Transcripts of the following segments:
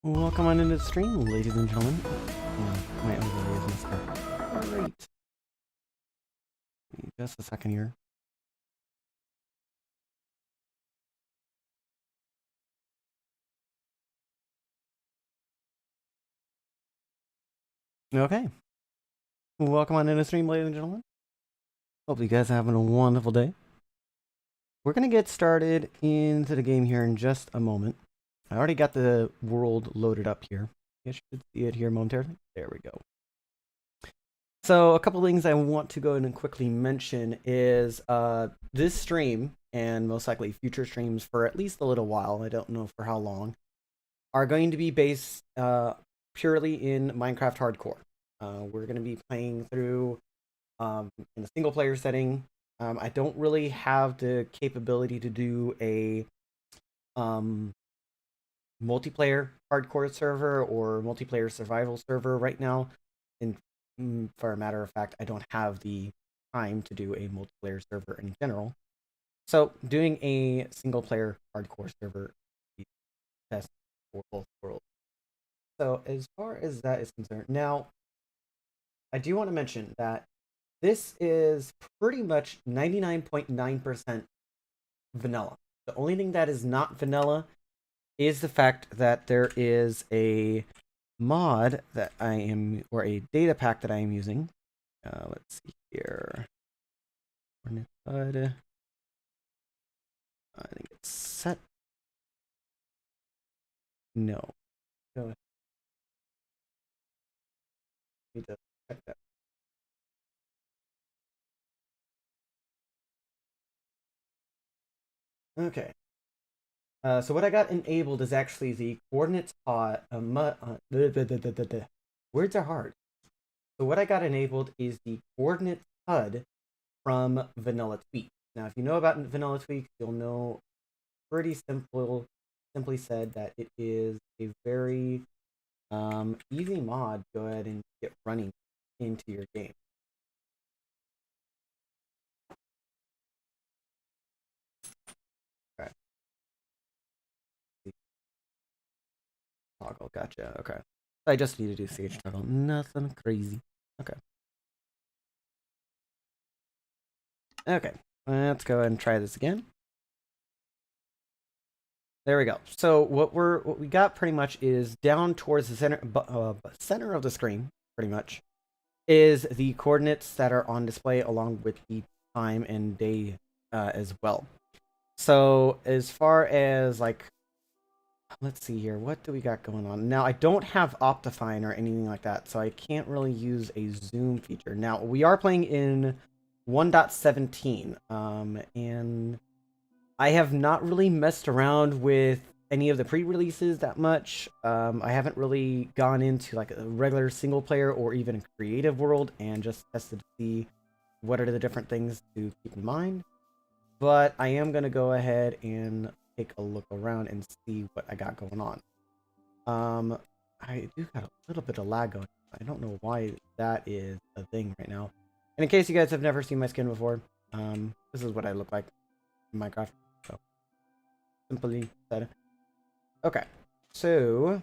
Welcome on into the stream, ladies and gentlemen. My overlay is messed up. Alright. Just a second here. Okay. Welcome on into the stream, ladies and gentlemen. Hope you guys are having a wonderful day. We're going to get started into the game here in just a moment. I already got the world loaded up here. You guys should see it here momentarily. There we go. So a couple things I want to go ahead and quickly mention is this stream, and most likely future streams for at least a little while, I don't know for how long, are going to be based purely in Minecraft Hardcore. We're going to be playing through in a single player setting. I don't really have the capability to do a multiplayer hardcore server or multiplayer survival server right now. And for a matter of fact, I don't have the time to do a multiplayer server in general. So doing a single player hardcore server is best for both worlds. So as far as that is concerned, now I do want to mention that this is pretty much 99.9% vanilla. The only thing that is not vanilla is the fact that there is a mod that I am, or a data pack that I am using. Let's see here. I think it's set. No. Go ahead. Need to check that. Okay. So what I got enabled is actually the coordinates pod. Words are hard. So what I got enabled is the coordinates HUD from Vanilla Tweak. Now, if you know about Vanilla Tweak, you'll know pretty simply said that it is a very easy mod to go ahead and get running into your game. Okay. Toggle, gotcha. Okay. I just need to do CH toggle. Nothing crazy. Okay. Okay. Let's go ahead and try this again. There we go. So what we got pretty much is down towards the center of the screen, pretty much, is the coordinates that are on display along with the time and day as well. So as far as like, let's see here, what do we got going on? Now I don't have Optifine or anything like that, so I can't really use a zoom feature. Now we are playing in 1.17, and I have not really messed around with any of the pre-releases that much. I haven't really gone into like a regular single player or even a creative world and just tested to see what are the different things to keep in mind. But I am going to go ahead and take a look around and see what I got going on. I do got a little bit of lag going. I don't know why that is a thing right now. And in case you guys have never seen my skin before, this is what I look like in Minecraft. So, simply said. Okay, so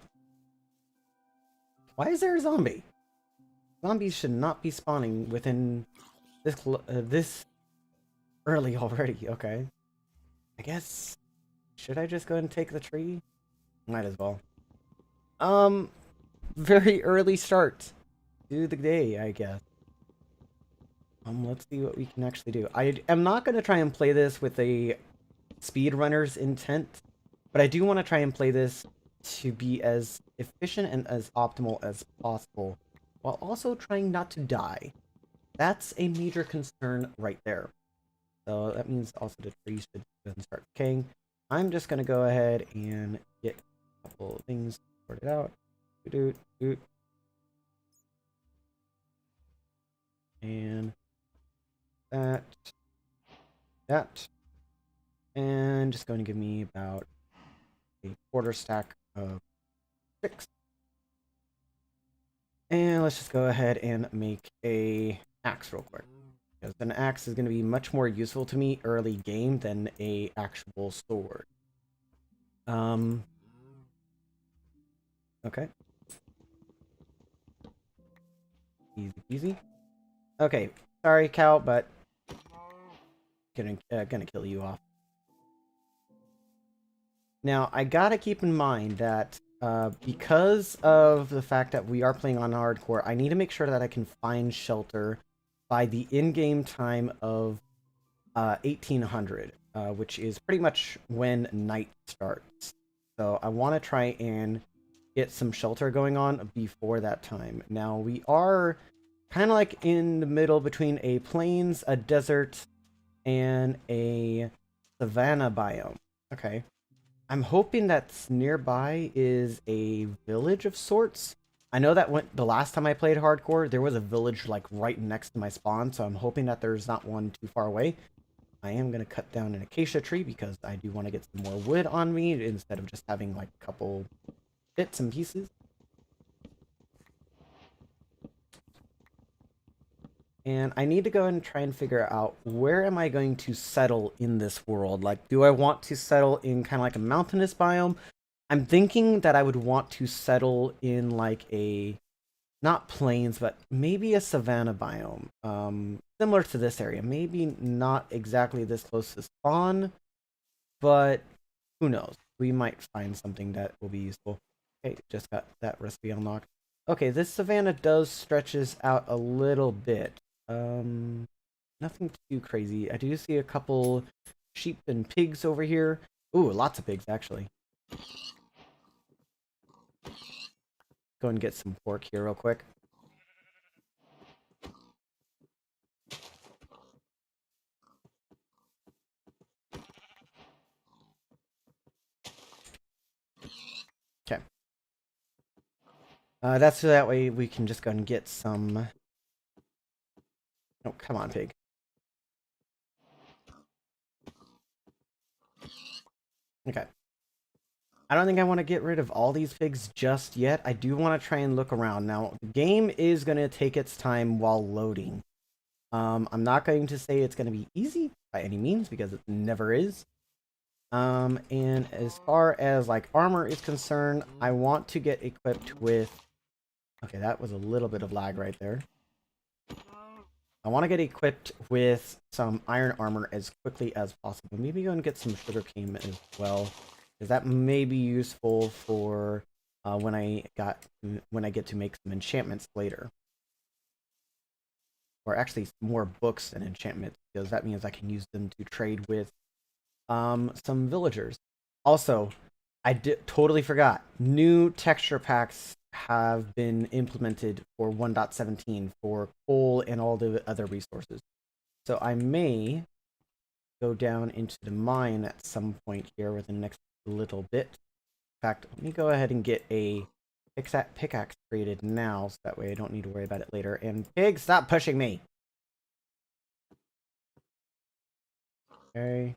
why is there a zombie? Zombies should not be spawning within this early already. Okay, I guess should I just go and take the tree? Might as well. Very early start to the day, I guess. Let's see what we can actually do. I am not going to try and play this with a speedrunner's intent, but I do want to try and play this to be as efficient and as optimal as possible, while also trying not to die. That's a major concern right there. So that means also the trees should start decaying. I'm just going to go ahead and get a couple of things sorted out. And that, and just going to give me about a quarter stack of 6. And let's just go ahead and make a axe real quick, because an axe is going to be much more useful to me early game than a actual sword. Okay. Easy peasy. Okay, sorry, cow, but gonna kill you off. Now, I gotta keep in mind that because of the fact that we are playing on hardcore, I need to make sure that I can find shelter by the in-game time of 1800, which is pretty much when night starts. So I want to try and get some shelter going on before that time. Now, we are kind of like in the middle between a plains, a desert, and a savanna biome. Okay. I'm hoping that's nearby is a village of sorts. I know that the last time I played hardcore, there was a village like right next to my spawn, so I'm hoping that there's not one too far away. I am going to cut down an acacia tree because I do want to get some more wood on me instead of just having like a couple bits and pieces. And I need to go and try and figure out where am I going to settle in this world? Like, do I want to settle in kind of like a mountainous biome? I'm thinking that I would want to settle in like a, not plains, but maybe a savanna biome. Similar to this area. Maybe not exactly this close to spawn, but who knows? We might find something that will be useful. Okay, just got that recipe unlocked. Okay, this savanna does stretches out a little bit. Nothing too crazy. I do see a couple sheep and pigs over here. Ooh, lots of pigs, actually. Go and get some pork here real quick. Okay. That's so that way we can just go and get some... Oh, come on, pig. Okay. I don't think I want to get rid of all these pigs just yet. I do want to try and look around. Now, the game is going to take its time while loading. I'm not going to say it's going to be easy by any means, because it never is. And as far as, like, armor is concerned, I want to get equipped with... Okay, that was a little bit of lag right there. I want to get equipped with some iron armor as quickly as possible. Maybe go and get some sugarcane as well, because that may be useful for when I get to make some enchantments later, or actually more books than enchantments, because that means I can use them to trade with some villagers. Also, I totally forgot, new texture packs have been implemented for 1.17 for coal and all the other resources. So I may go down into the mine at some point here within the next little bit. fact, let me go ahead and get a pickaxe created now, so that way I don't need to worry about it later. And pig, stop pushing me! Okay.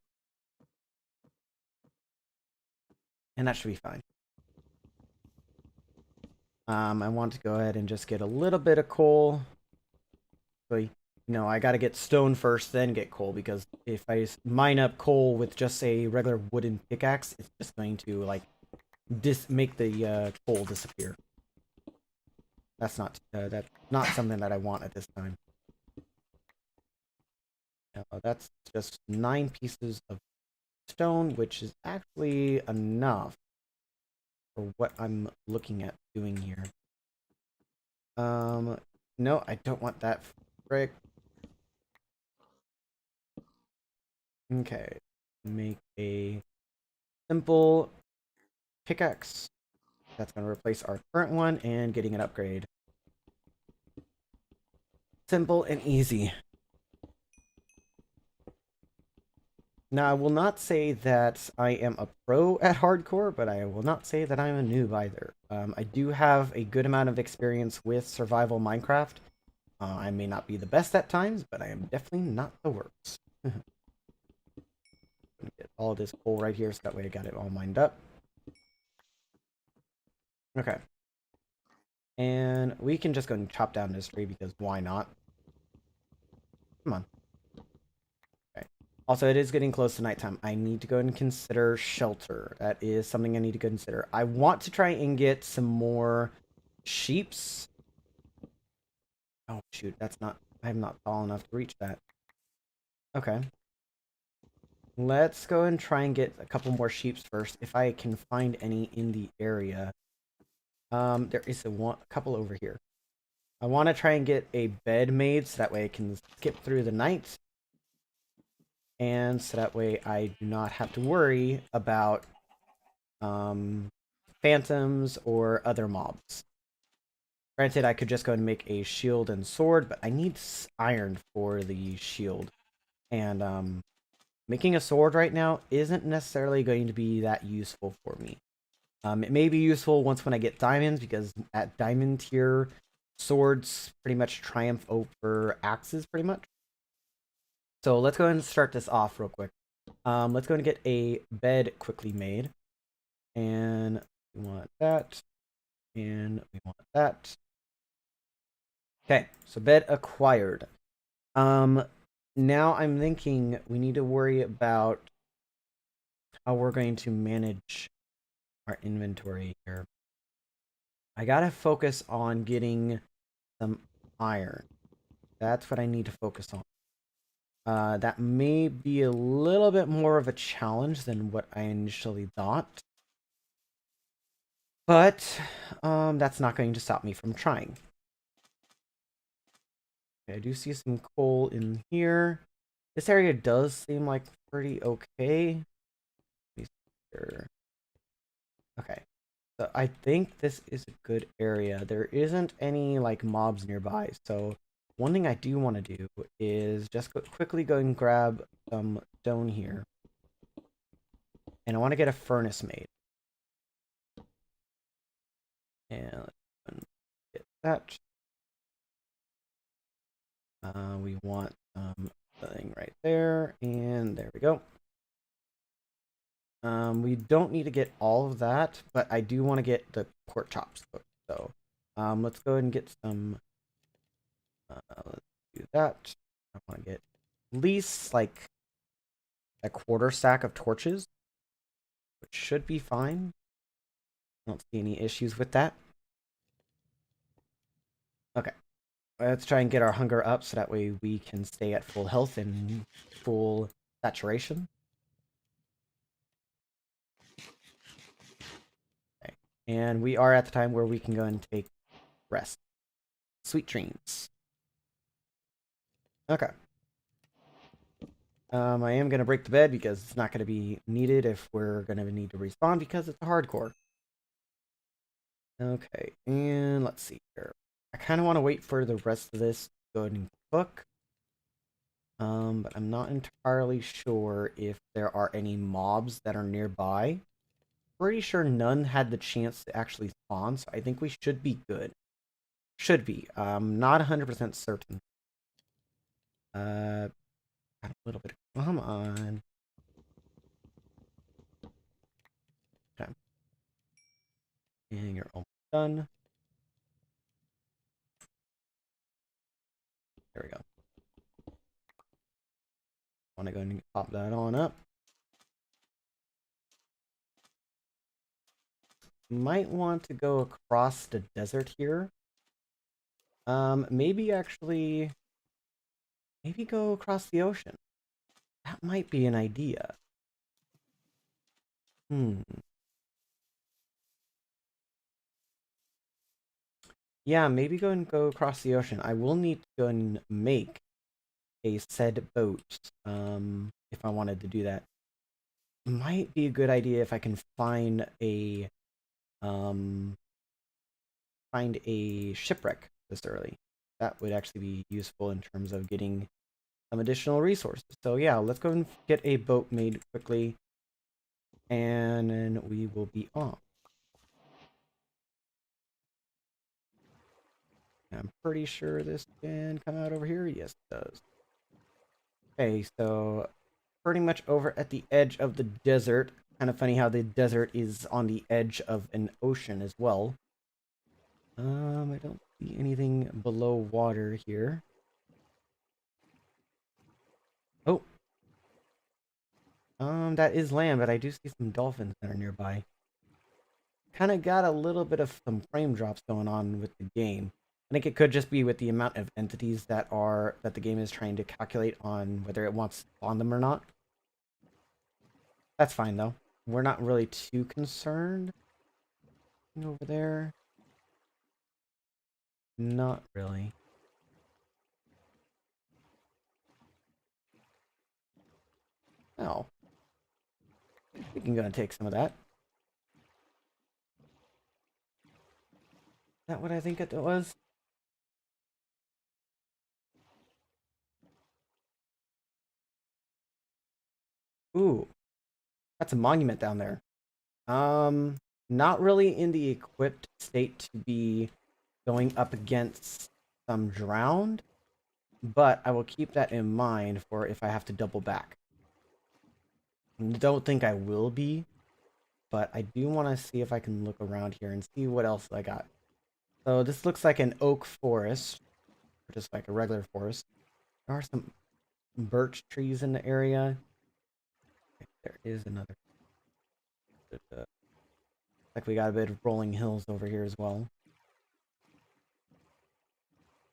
And that should be fine. I want to go ahead and just get a little bit of coal. So, no, I gotta get stone first, then get coal, because if I mine up coal with just a regular wooden pickaxe, it's just going to, like, make the coal disappear. That's not something that I want at this time. That's just 9 pieces of stone, which is actually enough for what I'm looking at doing here. No, I don't want that frick. Okay, make a simple pickaxe. That's going to replace our current one and getting an upgrade. Simple and easy. Now, I will not say that I am a pro at hardcore, but I will not say that I'm a noob either. I do have a good amount of experience with survival Minecraft. I may not be the best at times, but I am definitely not the worst. Get all this coal right here, so that way I got it all mined up. Okay. And we can just go and chop down this tree, because why not? Come on. Okay. Also, it is getting close to nighttime. I need to go and consider shelter. That is something I need to consider. I want to try and get some more sheeps. Oh, shoot. That's not... I'm not tall enough to reach that. Okay. Let's go and try and get a couple more sheeps first, if I can find any in the area. There is a couple over here. I want to try and get a bed made, so that way I can skip through the night. And so that way I do not have to worry about phantoms or other mobs. Granted, I could just go and make a shield and sword, but I need iron for the shield. And making a sword right now isn't necessarily going to be that useful for me. It may be useful when I get diamonds, because at diamond tier, swords pretty much triumph over axes, pretty much. So let's go ahead and start this off real quick. Let's go and get a bed quickly made. And we want that. And we want that. Okay, so bed acquired. Now I'm thinking we need to worry about how we're going to manage our inventory here. I gotta focus on getting some iron. That's what I need to focus on. That may be a little bit more of a challenge than what I initially thought. But, that's not going to stop me from trying. Okay, I do see some coal in here. This area does seem like pretty okay. Let me see here. Okay. So I think this is a good area. There isn't any, like, mobs nearby, so one thing I do want to do is just quickly go and grab some stone here. And I want to get a furnace made. And let's get that. We want something right there, and there we go. We don't need to get all of that, but I do want to get the pork chops cooked. So, let's go ahead and get some. Let's do that. I want to get at least like a quarter stack of torches, which should be fine. I don't see any issues with that. Okay. Let's try and get our hunger up, so that way we can stay at full health and full saturation. Okay. And we are at the time where we can go and take rest. Sweet dreams. Okay. I am going to break the bed, because it's not going to be needed if we're going to need to respawn, because it's a hardcore. Okay, and let's see here. I kind of want to wait for the rest of this to go ahead and cook. But I'm not entirely sure if there are any mobs that are nearby. pretty sure none had the chance to actually spawn, so I think we should be good. Should be. Not 100% certain. Got a little bit. Come on. Okay. And you're almost done. There we go. Want to go and pop that on up. Might want to go across the desert here. Maybe actually, maybe go across the ocean. That might be an idea. Yeah, maybe go and go across the ocean. I will need to go and make a said boat, if I wanted to do that. Might be a good idea if I can find a shipwreck this early. That would actually be useful in terms of getting some additional resources. So yeah, let's go and get a boat made quickly, and then we will be off. I'm pretty sure this can come out over here. Yes, it does. Okay, so pretty much over at the edge of the desert. Kind of funny how the desert is on the edge of an ocean as well. I don't see anything below water here. Oh. That is land, but I do see some dolphins that are nearby. Kind of got a little bit of some frame drops going on with the game. I think it could just be with the amount of entities that the game is trying to calculate on whether it wants to spawn them or not. That's fine though. We're not really too concerned. Over there. Not really. Oh. We can go and take some of that. Is that what I think it was? Ooh. That's a monument down there. Not really in the equipped state to be going up against some drowned, but I will keep that in mind for if I have to double back. Don't think I will be, but I do want to see if I can look around here and see what else I got. So this looks like an oak forest, just like a regular forest. There are some birch trees in the area. There is another. Like we got a bit of rolling hills over here as well.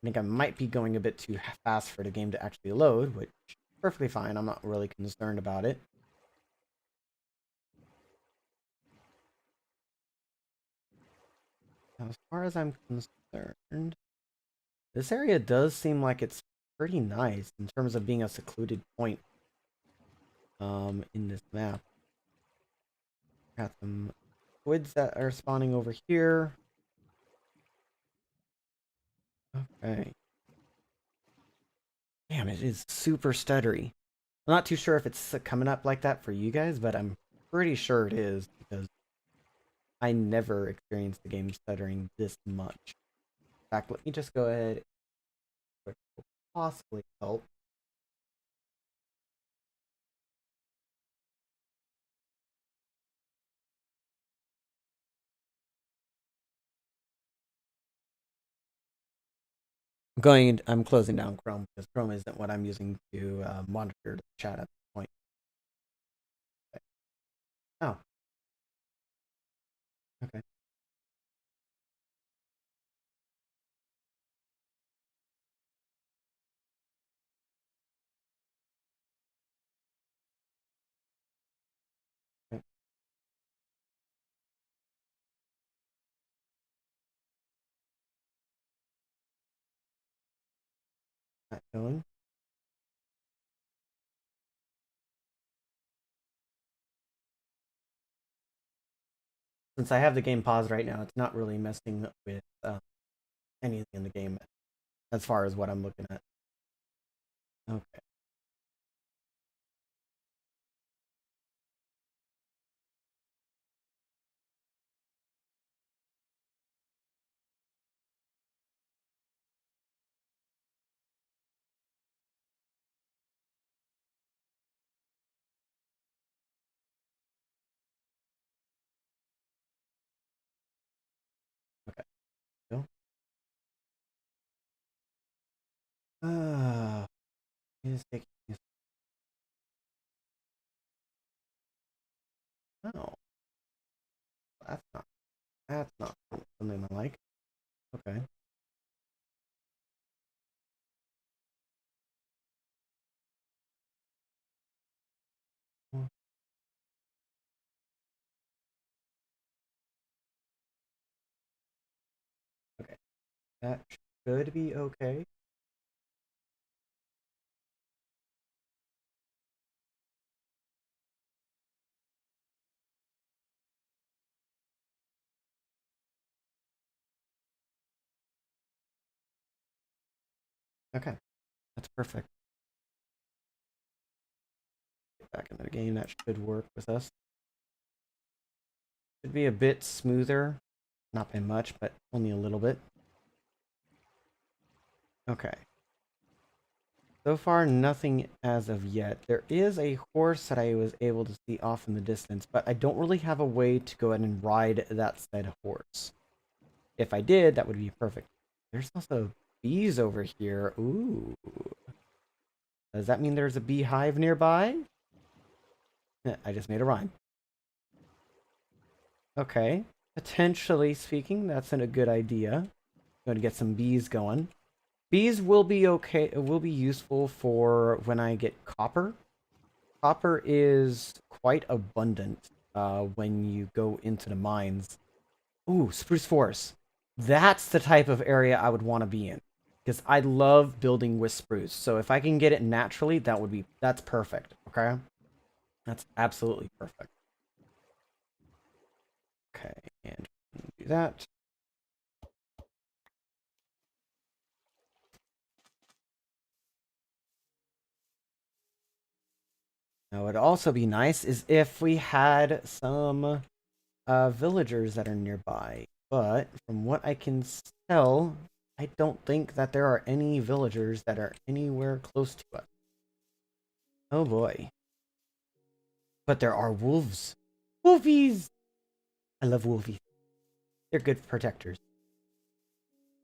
I think I might be going a bit too fast for the game to actually load, which is perfectly fine. I'm not really concerned about it. Now, as far as I'm concerned, this area does seem like it's pretty nice in terms of being a secluded point in this map. Got some squids that are spawning over here. Okay. Damn, it is super stuttery. I'm not too sure if it's coming up like that for you guys, but I'm pretty sure it is because I never experienced the game stuttering this much. In fact, let me just go ahead, which will possibly help. I'm closing down Chrome because Chrome isn't what I'm using to monitor the chat at this point. Okay. Oh. Okay. Okay. That going. Since I have the game paused right now, it's not really messing with anything in the game as far as what I'm looking at. Okay. Is taking this. Oh, that's not something I like. Okay. Well, okay. That should be okay. Okay. That's perfect. Get back into the game. That should work with us. Should be a bit smoother. Not by much, but only a little bit. Okay. So far, nothing as of yet. There is a horse that I was able to see off in the distance, but I don't really have a way to go ahead and ride that said horse. If I did, that would be perfect. There's also bees over here. Ooh. Does that mean there's a beehive nearby? I just made a rhyme. Okay. Potentially speaking, that's a good idea. Going to get some bees going. Bees will be okay. It will be useful for when I get copper. Copper is quite abundant when you go into the mines. Ooh, spruce forest. That's the type of area I would want to be in. Because I love building with spruce. So if I can get it naturally, that's perfect. Okay? That's absolutely perfect. Okay, and do that. Now, what would also be nice is if we had some villagers that are nearby. But from what I can tell, I don't think that there are any villagers that are anywhere close to us. Oh boy. But there are wolves. Wolfies! I love wolfies. They're good protectors.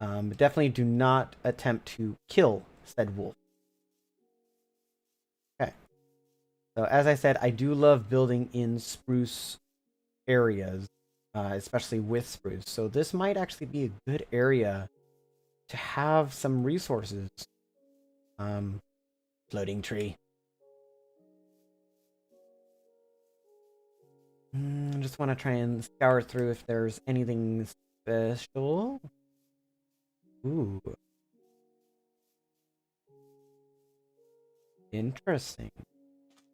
Definitely do not attempt to kill said wolf. Okay. So as I said, I do love building in spruce areas, especially with spruce. So this might actually be a good area to have some resources. Floating tree. I just want to try and scour through if there's anything special. Ooh. Interesting.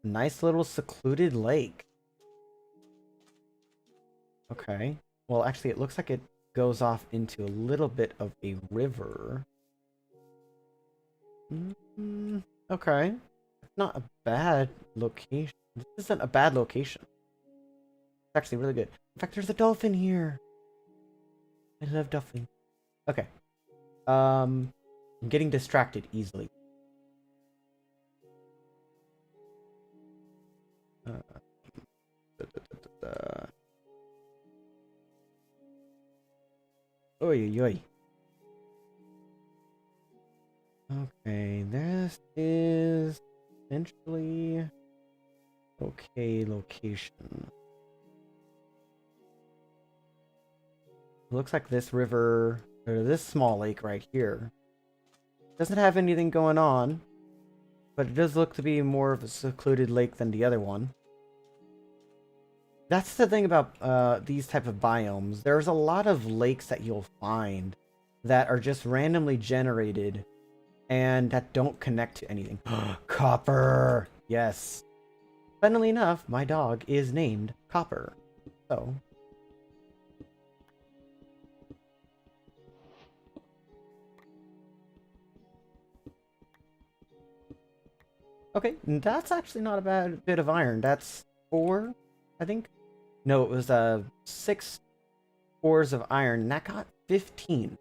Nice little secluded lake. Okay. Well, actually, it looks like it goes off into a little bit of a river. Okay. It's not a bad location. This isn't a bad location. It's actually really good. In fact, there's a dolphin here. I love dolphins. Okay. I'm getting distracted easily. Oy, oy. Okay, this is essentially okay location. Looks like this river, or this small lake right here, doesn't have anything going on, but it does look to be more of a secluded lake than the other one. That's the thing about these type of biomes. There's a lot of lakes that you'll find that are just randomly generated and that don't connect to anything. Copper! Yes. Funnily enough, my dog is named Copper. So. Okay, that's actually not a bad bit of iron. That's 4, I think. No, it was 6 ores of iron, and that got 15.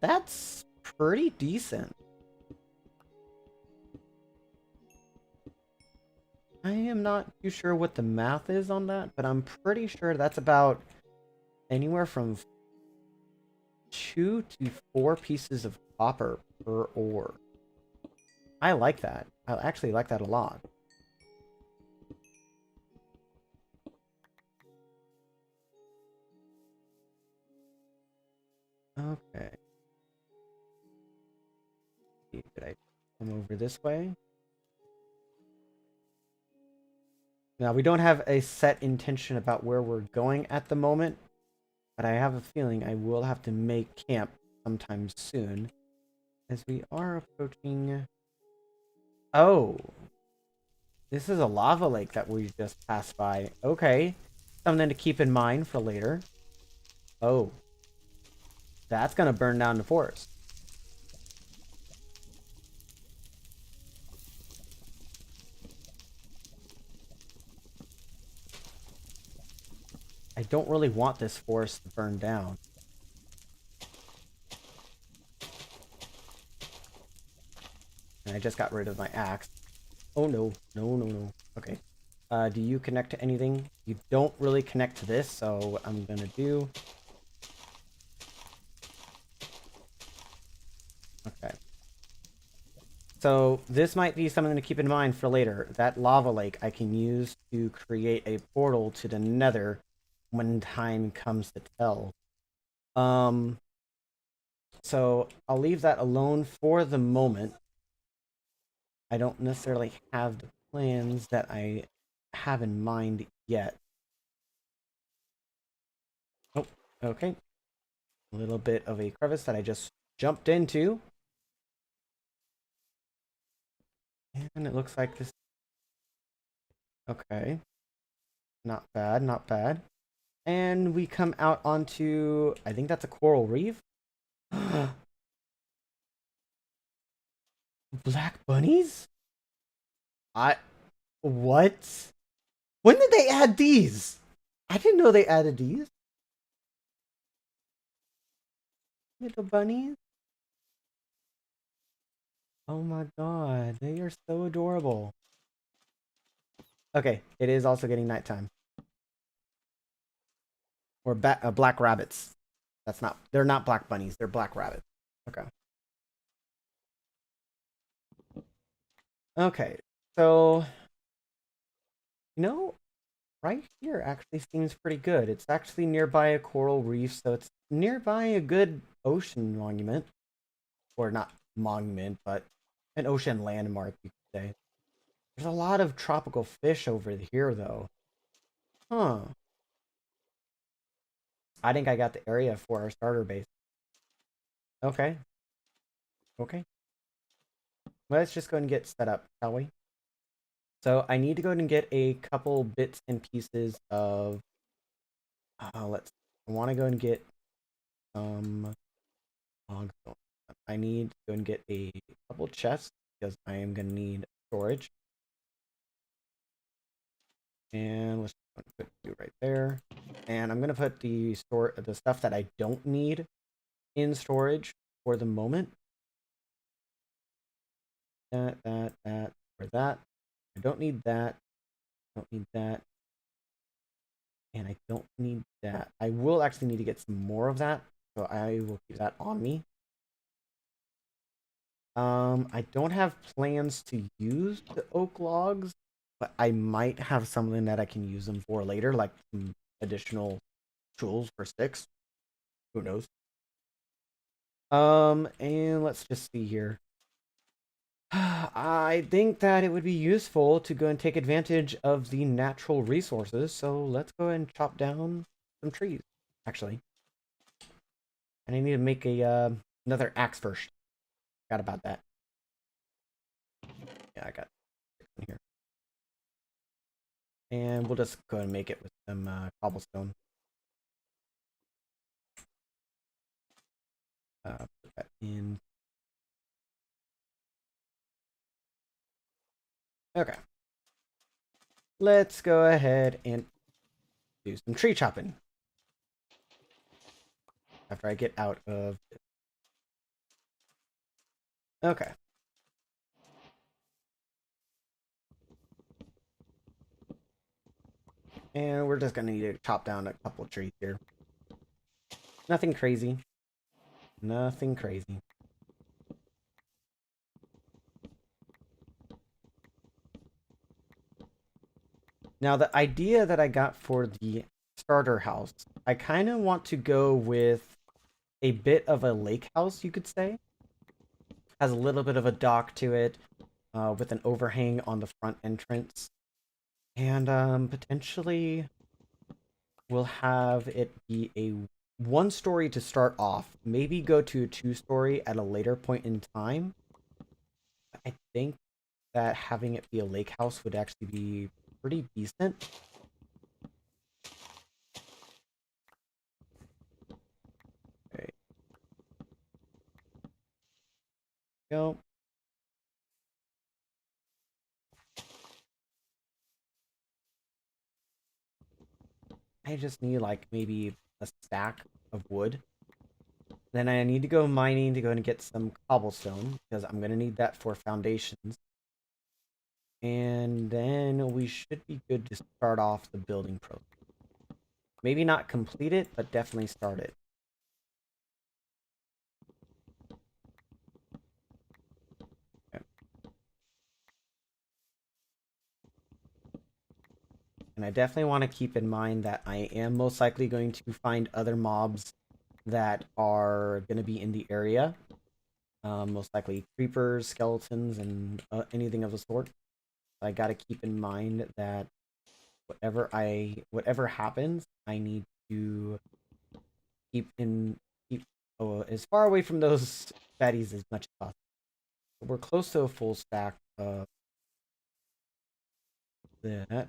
That's pretty decent. I am not too sure what the math is on that, but I'm pretty sure that's about anywhere from 2 to 4 pieces of copper per ore. I like that. I actually like that a lot. Okay. Did I come over this way? Now, we don't have a set intention about where we're going at the moment, but I have a feeling I will have to make camp sometime soon, as we are approaching... Oh! This is a lava lake that we just passed by. Okay. Something to keep in mind for later. Oh. That's gonna burn down the forest. I don't really want this forest to burn down. And I just got rid of my axe. Oh no, no, no, no. Okay. Do you connect to anything? You don't really connect to this, so what I'm gonna do... Okay. So this might be something to keep in mind for later. That lava lake I can use to create a portal to the nether when time comes to tell. So I'll leave that alone for the moment. I don't necessarily have the plans that I have in mind yet. Oh, okay. A little bit of a crevice that I just jumped into. And it looks like this... Okay. Not bad, not bad. And we come out onto... I think that's a coral reef? Black bunnies? What? When did they add these? I didn't know they added these. Little bunnies? Oh my god, they are so adorable. Okay, it is also getting nighttime. Or black rabbits. That's not... They're not black bunnies, they're black rabbits. Okay. Okay, so... You know, right here actually seems pretty good. It's actually nearby a coral reef, so it's nearby a good ocean monument. Or not monument, but an ocean landmark, you could say. There's a lot of tropical fish over here, though. Huh. I think I got the area for our starter base. Okay. Okay. Let's just go and get set up, shall we? So I need to go and get a couple bits and pieces of... I want to go and get some... I need to go and get a couple chests because I am going to need storage. And let's put you right there. And I'm going to put the stuff that I don't need in storage for the moment. That, for that. I don't need that. Don't need that. And I don't need that. I will actually need to get some more of that. So I will keep that on me. I don't have plans to use the oak logs, but I might have something that I can use them for later, like some additional tools for sticks. Who knows? And let's just see here. I think that it would be useful to go and take advantage of the natural resources, so let's go and chop down some trees, actually. And I need to make a another axe first. Forgot about that. Yeah, I got it in here. And we'll just go and make it with some cobblestone. Put that in. Okay. Let's go ahead and do some tree chopping. After I get out of this. Okay. And we're just gonna need to chop down a couple trees here. Nothing crazy. Nothing crazy. Now, the idea that I got for the starter house, I kind of want to go with a bit of a lake house, you could say. Has a little bit of a dock to it, with an overhang on the front entrance. And potentially we'll have it be a one story to start off, maybe go to a two-story at a later point in time. I think that having it be a lake house would actually be pretty decent. Okay. Go. I just need like maybe a stack of wood. Then I need to go mining to go and get some cobblestone because I'm gonna need that for foundations. And then we should be good to start off the building process. Maybe not complete it, but definitely start it. Okay. And I definitely want to keep in mind that I am most likely going to find other mobs that are going to be in the area. Most likely creepers, skeletons, and anything of the sort. I got to keep in mind that whatever happens, I need to keep as far away from those fatties as much as possible. We're close to a full stack of that.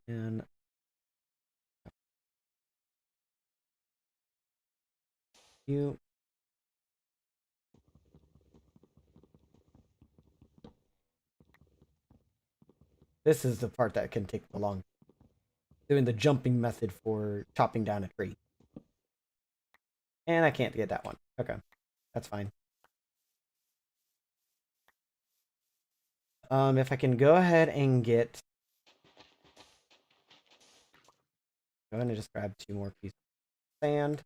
And you this is the part that can take the long, doing the jumping method for chopping down a tree. And I can't get that one. Okay. That's fine. If I can go ahead and go ahead and just grab 2 more pieces of sand.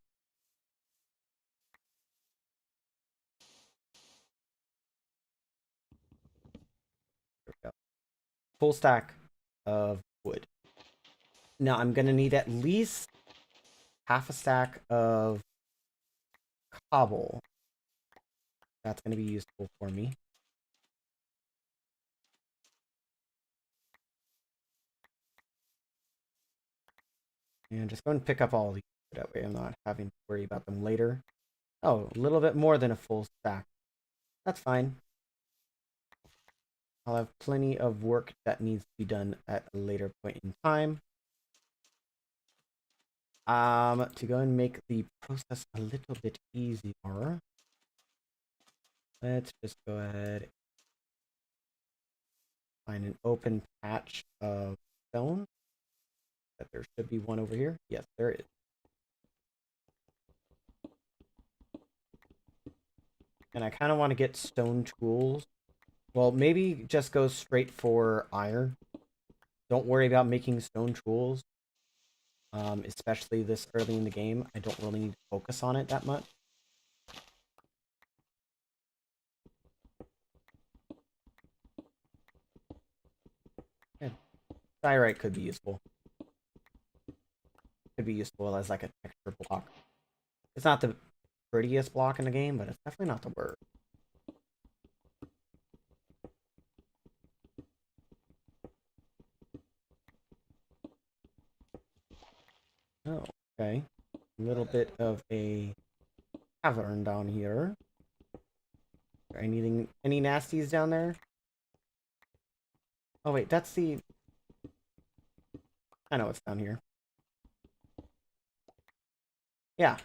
There we go. Full stack of wood. Now I'm gonna need at least half a stack of cobble. That's gonna be useful for me. And just go and pick up all these. That way I'm not having to worry about them later. Oh, a little bit more than a full stack. That's fine. I'll have plenty of work that needs to be done at a later point in time. To go and make the process a little bit easier, let's just go ahead, find an open patch of stone. That there should be one over here. Yes, there is. And I kind of want to get stone tools. Well, maybe just go straight for iron. Don't worry about making stone tools. Especially this early in the game. I don't really need to focus on it that much. Yeah. Diorite could be useful. Could be useful as like a texture block. It's not the prettiest block in the game, but it's definitely not the worst. Oh, okay. A little bit of a cavern down here. Anything, any nasties down there? Oh wait, that's the... I know what's down here. Yeah,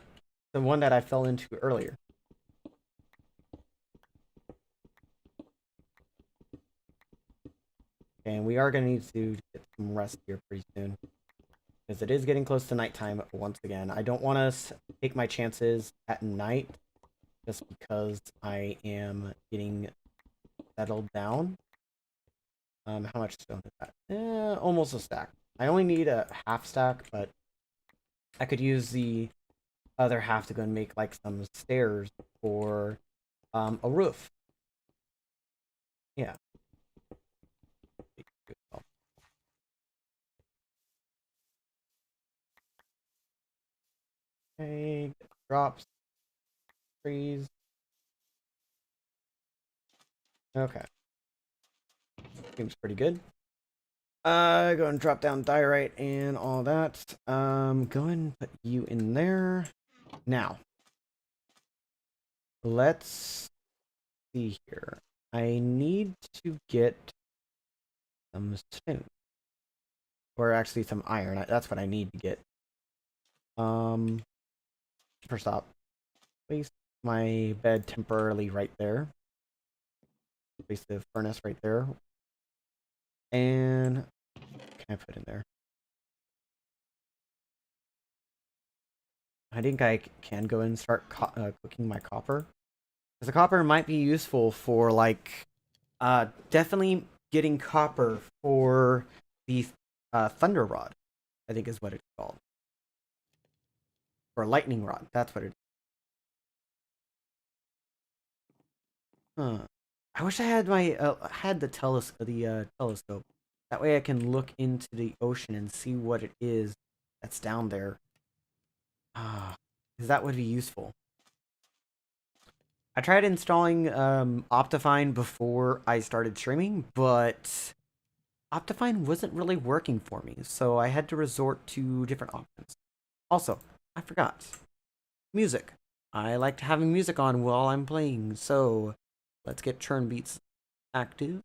the one that I fell into earlier. And we are going to need to get some rest here pretty soon. Because it is getting close to nighttime once again. I don't want to take my chances at night just because I am getting settled down. How much stone is that? Almost a stack. I only need a half stack, but I could use the other half to go and make like some stairs or a roof. Yeah. Okay, drops, trees. Okay. Seems pretty good. Go and drop down diorite and all that. Go and put you in there. Now, let's see here. I need to get some stone. Or actually some iron. That's what I need to get. First off, place my bed temporarily right there. Place the furnace right there. And what can I put in there? I think I can go and start cooking my copper. Because the copper might be useful for, like, definitely getting copper for the thunder rod, I think is what it's called. Or lightning rod, that's what it is. Huh. I wish I had my the telescope. That way I can look into the ocean and see what it is that's down there. Because that would be useful. I tried installing Optifine before I started streaming, but Optifine wasn't really working for me, so I had to resort to different options. Also, I forgot. Music. I like having music on while I'm playing, so let's get churn beats active.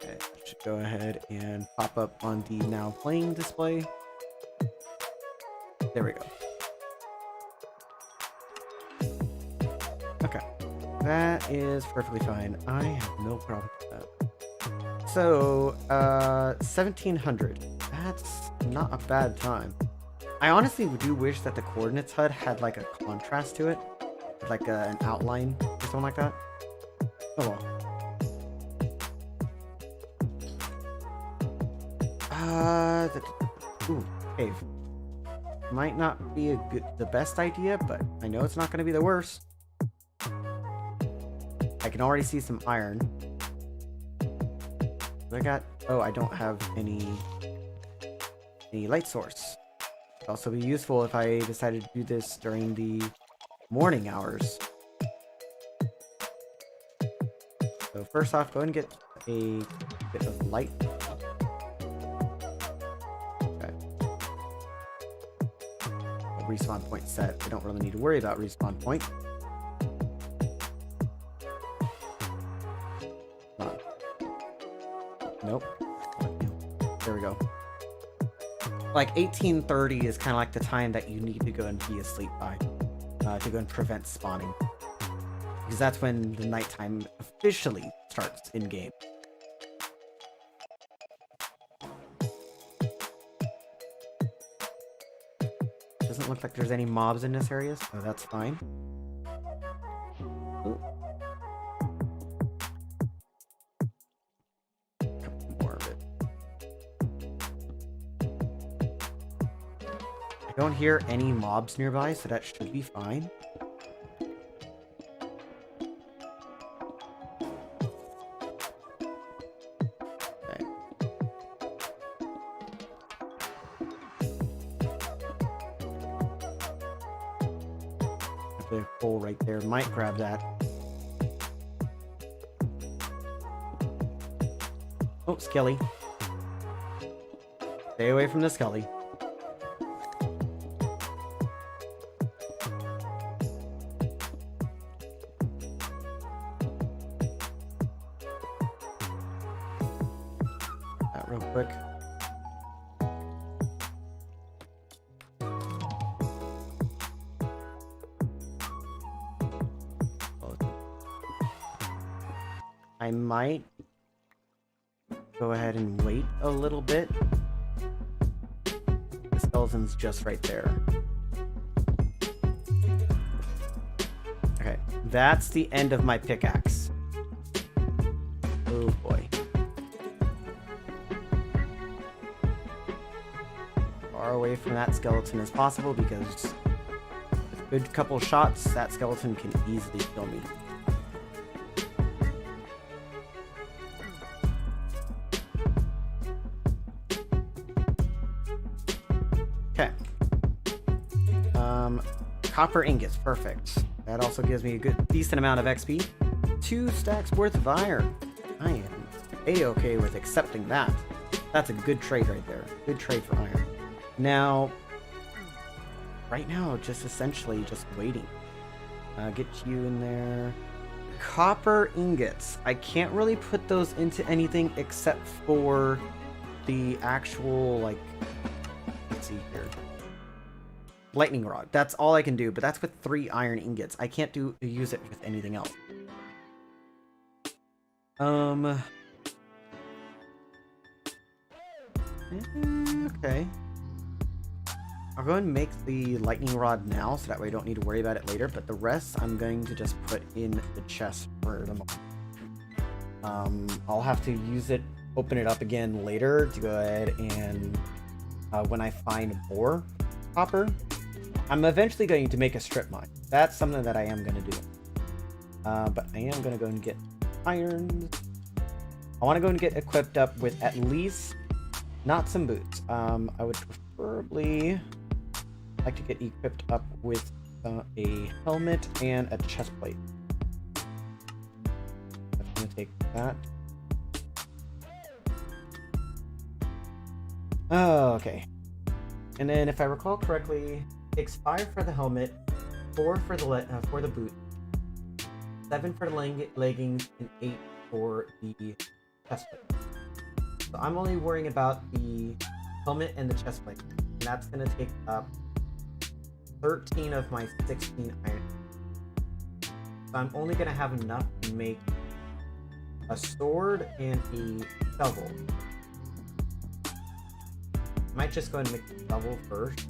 Okay, should go ahead and pop up on the now playing display. There we go. Okay, that is perfectly fine. I have no problem with that. So, 1700. That's not a bad time. I honestly do wish that the coordinates HUD had like a contrast to it, like an outline or something like that. Oh well. Cave. Might not be the best idea, but I know it's not going to be the worst. I can already see some iron. I don't have any light source. It'd also be useful if I decided to do this during the morning hours. So first off, go ahead and get a bit of light. Okay. A respawn point set. I don't really need to worry about respawn point. Nope. There we go. Like 1830 is kind of like the time that you need to go and be asleep by to go and prevent spawning, because that's when the nighttime officially starts in game. Doesn't look like there's any mobs in this area, so that's fine. Ooh. I don't hear any mobs nearby, so that should be fine. Okay. The hole right there might grab that. Oh, Skelly. Stay away from the Skelly. Real quick. I might go ahead and wait a little bit. The skeleton's just right there. Okay, that's the end of my pickaxe. Oh boy. far away from that skeleton as possible, because with a good couple shots, that skeleton can easily kill me. Okay. Copper ingots, perfect. That also gives me a decent amount of XP. 2 stacks worth of iron. I am a-okay with accepting that. That's a good trade right there. Good trade for iron. Now, right now, just essentially just waiting. Get you in there. Copper ingots. I can't really put those into anything except for the actual, like, let's see here. Lightning rod. That's all I can do, but that's with 3 iron ingots. I can't use it with anything else. Okay. I'll go and make the lightning rod now, so that way I don't need to worry about it later, but the rest I'm going to just put in the chest for the moment. I'll have to use it, open it up again later to go ahead and when I find more copper, I'm eventually going to make a strip mine. That's something that I am going to do. But I am going to go and get iron. I want to go and get equipped up with at least, not some boots. I would preferably like to get equipped up with a helmet and a chest plate. I'm going to take that. Oh, okay. And then, if I recall correctly, it takes 5 for the helmet, 4 for the boot, 7 for the leggings, and 8 for the chest plate. So I'm only worrying about the helmet and the chest plate, and that's going to take up 13 of my 16 iron. So I'm only going to have enough to make a sword and a shovel. I might just go and make the shovel first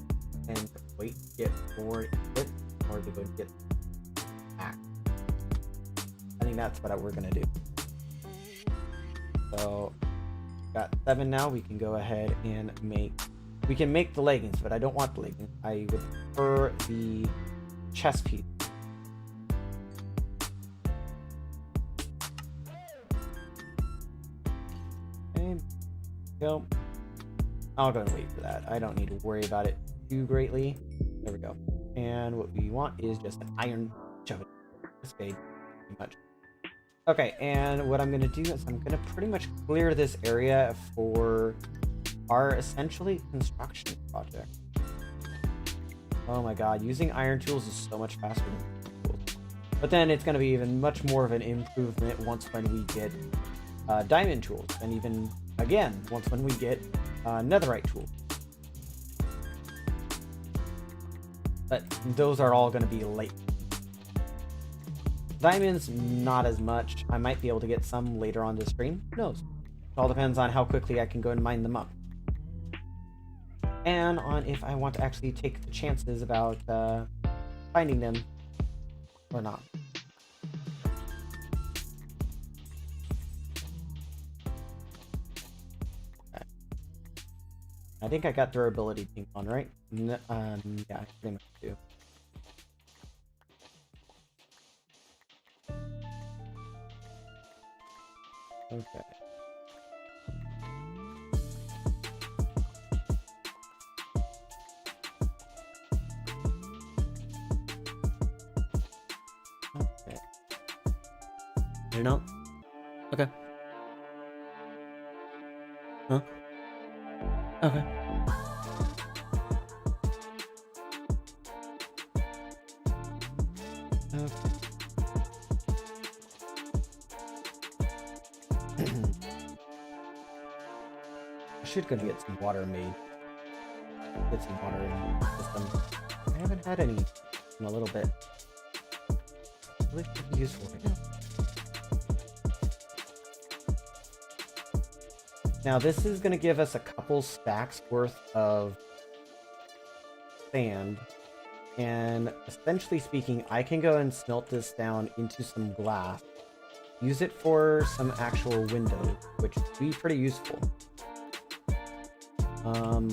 and wait to get more equipped or to go and get axe. I think that's what we're going to do. So, got 7 now. We can go ahead and make the leggings, but I don't want the leggings. I would prefer the chest piece. Okay, go. I'll go and wait for that. I don't need to worry about it too greatly. There we go. And what we want is just an iron shovel. Spade, pretty much. Okay, and what I'm going to do is I'm going to pretty much clear this area for our essentially construction project. Oh my god, using iron tools is so much faster than tools. But then it's going to be even much more of an improvement once when we get diamond tools, and even again once when we get netherite tools. But those are all going to be late. Diamonds, not as much. I might be able to get some later on this stream. Who knows? It all depends on how quickly I can go and mine them up. And on if I want to actually take the chances about finding them or not. Okay. I think I got durability pink on, right? Yeah, I pretty much do. Okay. Okay. You're not? Okay. Huh? Okay. I should go get some water made. Get some water in the system. I haven't had any in a little bit. Really could be useful right now. Now this is going to give us a couple stacks worth of sand. And essentially speaking, I can go and smelt this down into some glass. Use it for some actual windows, which would be pretty useful. And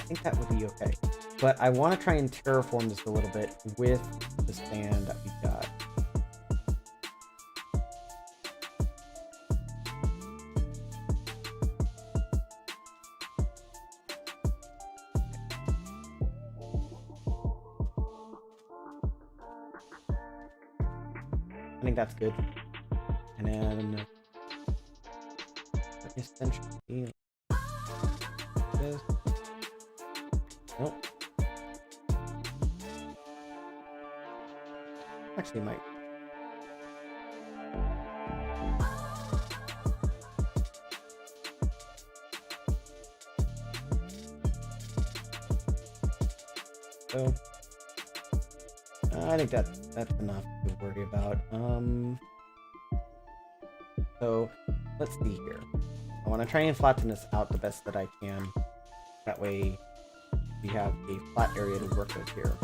think that would be okay. But I want to try and terraform this a little bit with the sand that we got. I think that's good. And then essentially this. Nope. Actually, might. So I think that's enough to worry about. So let's see here. I want to try and flatten this out the best that I can. That way we have a flat area to work with here.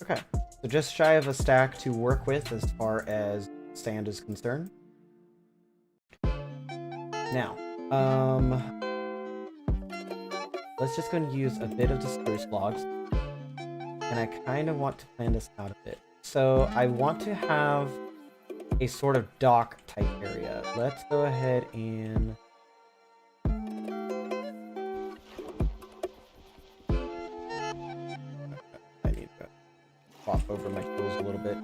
Okay, so just shy of a stack to work with as far as sand is concerned. Now, let's just go and use a bit of the spruce logs. And I kind of want to plan this out a bit. So I want to have a sort of dock type area. Let's go ahead and I need to swap over my tools a little bit.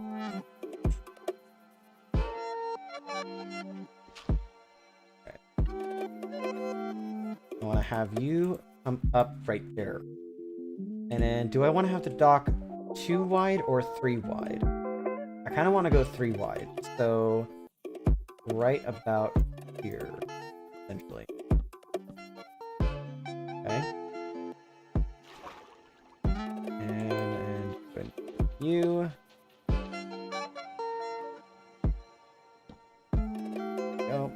Okay. I want to have you come up right there. And then, do I want to have the dock 2 wide or 3 wide? I kind of want to go 3 wide. So, right about here, essentially. Okay. And you. Go.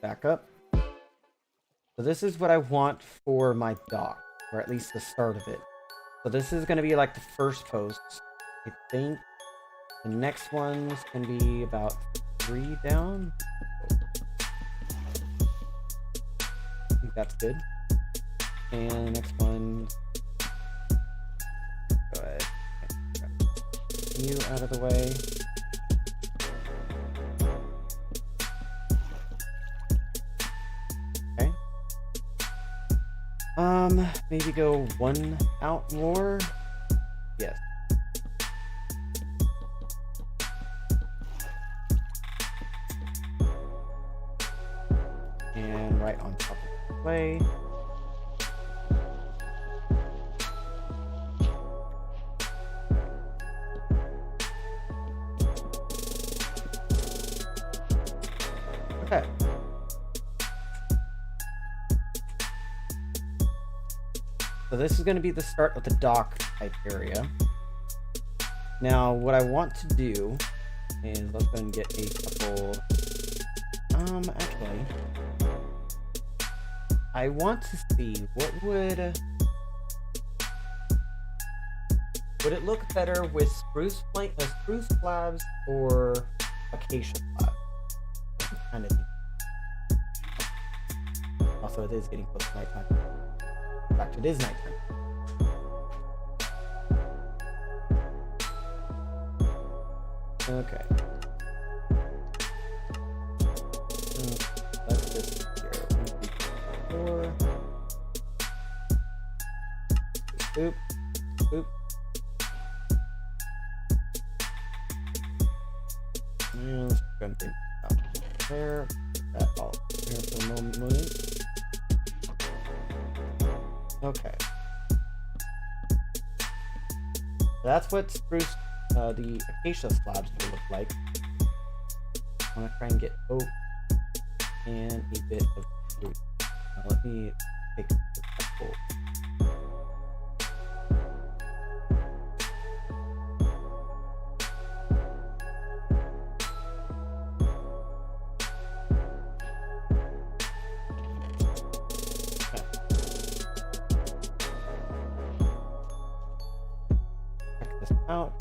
Back up. So this is what I want for my dock. Or at least the start of it. So this is going to be like the first post. I think the next ones can be about 3 down. I think that's good. And next one. Go ahead. You out of the way. Maybe go 1 out more. Yes. And right on top of the play. Okay. So this is going to be the start of the dock type area. Now, what I want to do is let's go and get a couple. Actually, I want to see what would it look better with spruce slabs or acacia slabs? Kind of. Also, it is getting close to nighttime. In fact, it is nighttime. Okay. Let's just here. 1, 2, 3, 4. Boop. Boop. And let's go and bring it out there. That all here for a moment. Okay. That's what spruce, the acacia slabs will look like. I want to try and get oak and a bit of spruce. Now let me take a couple. Out.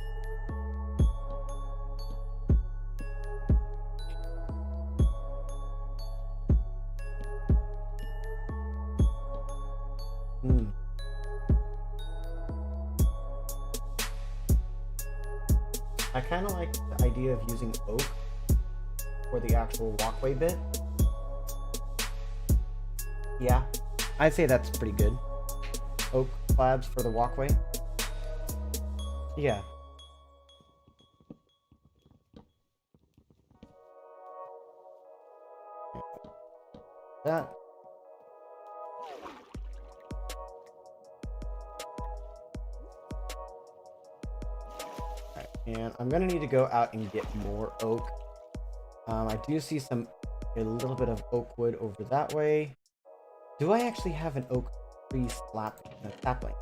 I kind of like the idea of using oak for the actual walkway bit. Yeah, I'd say that's pretty good. Oak slabs for the walkway. Yeah. That. Right. And I'm gonna need to go out and get more oak. I do see a little bit of oak wood over that way. Do I actually have an oak tree sapling?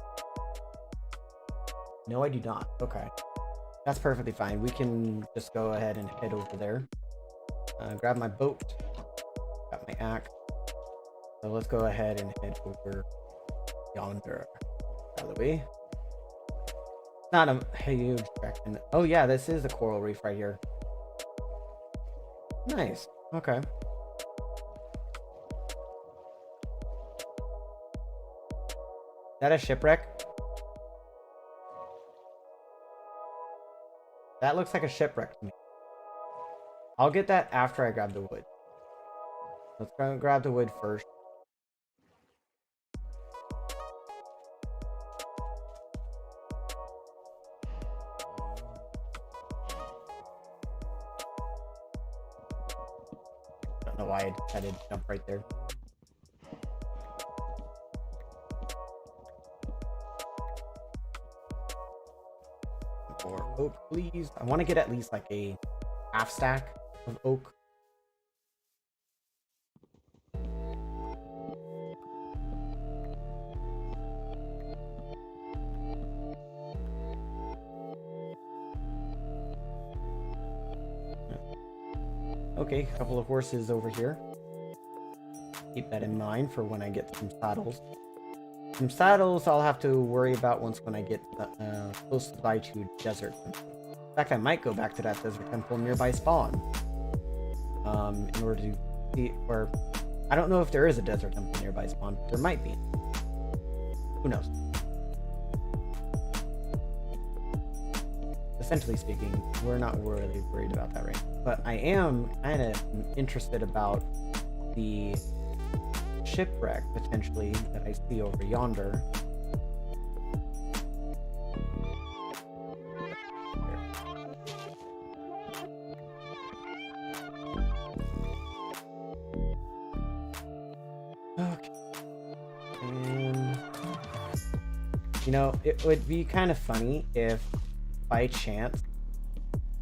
No, I do not. Okay. That's perfectly fine. We can just go ahead and head over there. Grab my boat. Got my axe. So let's go ahead and head over yonder. By the way. Not a huge trek. Oh yeah, this is a coral reef right here. Nice. Okay. Is that a shipwreck? That looks like a shipwreck to me. I'll get that after I grab the wood. Let's go grab the wood first. Don't know why I decided to jump right there. More oak, please. I want to get at least like a half stack of oak. Okay, a couple of horses over here. Keep that in mind for when I get some saddles. Some saddles I'll have to worry about when I get close by to Desert Temple. In fact, I might go back to that Desert Temple nearby spawn. In order to see, or I don't know if there is a Desert Temple nearby spawn, but there might be. Who knows? Essentially speaking, we're not really worried about that right now. But I am kind of interested about the shipwreck, potentially, that I see over yonder. Okay. And, you know, it would be kind of funny if, by chance,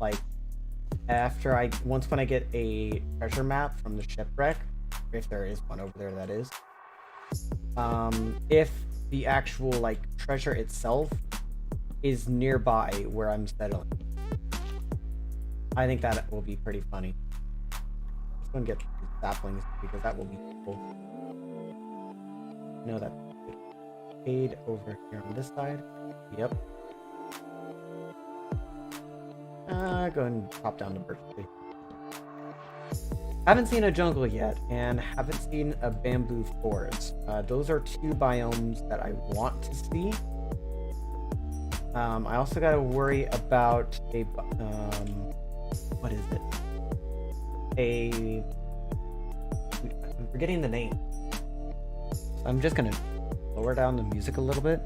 like, once when I get a treasure map from the shipwreck, if there is one over there, that is, if the actual like treasure itself is nearby where I'm settling, I think that will be pretty funny. Let's go and get the saplings because that will be cool. You know that shade over here on this side. Yep. Go and pop down the birch tree. Haven't seen a jungle yet, and haven't seen a bamboo forest. Those are two biomes that I want to see. I also got to worry about a what is it? I'm forgetting the name. So I'm just gonna lower down the music a little bit.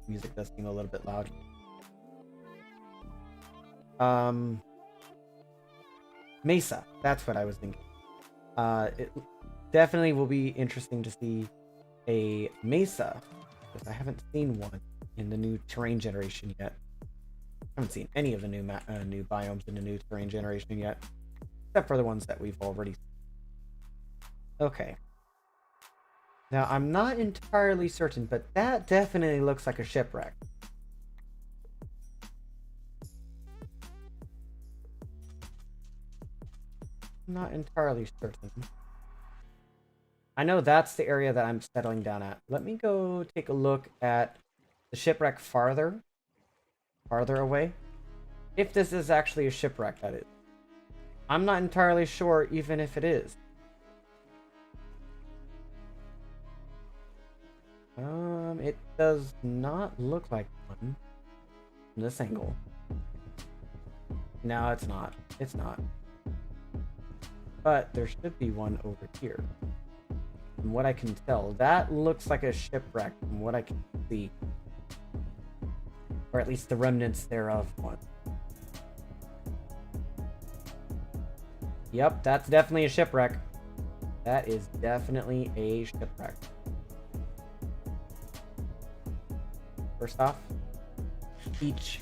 Music does seem a little bit loud. Mesa, that's what I was thinking. It definitely will be interesting to see a mesa, because I haven't seen one in the new terrain generation yet. I haven't seen any of the new biomes in the new terrain generation yet, except for the ones that we've already seen. Okay. Now, I'm not entirely certain, but that definitely looks like a shipwreck. Not entirely certain. I know that's the area that I'm settling down at. Let me go take a look at the shipwreck farther away. If this is actually a shipwreck, that is. I'm not entirely sure even if it is. It does not look like one. from this angle. No, it's not. It's not. But there should be one over here. From what I can tell, that looks like a shipwreck from what I can see. Or at least the remnants thereof one. Yep, that's definitely a shipwreck. That is definitely a shipwreck. First off, eat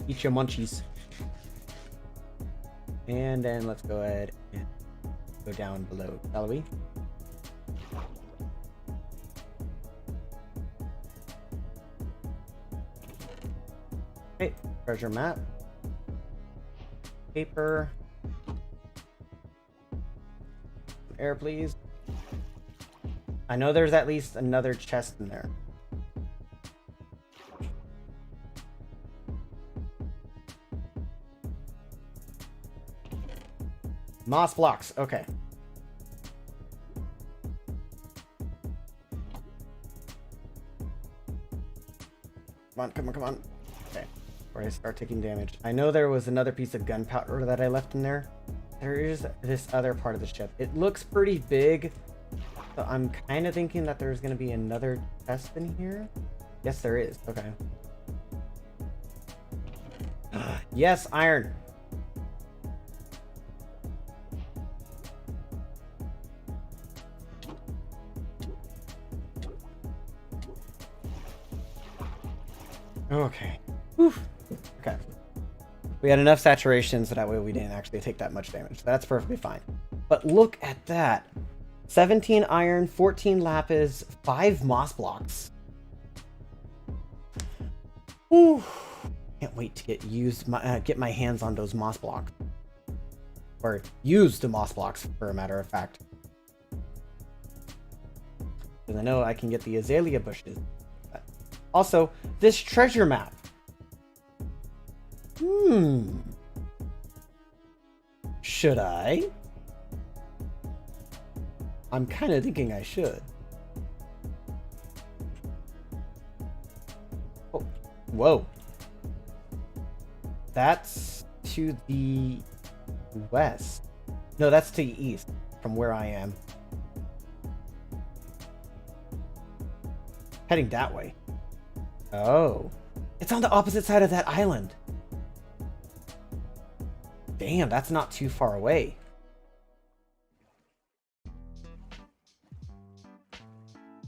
your munchies. And then let's go ahead and go down below, shall we? Okay, treasure map. Paper. Air, please. I know there's at least another chest in there. Moss blocks. Okay. Come on, come on, come on. Okay. Before I start taking damage. I know there was another piece of gunpowder that I left in there. There is this other part of the ship. It looks pretty big. So I'm kind of thinking that there's going to be another chest in here. Yes, there is. Okay. Yes, iron. Okay. Whew. Okay. We had enough saturation so that way we didn't actually take that much damage. That's perfectly fine. But look at that. 17 iron, 14 lapis, 5 moss blocks. Whew. Can't wait to get my hands on those moss blocks. Or use the moss blocks, for a matter of fact. Because I know I can get the azalea bushes. Also, this treasure map. Should I? I'm kind of thinking I should. Oh, whoa. That's to the west. No, that's to the east from where I am. Heading that way. Oh. It's on the opposite side of that island. Damn, that's not too far away.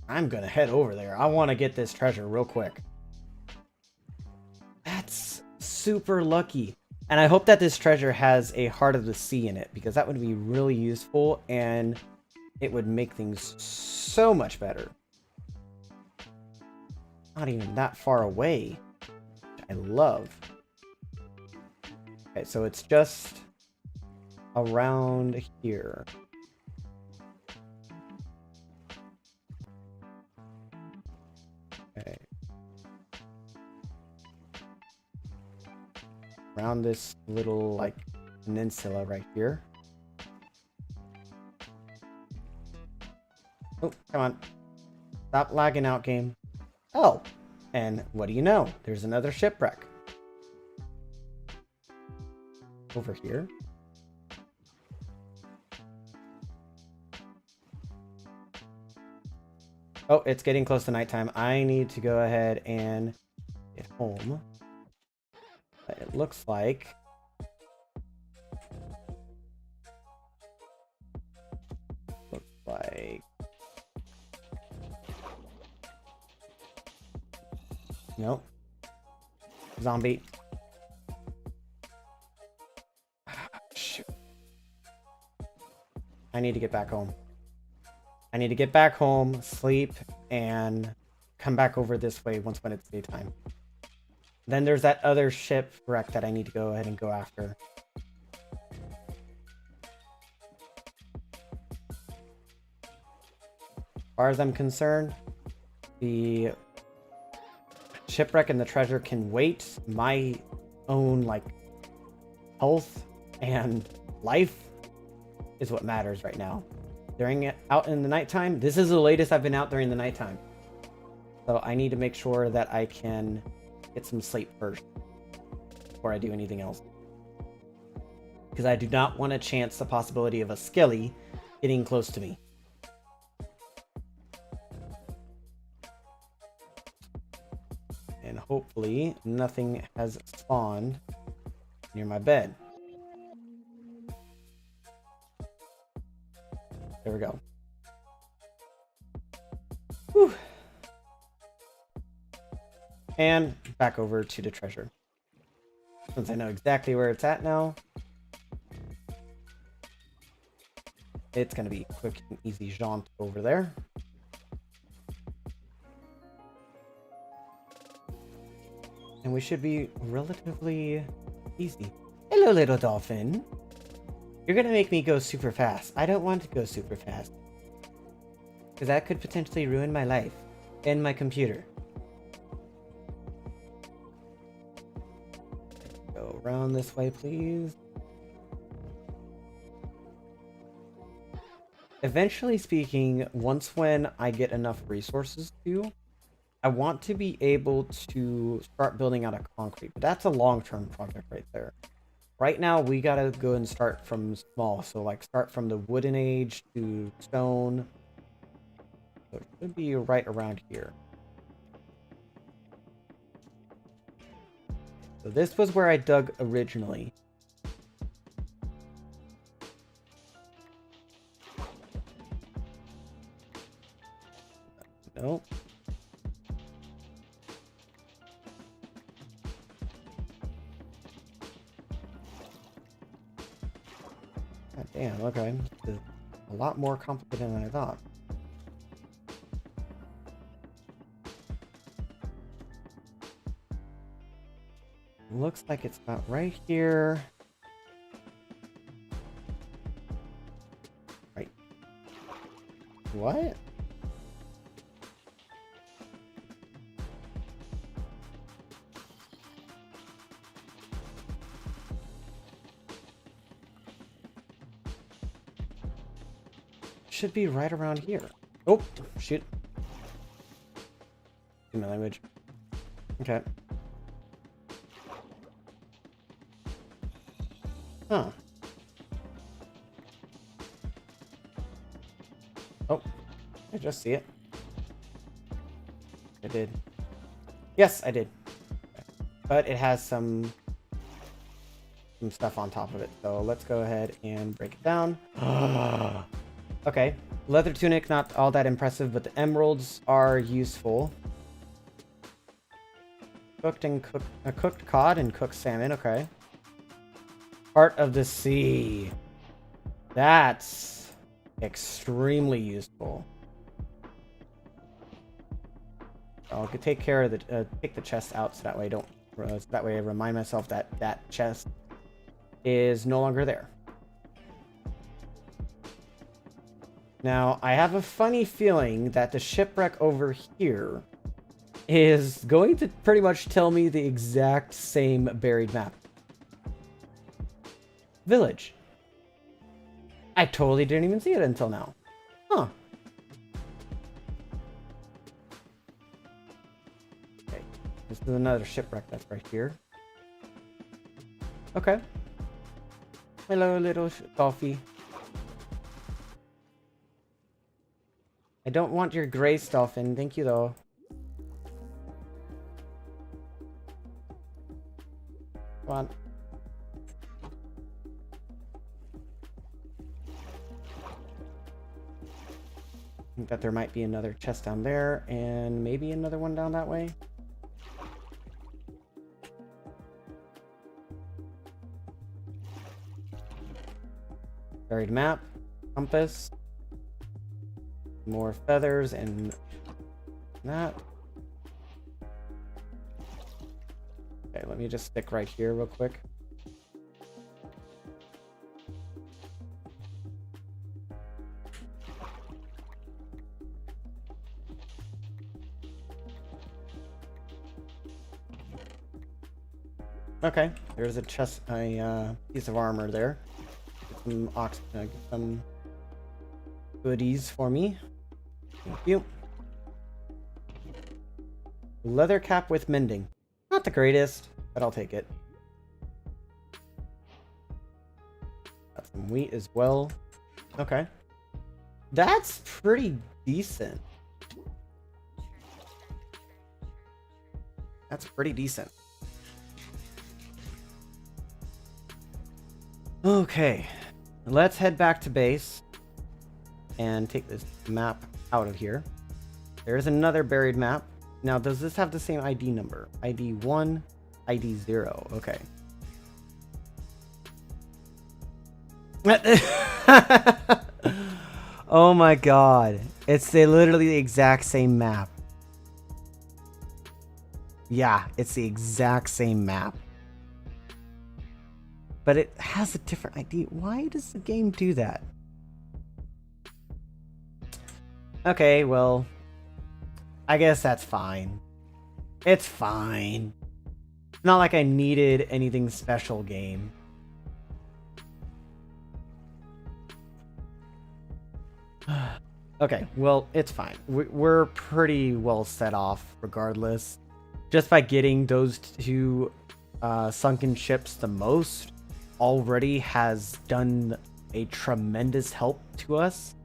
I'm gonna head over there. I want to get this treasure real quick. That's super lucky. And I hope that this treasure has a Heart of the Sea in it, because that would be really useful and it would make things so much better. Not even that far away, which I love. Okay, so it's just around here. Okay. Around this little, like, peninsula right here. Oh, come on. Stop lagging out, game. Oh, and what do you know? There's another shipwreck. Over here. Oh, it's getting close to nighttime. I need to go ahead and get home. It looks like... Nope. Zombie. Shoot. I need to get back home. I need to get back home, sleep, and come back over this way when it's daytime. Then there's that other shipwreck that I need to go ahead and go after. As far as I'm concerned, the shipwreck and the treasure can wait. My own, like, health and life is what matters right now. Out in the nighttime, this is the latest I've been out during the nighttime. So I need to make sure that I can get some sleep first. before I do anything else. Because I do not want to chance the possibility of a skelly getting close to me. And hopefully nothing has spawned near my bed. There we go. Whew. And back over to the treasure. Since I know exactly where it's at now, it's going to be a quick and easy jaunt over there. And we should be relatively easy. Hello, little dolphin. You're going to make me go super fast. I don't want to go super fast. Because that could potentially ruin my life and my computer. Go around this way, please. Eventually speaking, once when I get enough resources to, I want to be able to start building out a concrete, but that's a long-term project right there. Right now, we gotta go and start from small, so like start from the wooden age to stone. So it should be right around here. So this was where I dug originally. Nope. God damn, okay. This is a lot more complicated than I thought. Looks like it's about right here. Right. What? Should be right around here. Oh, shoot. In my language. Okay. Huh. Oh, I just see it. I did. Yes, I did. But it has some stuff on top of it. So let's go ahead and break it down. Okay. Leather tunic, not all that impressive, but the emeralds are useful. Cooked cod and cooked salmon, okay. Heart of the sea. That's extremely useful. I'll take care of the take the chest out so that way I remind myself that that chest is no longer there. Now, I have a funny feeling that the shipwreck over here is going to pretty much tell me the exact same buried map. Village. I totally didn't even see it until now. Huh. Okay. This is another shipwreck that's right here. Okay. Hello, little Dolphy. I don't want your gray dolphin. Thank you, though. Come on. I think that there might be another chest down there, and maybe another one down that way. Buried map, compass, more feathers, and that. Okay, let me just stick right here real quick. Okay, there's a chest, a piece of armor there. Get some goodies for me. Thank you. Leather cap with mending. Not the greatest, but I'll take it. Got some wheat as well. Okay. That's pretty decent. That's pretty decent. Okay. Let's head back to base and take this map out of here. There's another buried map. Now, does this have the same ID number? ID 1, ID 0. Okay. Oh my god. It's literally the exact same map. Yeah, it's the exact same map. But it has a different ID. Why does the game do that? Okay, well, I guess that's fine. It's fine. Not like I needed anything special, game. Okay, well, it's fine. We're pretty well set off regardless. Just by getting those two sunken ships the most already has done a tremendous help to us.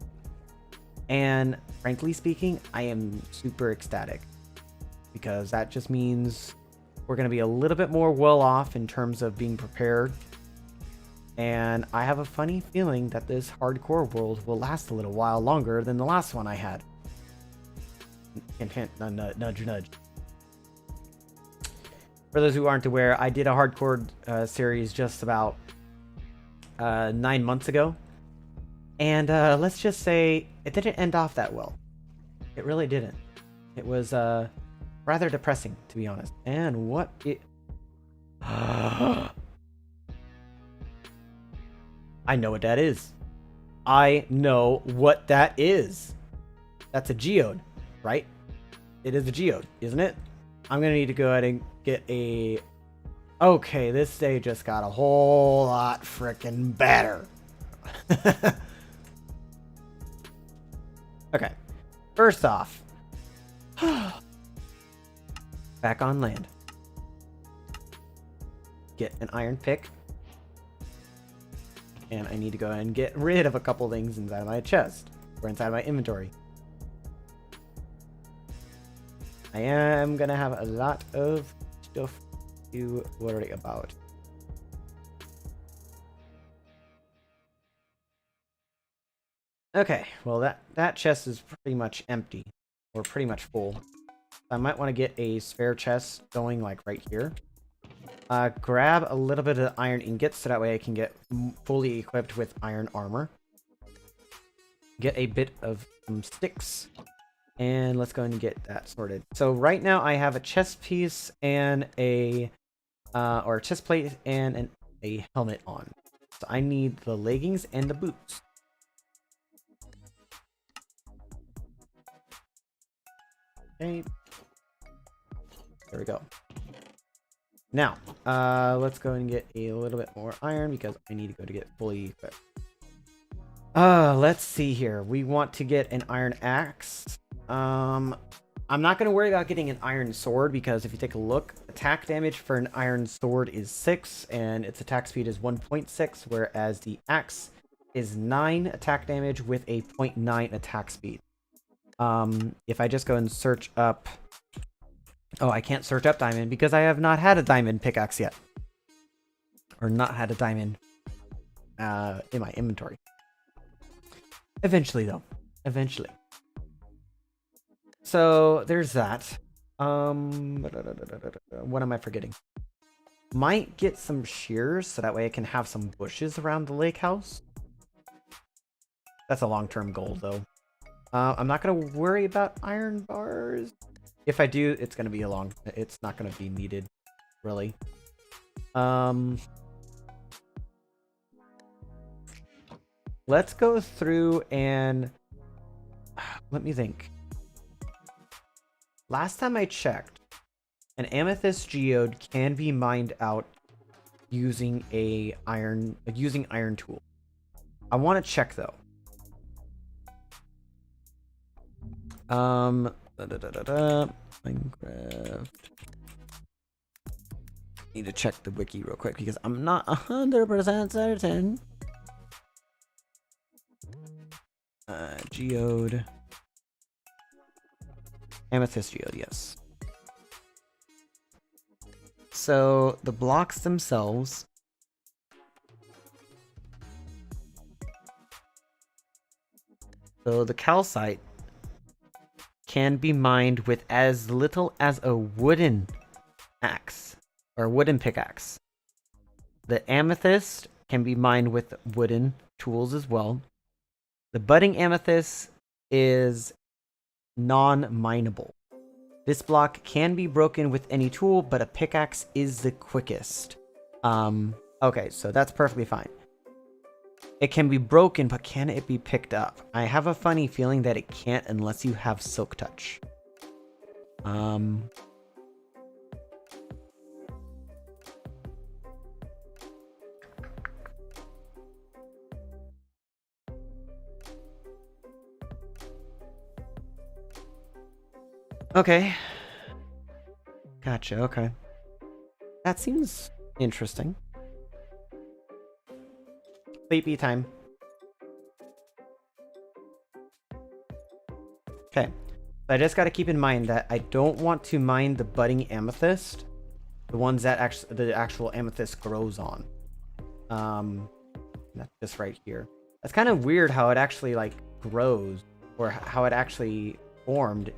And frankly speaking, I am super ecstatic because that just means we're going to be a little bit more well off in terms of being prepared. And I have a funny feeling that this hardcore world will last a little while longer than the last one I had. Hint, hint, nudge, nudge. For those who aren't aware, I did a hardcore series just about 9 months ago. And let's just say it didn't end off that well. It really didn't. It was rather depressing, to be honest. And what it... I know what that is. I know what that is. That's a geode, right? It is a geode, isn't it? I'm gonna need to go ahead and get a... Okay, this day just got a whole lot freaking better. Okay, first off, back on land. Get an iron pick. And I need to go ahead and get rid of a couple things inside of my chest or inside my inventory. I am gonna have a lot of stuff to worry about. Okay, well that chest is pretty much empty or pretty much full. I might want to get a spare chest going like right here. Grab a little bit of iron ingots so that way I can get fully equipped with iron armor. Get a bit of some sticks. And let's go ahead and get that sorted. So right now I have a chest piece and a chest plate and a helmet on. So I need the leggings and the boots. Okay. There we go. Now, let's go and get a little bit more iron because I need to go to get fully equipped. Let's see here. We want to get an iron axe. I'm not going to worry about getting an iron sword because if you take a look, attack damage for an iron sword is 6 and its attack speed is 1.6, whereas the axe is 9 attack damage with a 0.9 attack speed. If I just go and search up... Oh, I can't search up diamond because I have not had a diamond pickaxe yet. Or not had a diamond in my inventory. Eventually, though. Eventually. So, there's that. What am I forgetting? Might get some shears so that way I can have some bushes around the lake house. That's a long-term goal, though. I'm not going to worry about iron bars. If I do, it's going to be it's not going to be needed, really. Let's go through and let me think. Last time I checked, an amethyst geode can be mined out using iron tool. I want to check though. Minecraft. Need to check the wiki real quick because I'm not 100% certain. Geode. Amethyst geode, yes. So the blocks themselves. So the calcite can be mined with as little as a wooden axe or wooden pickaxe. The amethyst can be mined with wooden tools as well. The budding amethyst is non-mineable. This block can be broken with any tool, but a pickaxe is the quickest. Okay, so that's perfectly fine. It can be broken, but can it be picked up? I have a funny feeling that it can't unless you have Silk Touch. Okay. Gotcha, okay. That seems interesting. Sleepy time. Okay. So I just got to keep in mind that I don't want to mine the budding amethyst. The ones that the actual amethyst grows on. That's just right here. That's kind of weird how it actually like grows, or how it actually formed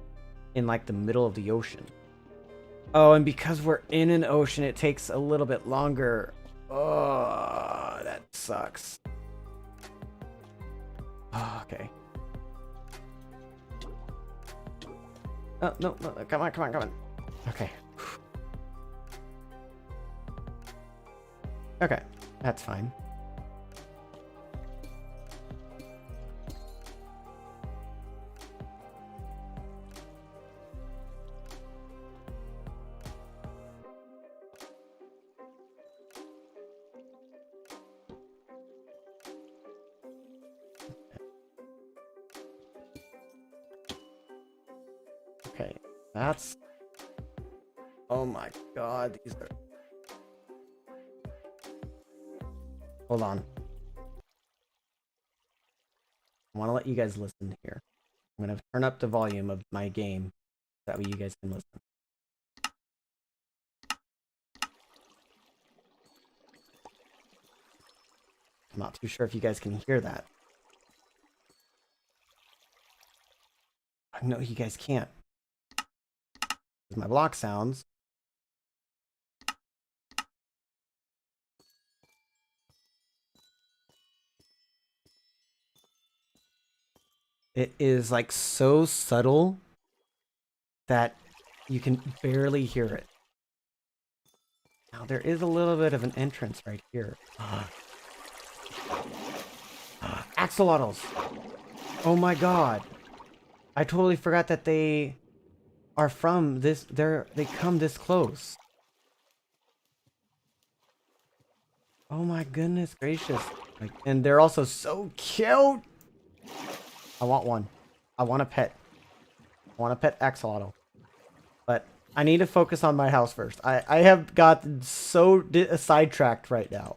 in like the middle of the ocean. Oh, and because we're in an ocean, it takes a little bit longer. Oh, that sucks. Oh, okay. Oh, no, no, come on, come on, come on. Okay. Okay, that's fine. Okay, that's... Oh my god, these are... Hold on. I want to let you guys listen here. I'm going to turn up the volume of my game. That way you guys can listen. I'm not too sure if you guys can hear that. I know you guys can't. My block sounds. It is like so subtle that you can barely hear it. Now there is a little bit of an entrance right here. Axolotls! Oh my god. I totally forgot that they are from this, they come this close. Oh my goodness gracious. Like, and they're also so cute! I want one. I want a pet. I want a pet axolotl. But I need to focus on my house first. I have gotten so sidetracked right now.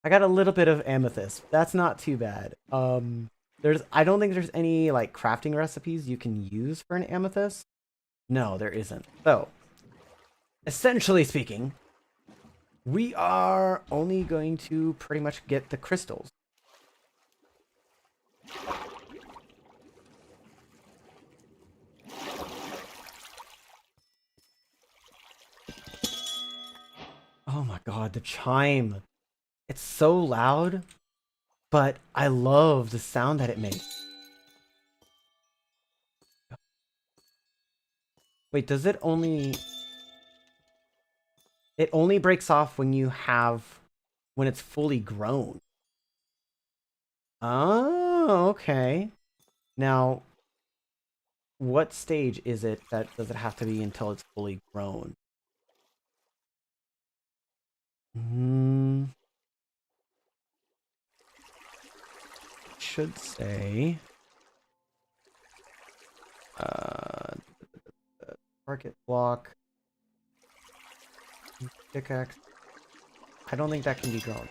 I got a little bit of amethyst. That's not too bad. I don't think there's any like crafting recipes you can use for an amethyst. No, there isn't. So, essentially speaking, we are only going to pretty much get the crystals. Oh my god, the chime. It's so loud, but I love the sound that it makes. Wait, does it only... It only breaks off when you have... when it's fully grown. Oh, okay. Now, what stage is it that does it have to be until it's fully grown? Should say target block pickaxe. I don't think that can be grown.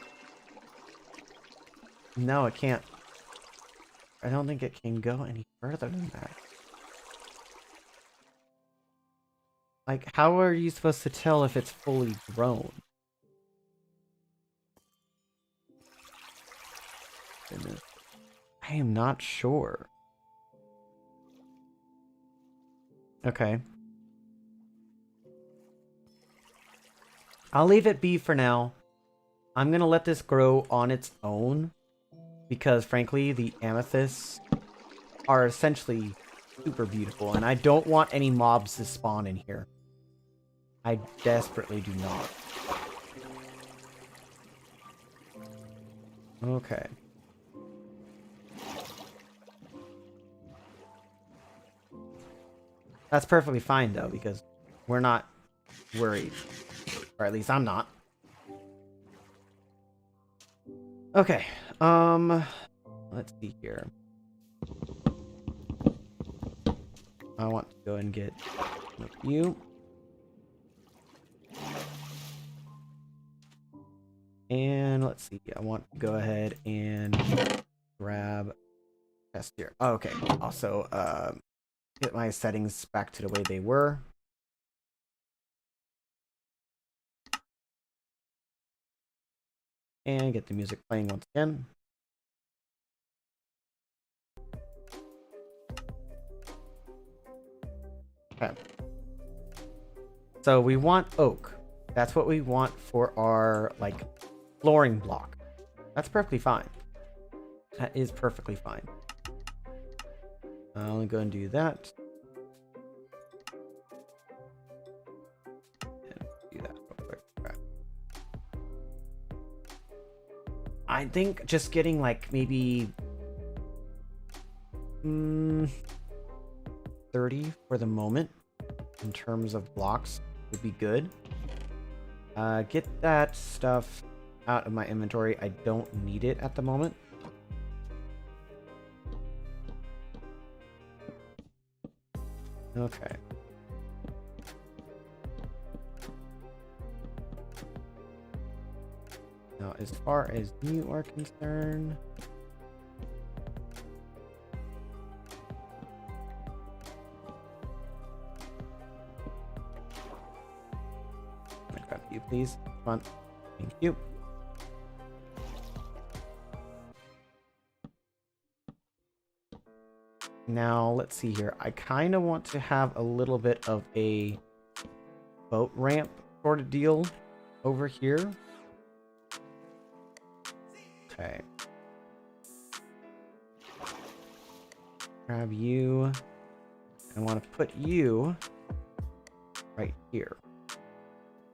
No, it can't. I don't think it can go any further than that. Like, how are you supposed to tell if it's fully grown? Goodness. I am not sure. Okay. I'll leave it be for now. I'm gonna let this grow on its own because, frankly, the amethysts are essentially super beautiful, and I don't want any mobs to spawn in here. I desperately do not. Okay. That's perfectly fine, though, because we're not worried. Or at least I'm not. Okay. Let's see here. I want to go and get you. And let's see. I want to go ahead and grab chest here. Oh, okay. Also, get my settings back to the way they were. And get the music playing once again. Okay. So we want oak. That's what we want for our, like, flooring block. That's perfectly fine. That is perfectly fine. I'll go and do that. And do that real quick. Okay. I think just getting, like, maybe 30 for the moment in terms of blocks would be good. Get that stuff out of my inventory. I don't need it at the moment. Okay. Now, as far as you are concerned, grab you, please. Come on. Thank you. Now, let's see here. I kind of want to have a little bit of a boat ramp sort of deal over here. Okay. Grab you. I want to put you right here.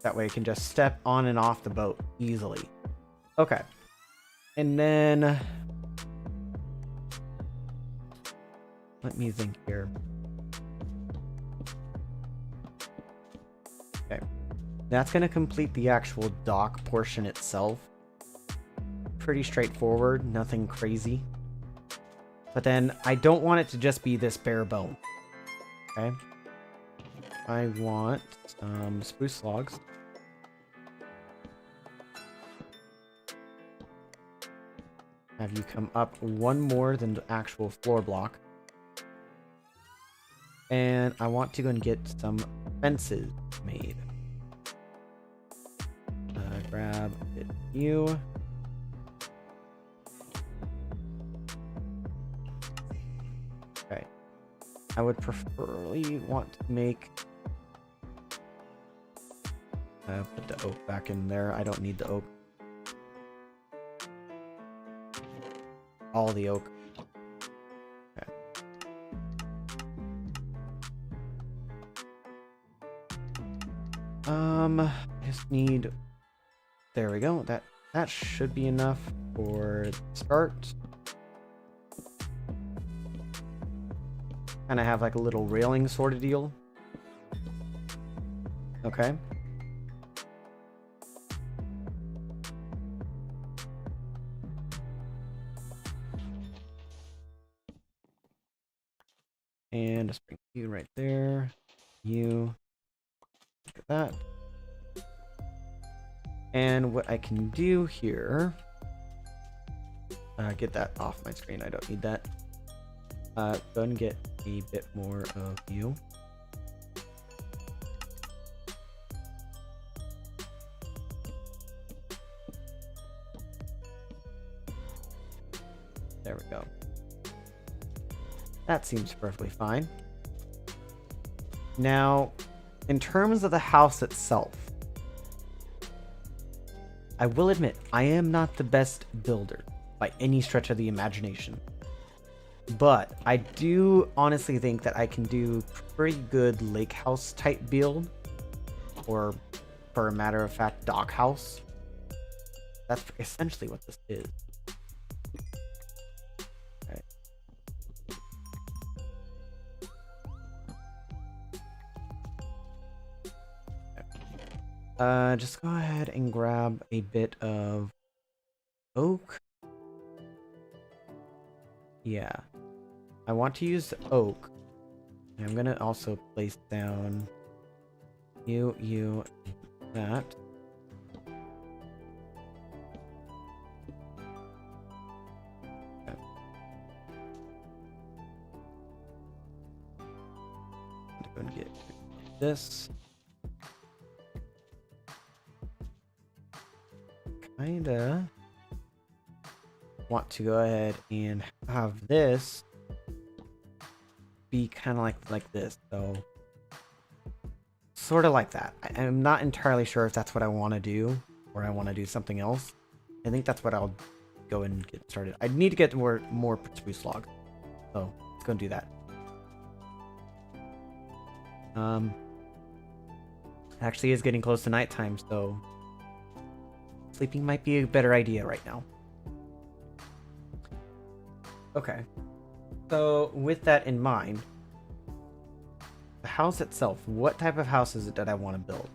That way I can just step on and off the boat easily. Okay. And then let me think here. Okay. That's going to complete the actual dock portion itself. Pretty straightforward, nothing crazy. But then I don't want it to just be this bare bone. Okay. I want some spruce logs. Have you come up one more than the actual floor block. And I want to go and get some fences made. Grab you. Okay. I would preferably want to make... put the oak back in there. I don't need the oak. All the oak. Okay. I just need... There we go. That should be enough for start. And I have like a little railing sort of deal. Okay. And just bring you right there. You. Look at that. And what I can do here... get that off my screen. I don't need that. Go ahead and get a bit more of you. There we go. That seems perfectly fine. Now, in terms of the house itself, I will admit, I am not the best builder by any stretch of the imagination. But I do honestly think that I can do pretty good lake house type build. Or, for a matter of fact, dock house. That's essentially what this is. Just go ahead and grab a bit of oak. Yeah. I want to use oak. I'm gonna also place down you, that. Okay. I'm gonna get this. Kinda want to go ahead and have this be kind of like this, so sort of like that. I'm not entirely sure if that's what I want to do or I want to do something else. I think that's what I'll go and get started. I need to get more spruce logs, so let's go and do that. Actually is getting close to nighttime, so sleeping might be a better idea right now. Okay. So, with that in mind, the house itself, what type of house is it that I want to build?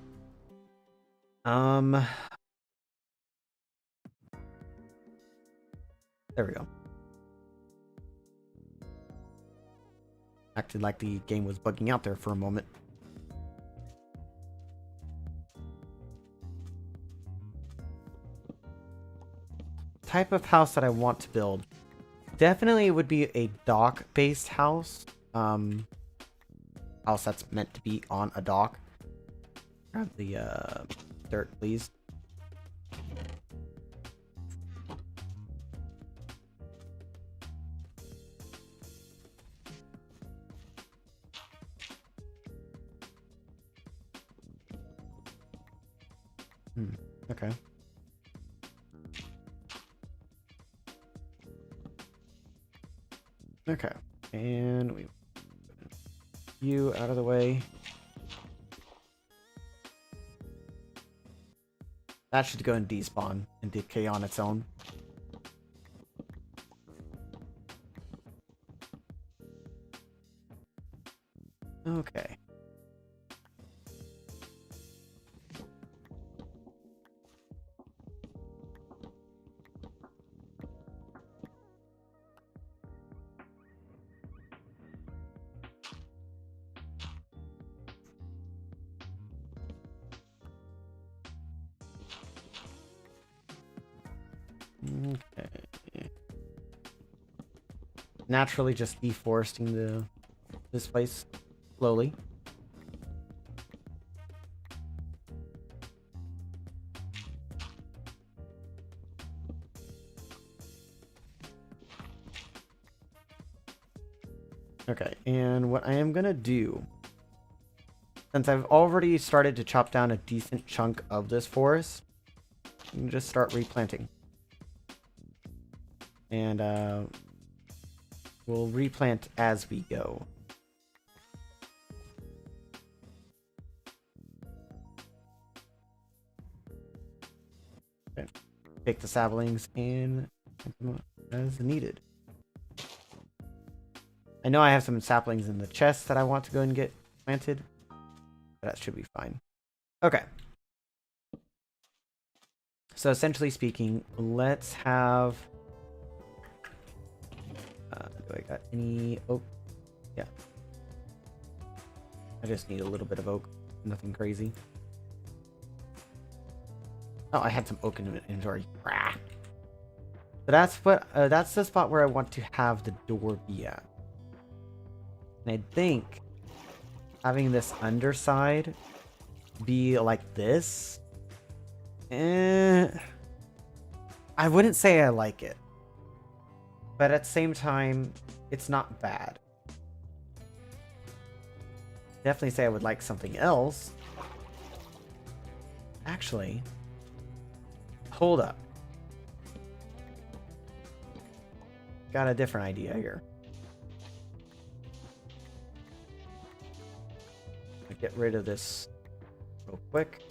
There we go. Acted like the game was bugging out there for a moment. Type of house that I want to build definitely would be a dock-based house. House that's meant to be on a dock. Grab the dirt, please. Okay. Okay, and we you out of the way. That should go and despawn and decay on its own. Okay. Okay. Naturally just deforesting this place slowly. Okay, and what I am gonna do, since I've already started to chop down a decent chunk of this forest, I'm gonna just start replanting. And we'll replant as we go. Okay. Take the saplings and plant them as needed. I know I have some saplings in the chest that I want to go and get planted. But that should be fine. Okay. So essentially speaking, let's have... do I got any oak? Yeah. I just need a little bit of oak. Nothing crazy. Oh, I had some oak in the inventory. So that's the spot where I want to have the door be at. And I think having this underside be like this, I wouldn't say I like it. But at the same time, it's not bad. Definitely say I would like something else. Actually, hold up. Got a different idea here. Get rid of this real quick.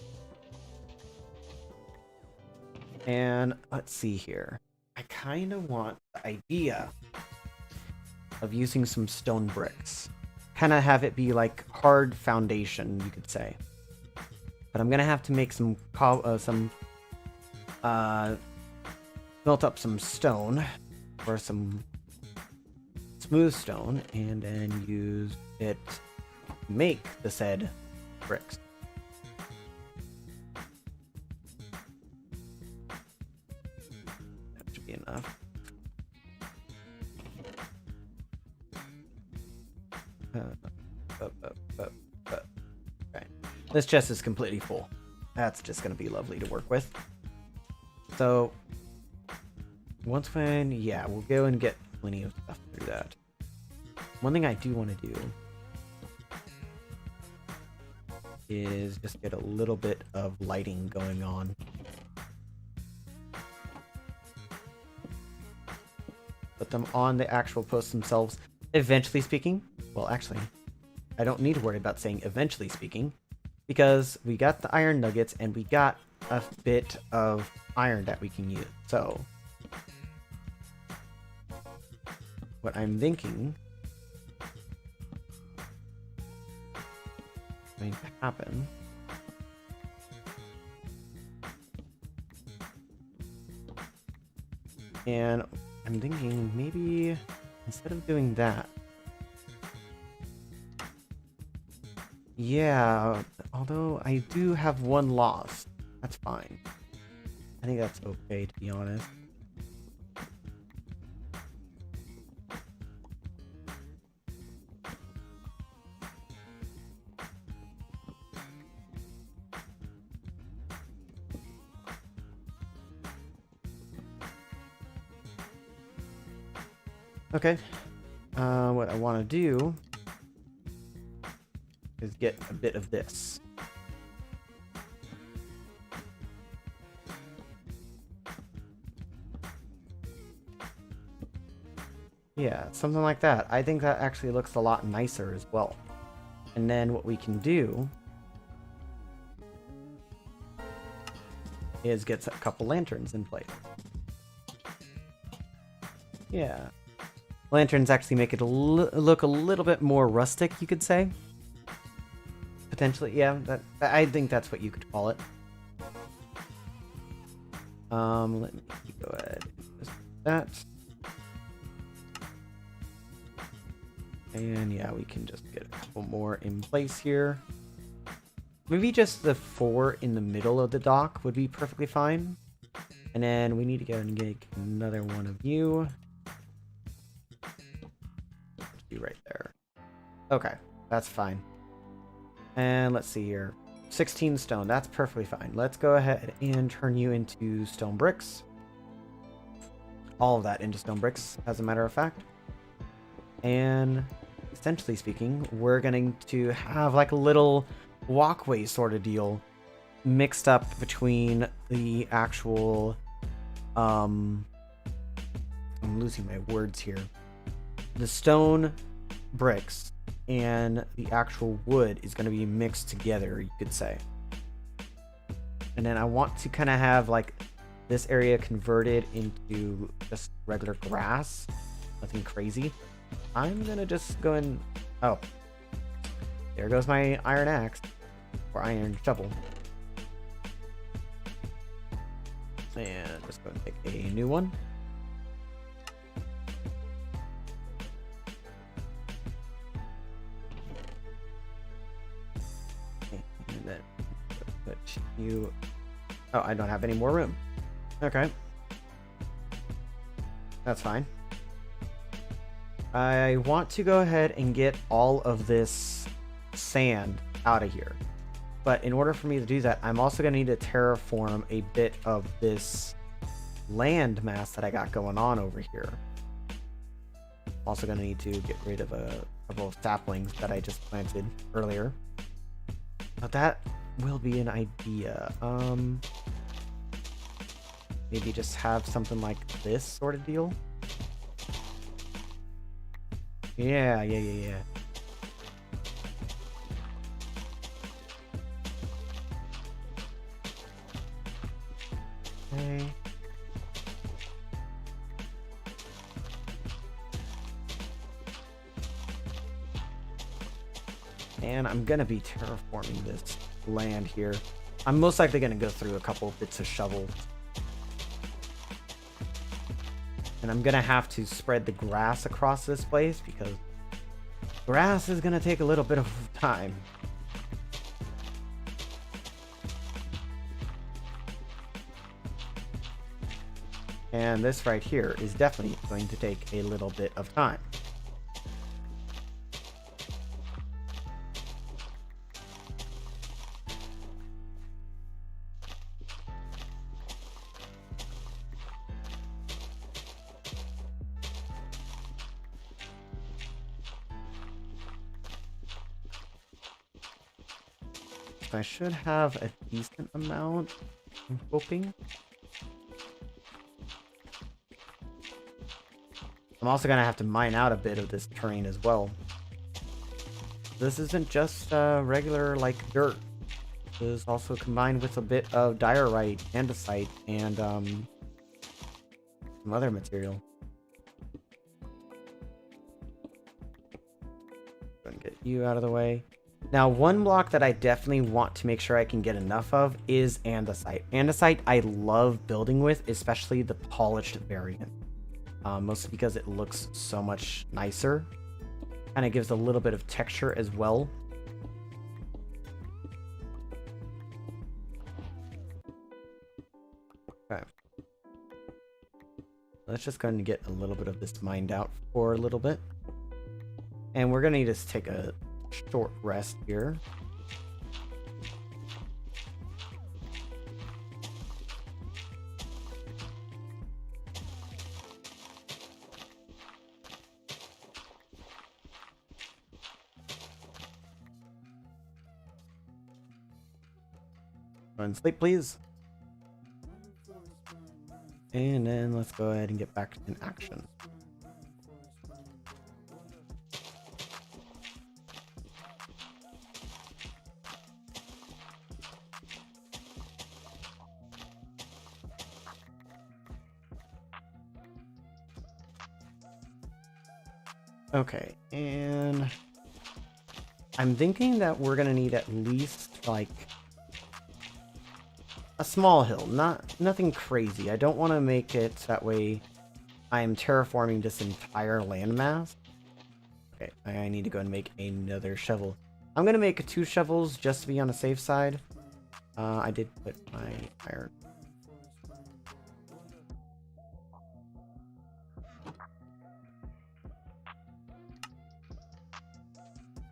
And let's see here. I kind of want the idea of using some stone bricks. Kind of have it be like hard foundation, you could say. But I'm gonna have to make some built up some stone or some smooth stone, and then use it to make the said bricks. That should be enough. Okay. This chest is completely full. That's just going to be lovely to work with. So, yeah, we'll go and get plenty of stuff through that. One thing I do want to do is just get a little bit of lighting going on. Put them on the actual posts themselves. Eventually speaking, well, actually, I don't need to worry about saying eventually speaking, because we got the iron nuggets and we got a bit of iron that we can use. So, what I'm thinking is going to happen and I'm thinking maybe instead of doing that, yeah, although I do have one lost, that's fine. I think that's okay, to be honest. Okay, what I want to do is get a bit of this. Yeah, something like that. I think that actually looks a lot nicer as well. And then what we can do is get a couple lanterns in place. Yeah. Lanterns actually make it look a little bit more rustic, you could say. Potentially, yeah. I think that's what you could call it. Let me go ahead and do that. And yeah, we can just get a couple more in place here. Maybe just the 4 in the middle of the dock would be perfectly fine. And then we need to go and get another one of you. Be right there. Okay, that's fine. And let's see here. 16 stone, that's perfectly fine. Let's go ahead and turn you into stone bricks. All of that into stone bricks, as a matter of fact. And essentially speaking, we're going to have like a little walkway sort of deal mixed up between the actual I'm losing my words here. The stone bricks and the actual wood is going to be mixed together, you could say. And then I want to kind of have like this area converted into just regular grass. Nothing crazy. I'm going to just go and... Oh. There goes my iron axe. Or iron shovel. And just go and pick a new one. And then put you... Oh, I don't have any more room. Okay. That's fine. I want to go ahead and get all of this sand out of here. But in order for me to do that, I'm also going to need to terraform a bit of this land mass that I got going on over here. I'm also going to need to get rid of a couple of saplings that I just planted earlier. But that will be an idea. Maybe just have something like this sort of deal. Yeah. Okay. And I'm gonna be terraforming this land here. I'm most likely gonna go through a couple of bits of shovel. And I'm gonna have to spread the grass across this place because grass is gonna take a little bit of time. And this right here is definitely going to take a little bit of time. I should have a decent amount, I'm hoping. I'm also going to have to mine out a bit of this terrain as well. This isn't just regular, like, dirt. This is also combined with a bit of diorite, andesite, and some other material. Go and get you out of the way. Now, one block that I definitely want to make sure I can get enough of is andesite. Andesite I love building with, especially the polished variant. Mostly because it looks so much nicer. Kind of gives a little bit of texture as well. Okay. Let's just go ahead and get a little bit of this mined out for a little bit. And we're going to need to take a short rest here. Go and sleep, please. And then let's go ahead and get back in action. Okay, and I'm thinking that we're gonna need at least like a small hill, nothing crazy. I don't want to make it that way I'm terraforming this entire landmass. Okay, I need to go and make another shovel. I'm gonna make 2 shovels just to be on the safe side. I did put my iron.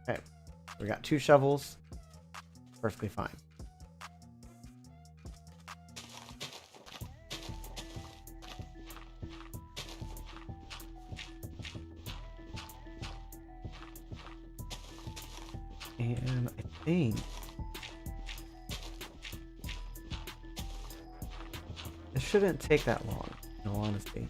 Okay, we got 2 shovels. Perfectly fine. And I think this shouldn't take that long, in all honesty.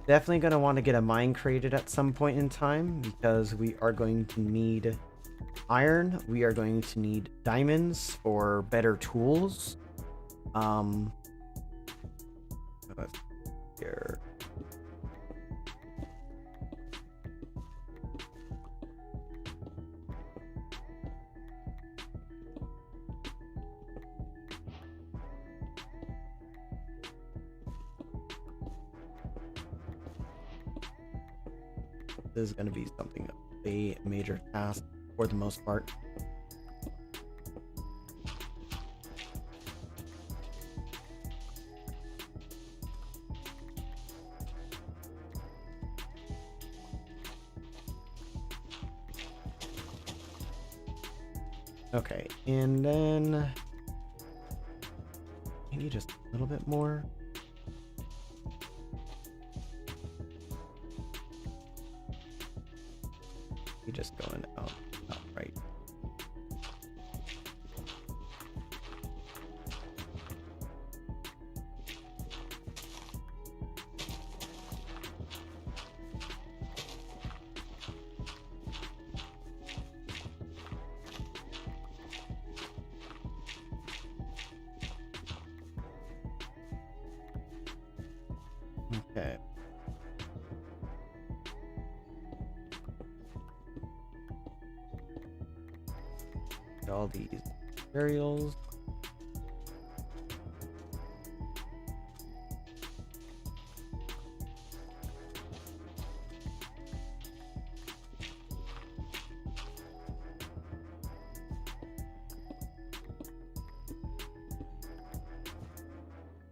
Definitely going to want to get a mine created at some point in time because we are going to need iron. We are going to need diamonds for better tools. Here. is going to be something of a major task for the most part. Okay, and then maybe just a little bit more. You just going out right. Okay. All these materials.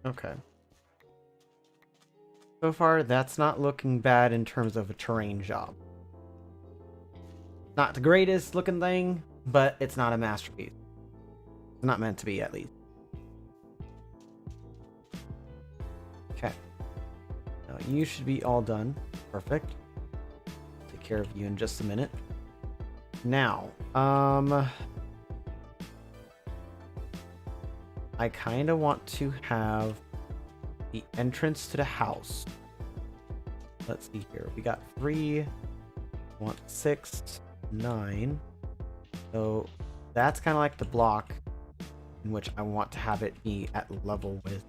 Okay. So far, that's not looking bad in terms of a terrain job. Not the greatest looking thing, but it's not a masterpiece. It's not meant to be, at least. Okay. Now, you should be all done. Perfect. Take care of you in just a minute. Now, I kind of want to have the entrance to the house. Let's see here. We got 3, 6, 9. So that's kind of like the block in which I want to have it be at level with.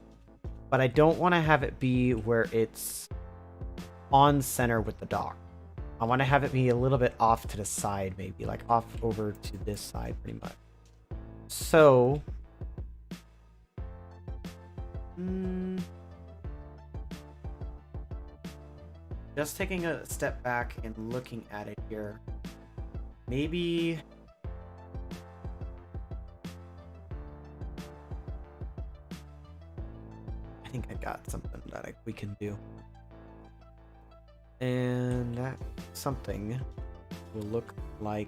But I don't want to have it be where it's on center with the dock. I want to have it be a little bit off to the side, maybe like off over to this side pretty much. So just taking a step back and looking at it here, maybe I think I got something that we can do. And that something will look like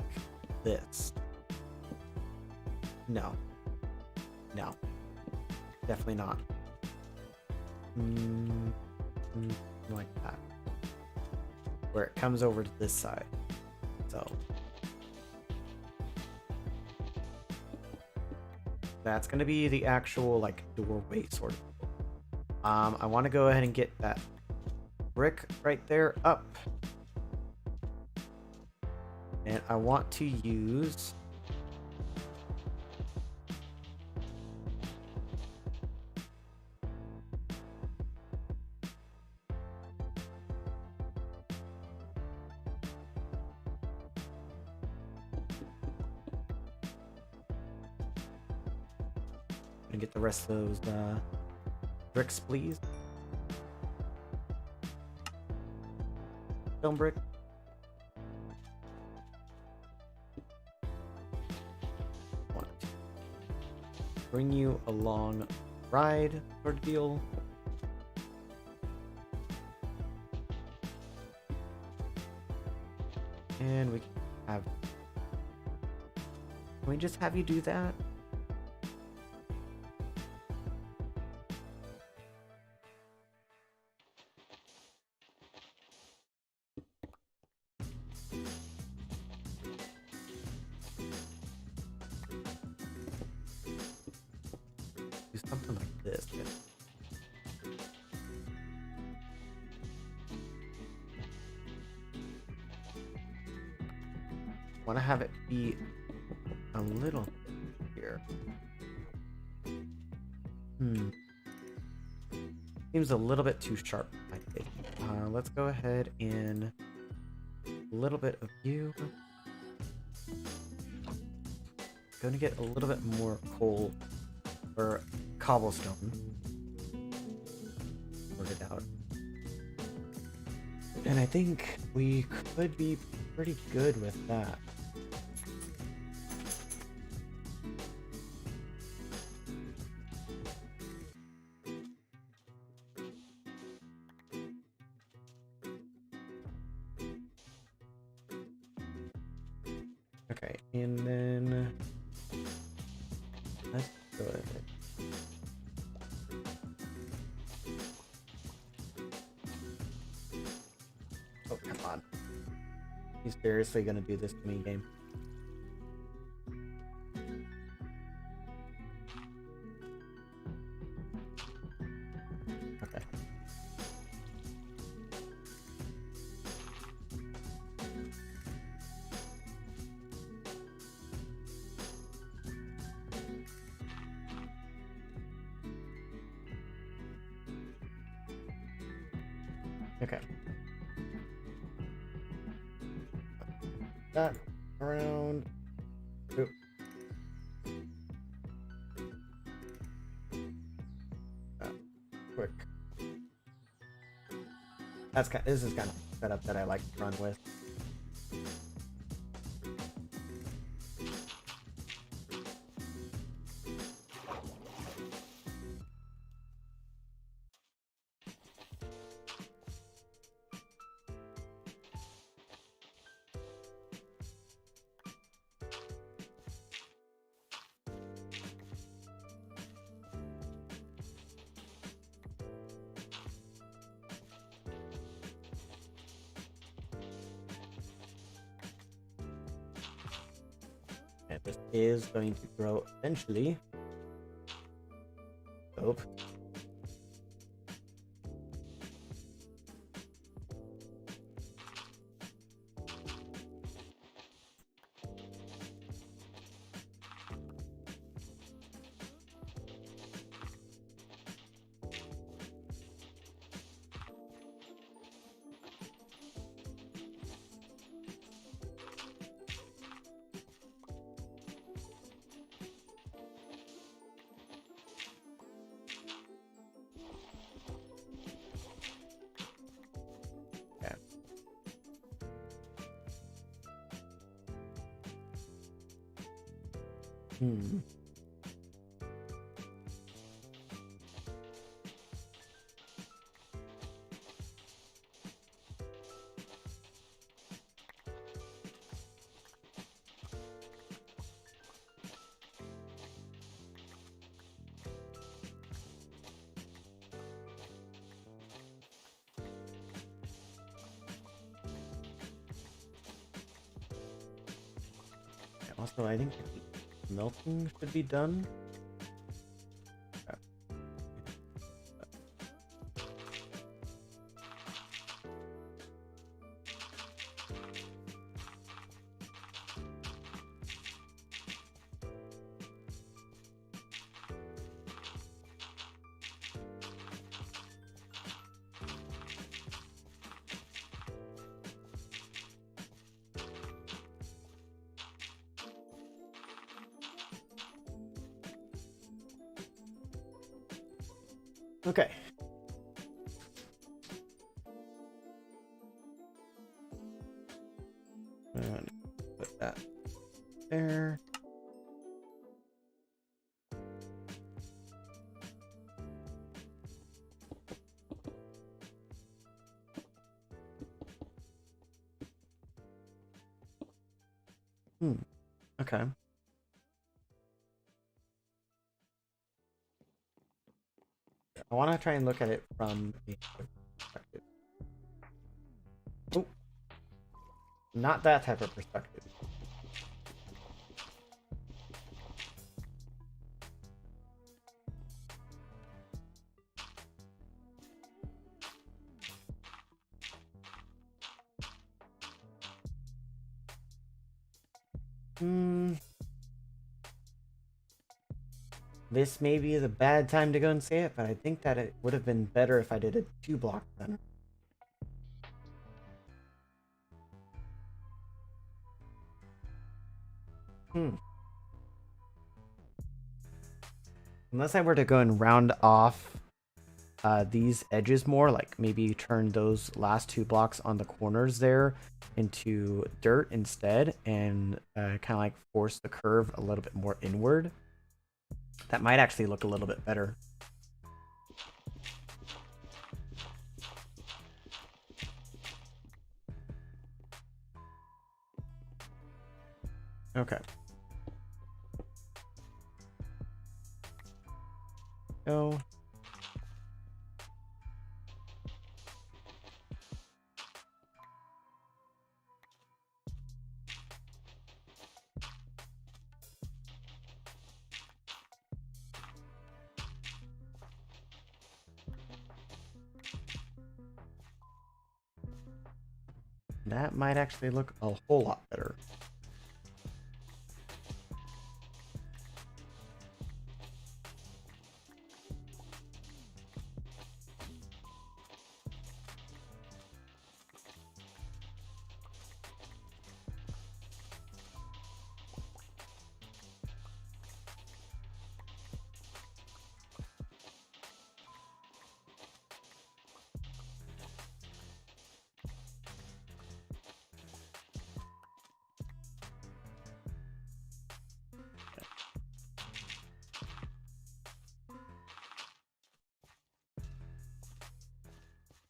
this. No. No. Definitely not. Like that. Where it comes over to this side. So that's going to be the actual like doorway sort of. I want to go ahead and get that brick right there up. And I want to use and get the rest of those bricks, please. Stone brick. Want to bring you along ride sort of deal. And we can have. Can we just have you do that? Do something like this. Want to have it be a little here. Seems a little bit too sharp, I think. Let's go ahead and a little bit of you. Going to get a little bit more coal or cobblestone. Work it out. And I think we could be pretty good with that. Okay, and then let's go with it. Oh, come on. He's seriously gonna do this to me, game. Okay. Okay. That around. Oop. Quick. This is kind of setup that I like to run with. And this is going to grow eventually. Hope. Hmm. Also, I think melting should be done. Okay. And put that there. Okay. I want to try and look at it from a perspective. Oh, not that type of perspective. This may be the bad time to go and say it, but I think that it would have been better if I did a 2-block center. Unless I were to go and round off these edges more, like maybe turn those last 2 blocks on the corners there into dirt instead, and kind of like force the curve a little bit more inward. That might actually look a little bit better. Okay. Go. That might actually look a whole lot better.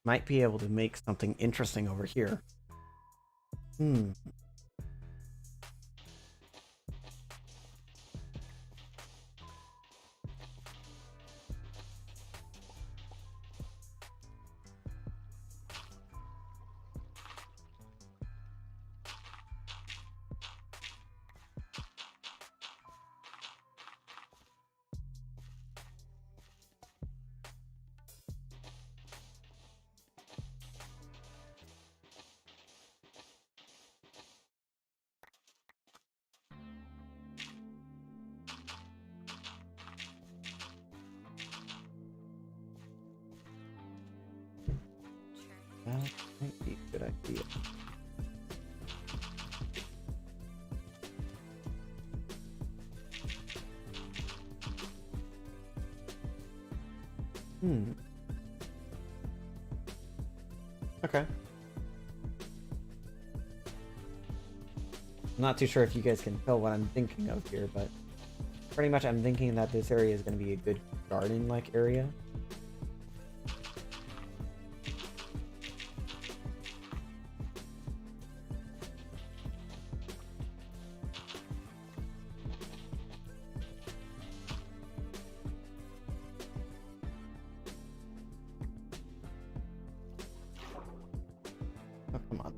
Might be able to make something interesting over here. That might be a good idea. Okay. I'm not too sure if you guys can tell what I'm thinking of here, but pretty much I'm thinking that this area is going to be a good garden-like area. Oh, come on.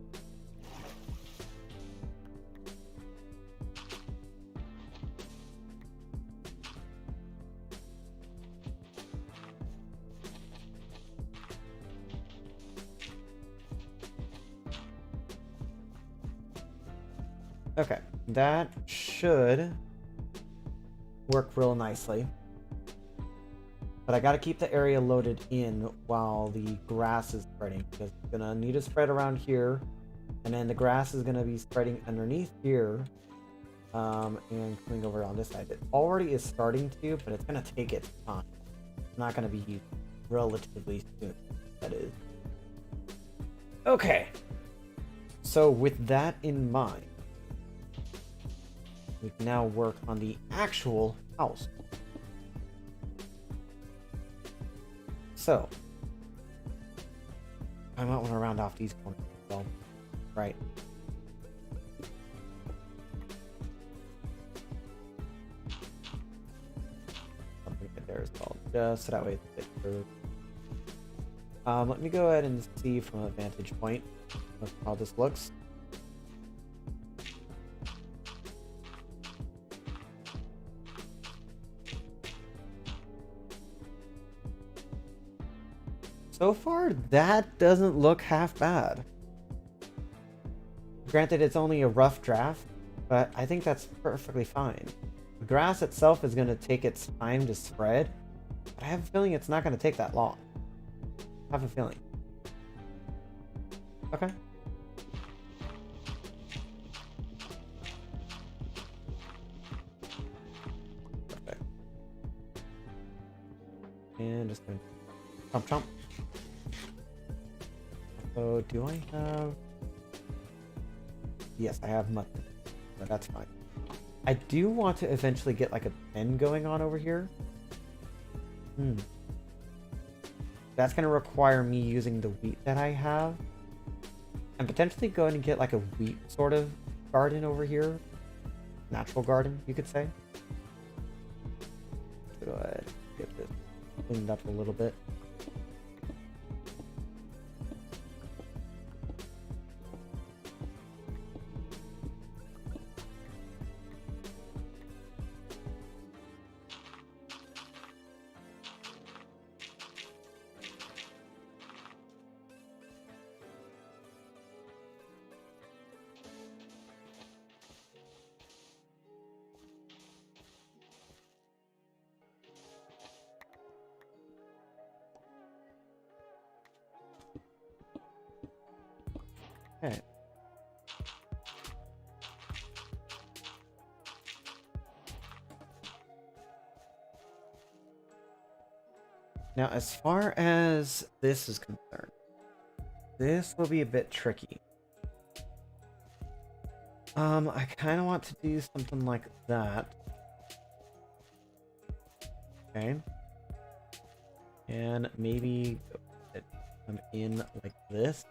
Okay, that should work real nicely. But I gotta keep the area loaded in while the grass is spreading, because it's gonna need to spread around here, and then the grass is gonna be spreading underneath here, and coming over on this side. It already is starting to, but it's gonna take its time. It's not gonna be relatively soon, that is. Okay, so with that in mind, we can now work on the actual house. So, I might want to round off these corners as well. Right. Something right there as well. Just so that way it's through. Let me go ahead and see from a vantage point how this looks. So far, that doesn't look half bad. Granted, it's only a rough draft, but I think that's perfectly fine. The grass itself is going to take its time to spread, but I have a feeling it's not going to take that long. I have a feeling. Okay. Perfect. And just going to Chomp chomp. So do I have... Yes, I have mutton. So that's fine. I do want to eventually get like a pen going on over here. That's going to require me using the wheat that I have. And potentially going to get like a wheat sort of garden over here. Natural garden, you could say. Let's go ahead and get this cleaned up a little bit. Okay. Now, as far as this is concerned, this will be a bit tricky. I kind of want to do something like that. Okay. And maybe come in like this.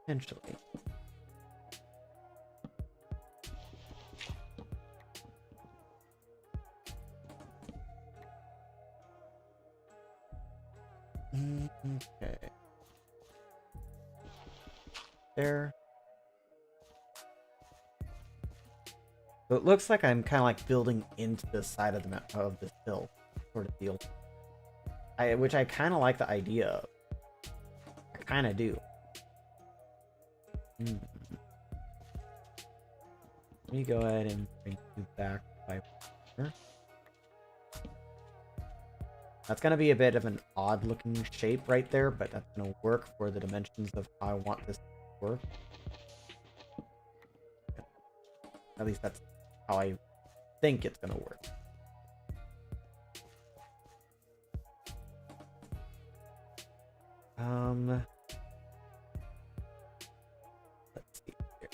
Potentially. Okay. There. So it looks like I'm kind of like building into the side of this hill, sort of deal. Which I kind of like the idea of. I kind of do. Let me go ahead and bring you back by here. That's going to be a bit of an odd looking shape right there, but that's going to work for the dimensions of how I want this to work. At least that's how I think it's going to work. Let's see here.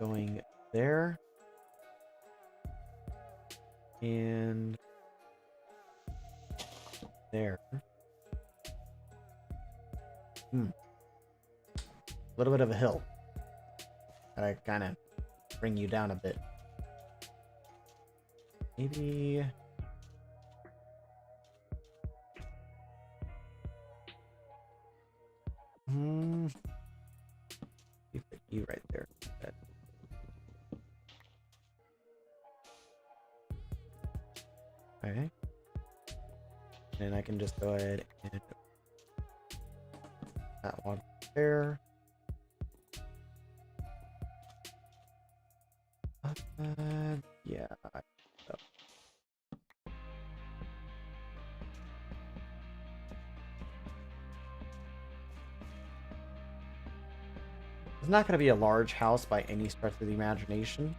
Going there. And there. A little bit of a hill. Gotta kind of bring you down a bit. Maybe... You put you right there. Okay. And I can just go ahead and that one there. Yeah. So. It's not going to be a large house by any stretch of the imagination.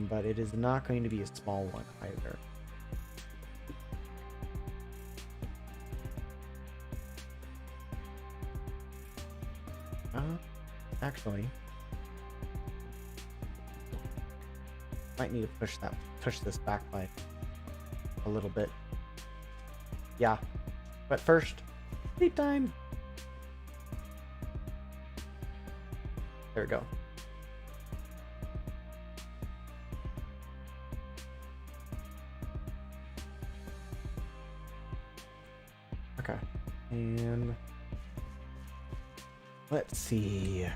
But it is not going to be a small one either. Actually, might need to push this back by a little bit. Yeah, but first, sleep time. There we go. Okay, and let's see.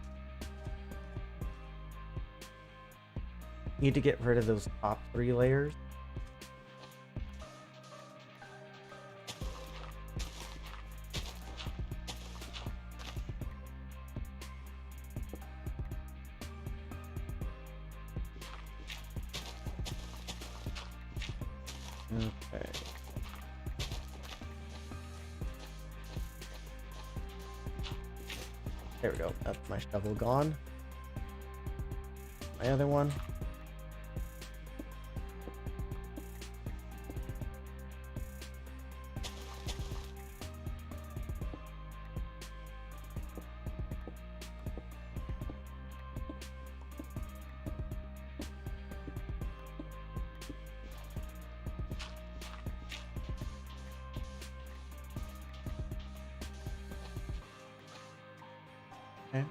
Need to get rid of those top 3 layers. Okay. There we go. That's my shovel gone. My other one. Okay.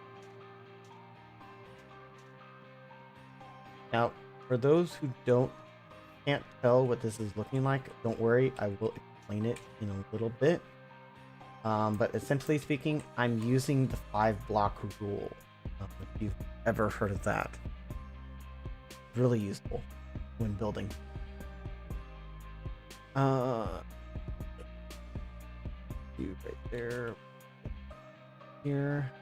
Now, for those who can't tell what this is looking like, don't worry, I will explain it in a little bit. But essentially speaking, I'm using the 5-block rule. If you've ever heard of that. Really useful when building. You right there. Here.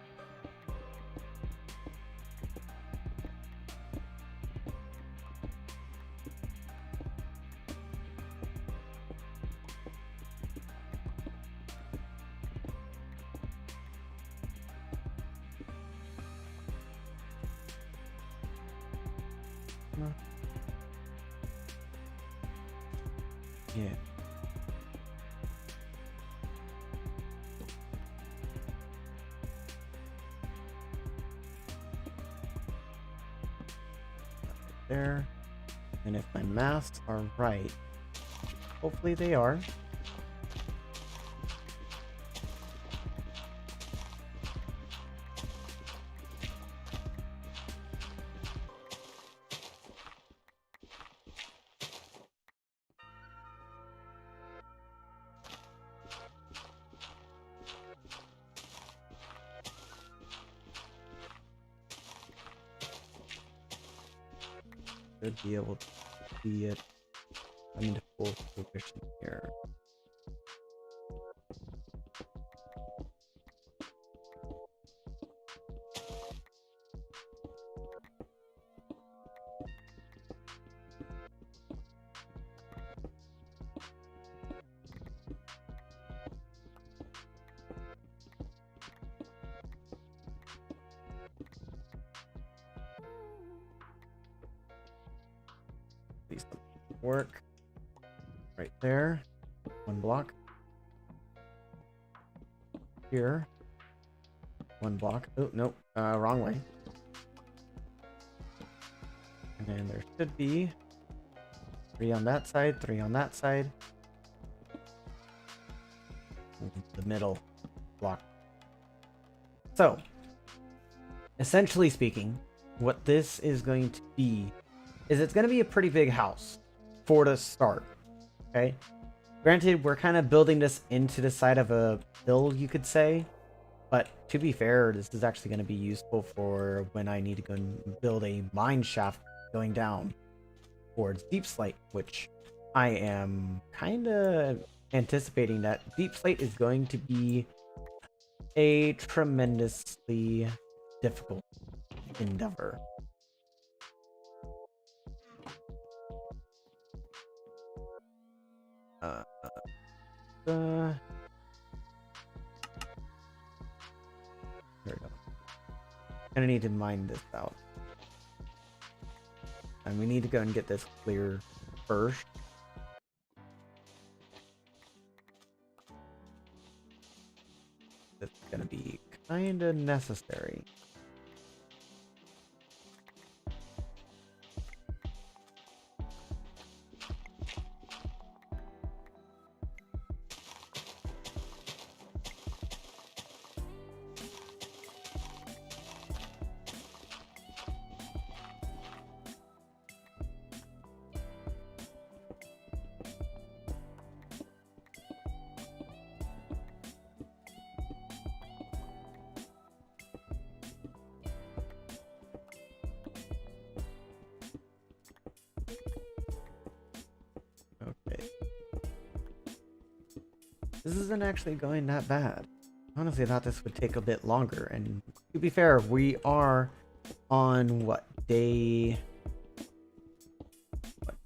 Yeah. There. And if my maths are right, hopefully they are. Should be able to see it. I'm into full position here. Please work. Right there. 1 block. Here. 1 block. Oh, nope. Wrong way. And then there should be 3 on that side, 3 on that side. The middle block. So, essentially speaking, what this is going to be is it's going to be a pretty big house for the start. Okay. Granted, we're kind of building this into the side of a hill, you could say. But to be fair, this is actually going to be useful for when I need to go and build a mine shaft going down towards Deep Slate, which I am kind of anticipating that Deep Slate is going to be a tremendously difficult endeavor. There we go. Gonna need to mine this out. And we need to go and get this clear first. This is gonna be kinda necessary. Okay. This isn't actually going that bad. Honestly, I thought this would take a bit longer. And to be fair, we are on what day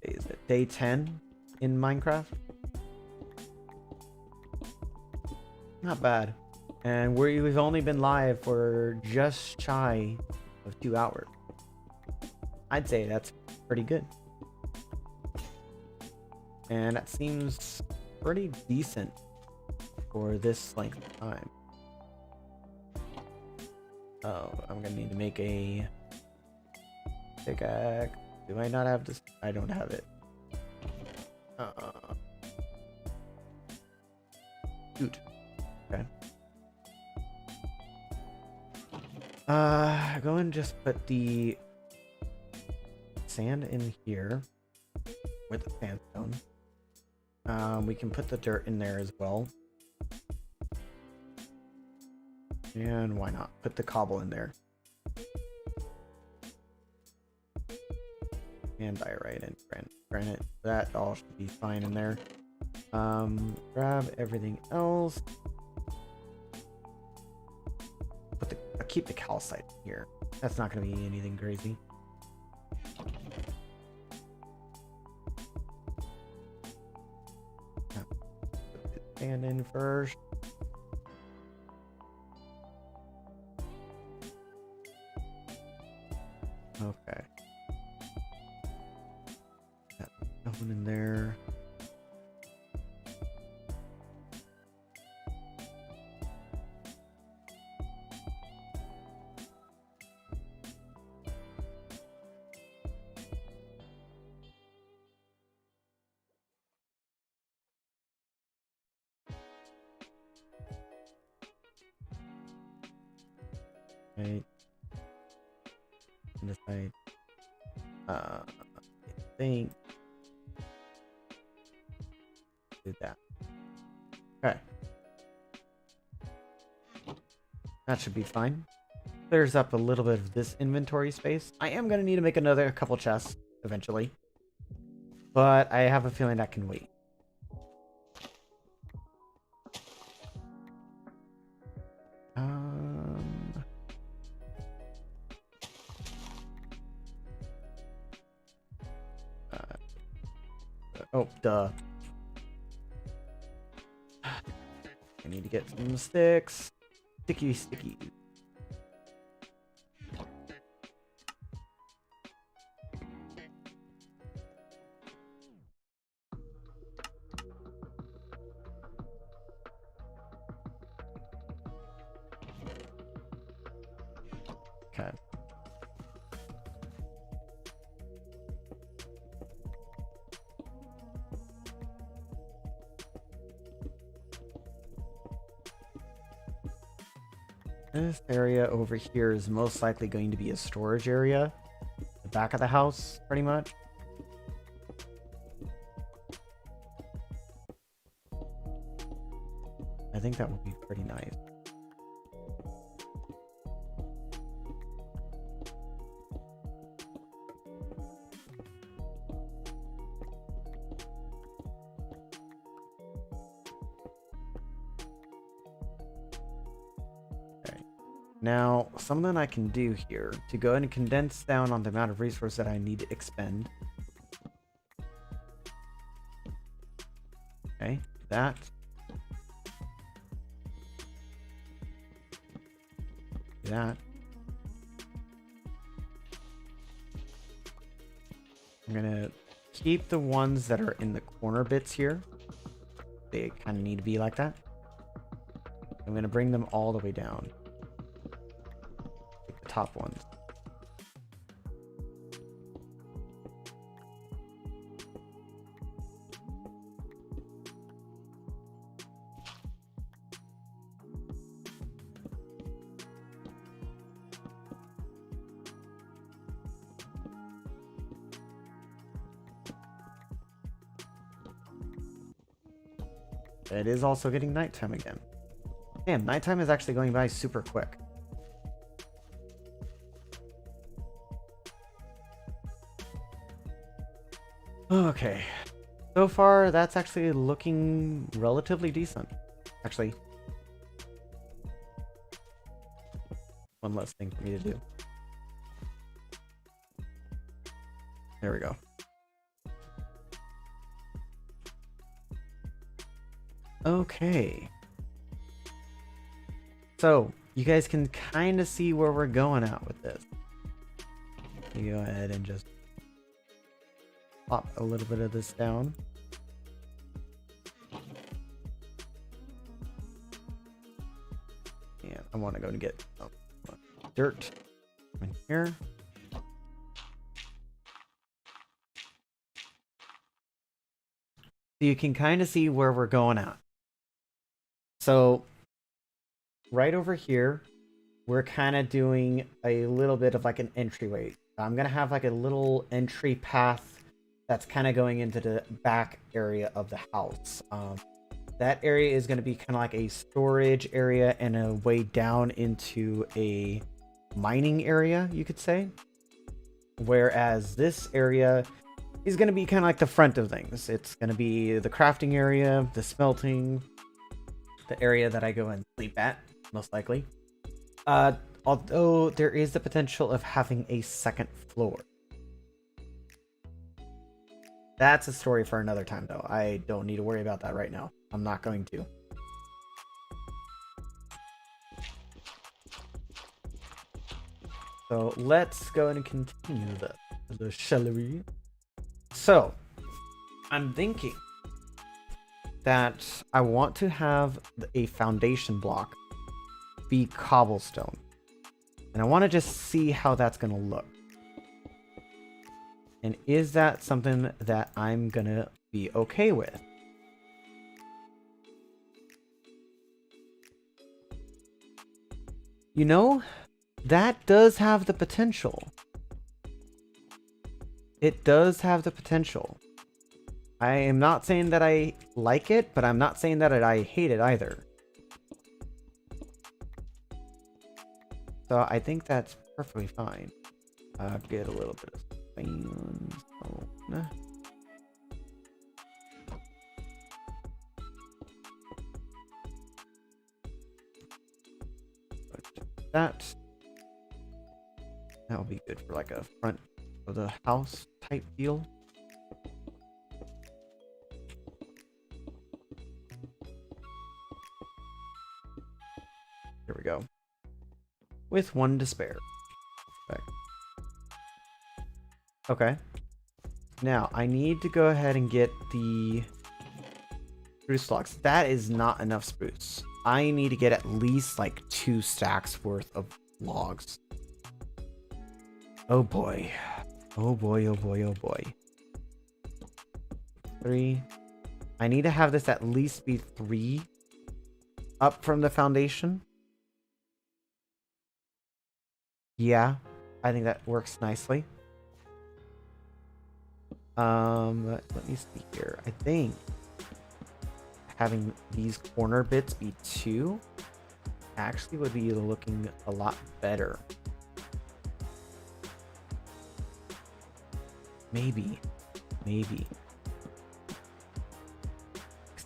is it? Day 10 in Minecraft. Not bad. And we've only been live for just shy of 2 hours. I'd say that's pretty good. And that seems pretty decent for this length of time. Oh, I'm gonna need to make a pickaxe. Do I not have this? I don't have it. Shoot. Okay. Go and just put the sand in here with the sandstone. We can put the dirt in there as well. And why not? Put the cobble in there. And diorite and granite. That all should be fine in there. Grab everything else. I'll keep the calcite here. That's not going to be anything crazy. Put the sand in first. Okay. Nothing in there. Right. This side. I think do that. Okay. That should be fine. Clears up a little bit of this inventory space. I am gonna need to make a couple chests eventually, but I have a feeling that can wait. Oh, duh. I need to get some sticks. Sticky. Okay. This area over here is most likely going to be a storage area. The back of the house, pretty much. I think that would be pretty nice. Now, something I can do here to go ahead and condense down on the amount of resource that I need to expend. Okay, that. That. I'm gonna keep the ones that are in the corner bits here. They kind of need to be like that. I'm gonna bring them all the way down. Like the top ones. It is also getting nighttime again. Damn, nighttime is actually going by super quick. Okay. So far, that's actually looking relatively decent. Actually, one less thing for me to do. There we go. Okay. So you guys can kind of see where we're going at with this. You go ahead and just pop a little bit of this down. And I want to go and get some dirt in here. So you can kind of see where we're going at. So right over here, we're kind of doing a little bit of like an entryway. I'm going to have like a little entry path that's kind of going into the back area of the house. That area is going to be kind of like a storage area and a way down into a mining area, you could say. Whereas this area is going to be kind of like the front of things. It's going to be the crafting area, the smelting, the area that I go and sleep at, most likely. Although there is the potential of having a second floor. That's a story for another time, though. I don't need to worry about that right now. I'm not going to. So let's go and continue the celery. So I'm thinking that I want to have a foundation block be cobblestone. And I want to just see how that's going to look. And is that something that I'm going to be okay with? You know, that does have the potential. It does have the potential. I am not saying that I like it, but I'm not saying that I hate it either. So I think that's perfectly fine. Get a little bit of sand. Nah. That'll be good for like a front of the house type deal. There we go. With one to spare. Okay. Now I need to go ahead and get the spruce logs. That is not enough spruce. I need to get at least like 2 stacks worth of logs. Oh boy. Oh boy, oh boy, oh boy. 3. I need to have this at least be 3 up from the foundation. Yeah, I think that works nicely. Let me see here. I think having these corner bits be 2 actually would be looking a lot better. Maybe.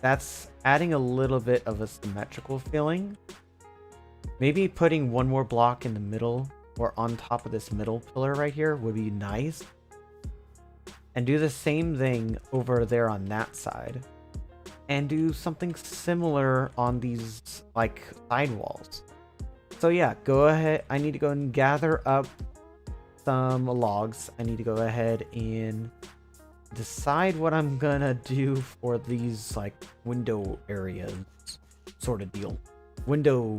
That's adding a little bit of a symmetrical feeling. Maybe putting one more block in the middle or on top of this middle pillar right here would be nice. And do the same thing over there on that side. And do something similar on these like side walls. So yeah, go ahead. I need to go and gather up some logs. I need to go ahead and decide what I'm gonna do for these like window areas sort of deal. Window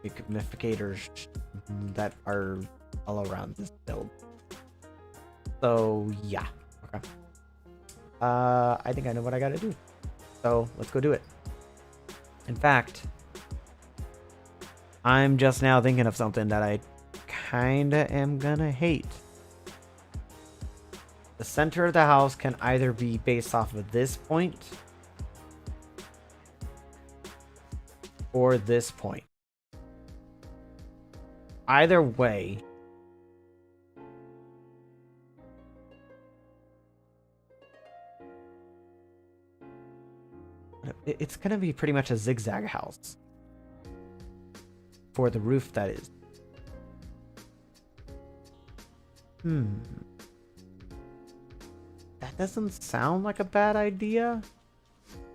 humidifiers that are all around this build. So yeah. Okay. I think I know what I gotta do. So let's go do it. In fact, I'm just now thinking of something that I kinda am gonna hate. The center of the house can either be based off of this point or this point. Either way, it's going to be pretty much a zigzag house. For the roof, that is. That doesn't sound like a bad idea.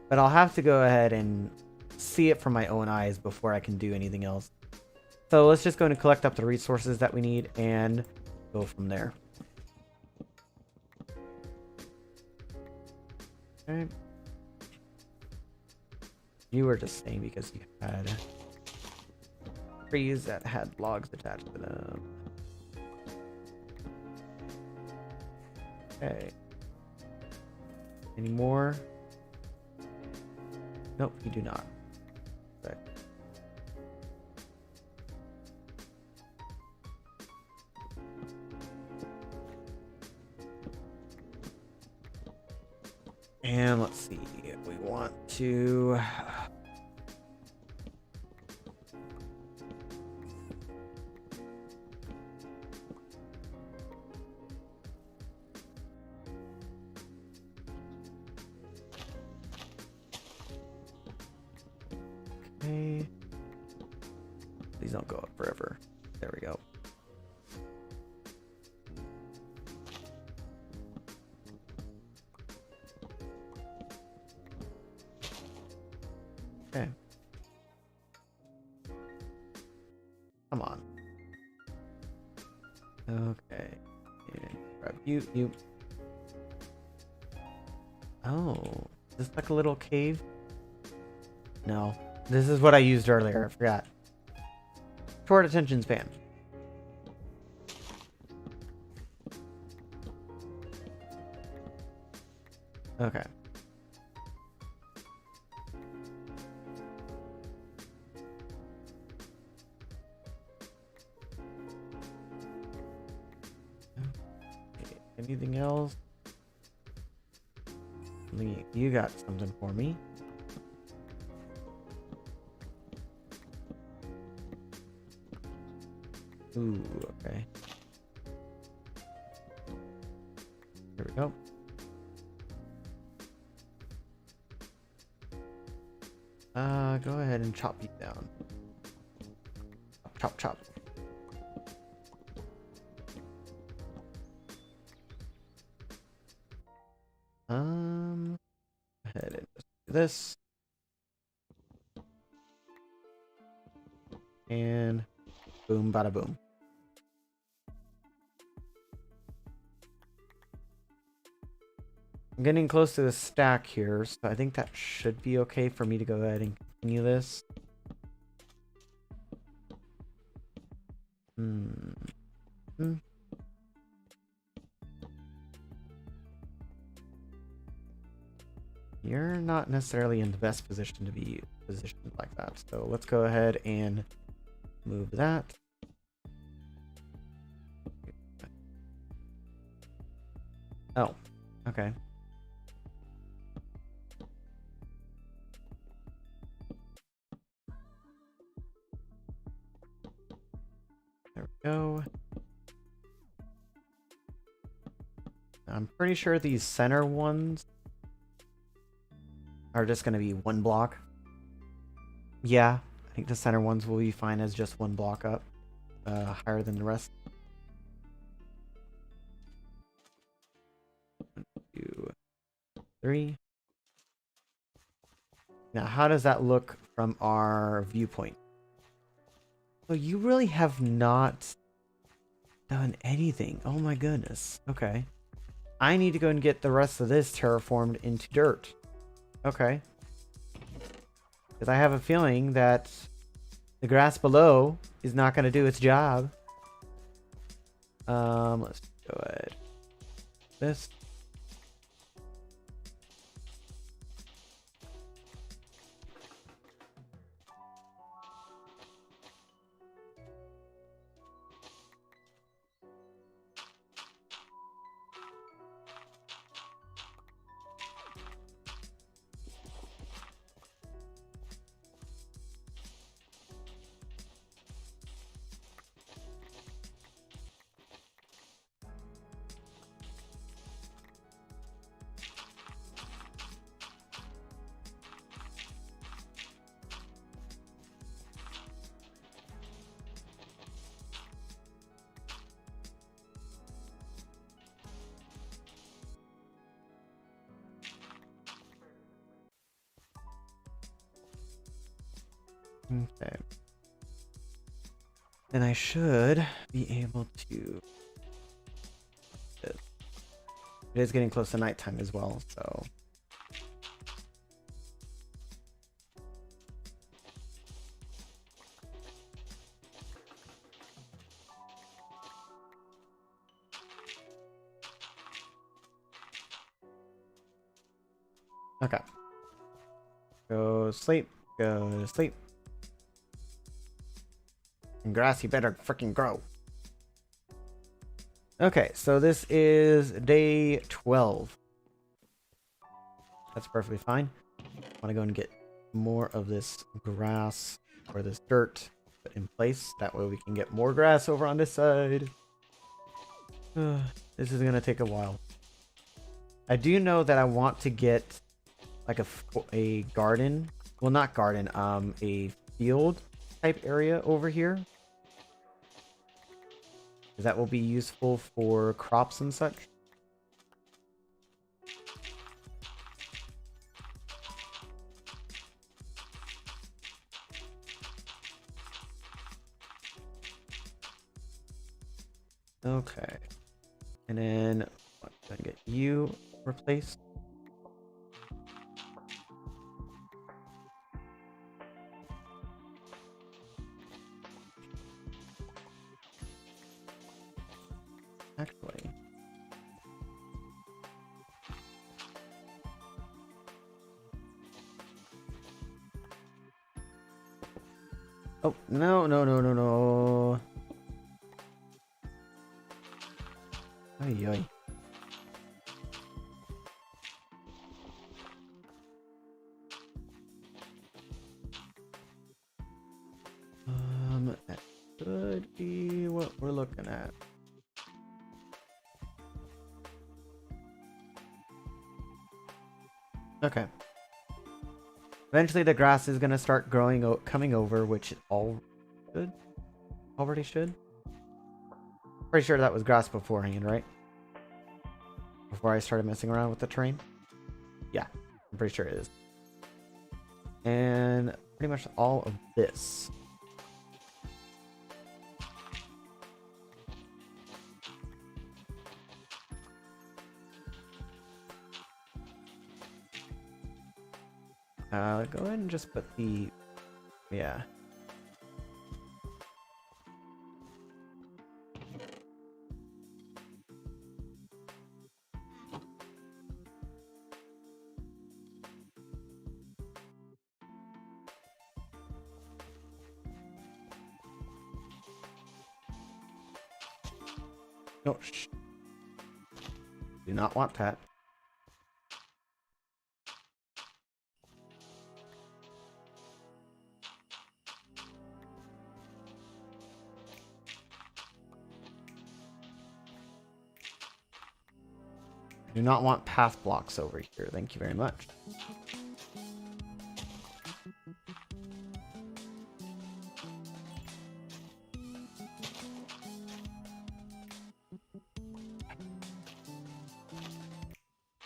But I'll have to go ahead and see it from my own eyes before I can do anything else. So let's just go and collect up the resources that we need and go from there. Okay. You were just staying because you had trees that had logs attached to them. Okay. Any more? Nope, you do not. Okay. And let's see, we want to... Okay. Please don't go up forever. There we go. Okay. Come on. Okay. And grab you. Oh, is this like a little cave? No. This is what I used earlier. I forgot. Short attention span. Okay. Okay. Anything else? Lee, you got something for me. Ooh, okay. Here we go. Go ahead and chop these down. Chop, chop, chop. Go ahead and just do this. And boom, bada boom. I'm getting close to the stack here, so I think that should be okay for me to go ahead and continue this. You're not necessarily in the best position to be positioned like that, so let's go ahead and move that. Oh, okay. There we go. I'm pretty sure these center ones are just going to be one block. Yeah, I think the center ones will be fine as just one block up, higher than the rest. 1, 2, 3. Now, how does that look from our viewpoint? So you really have not done anything. Oh my goodness. Okay. I need to go and get the rest of this terraformed into dirt. Okay. Because I have a feeling that the grass below is not going to do its job. Let's go ahead. This. Okay. then I should be able to. It is getting close to nighttime as well, so. Okay. Go sleep. Go to sleep. And grass, you better freaking grow. Okay, so this is day 12. That's perfectly fine. I want to go and get more of this grass or this dirt put in place. That way we can get more grass over on this side. This is going to take a while. I do know that I want to get like a garden. Well, not garden. A field type area over here. That will be useful for crops and such. Okay. And then I'm gonna get you replaced. Actually. Oh, no, no, no, no, no. Ay, ay. That could be what we're looking at. Okay. Eventually the grass is gonna start growing, coming over, which it already should. Pretty sure that was grass beforehand, right? Before I started messing around with the terrain. Yeah, I'm pretty sure it is. And pretty much all of this. Go ahead and just put the, yeah. No, shh. Do not want that. I do not want path blocks over here. Thank you very much.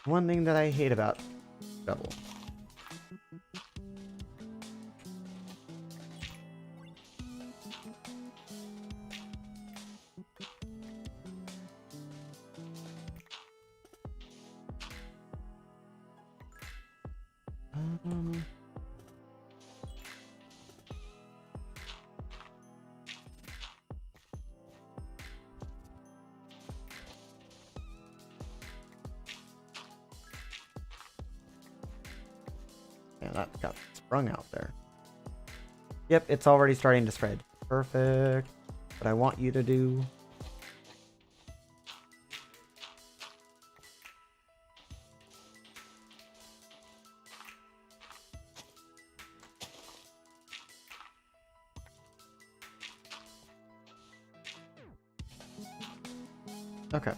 One thing that I hate about Double. Yeah, that got sprung out there. Yep, it's already starting to spread. Perfect. What I want you to do. Okay.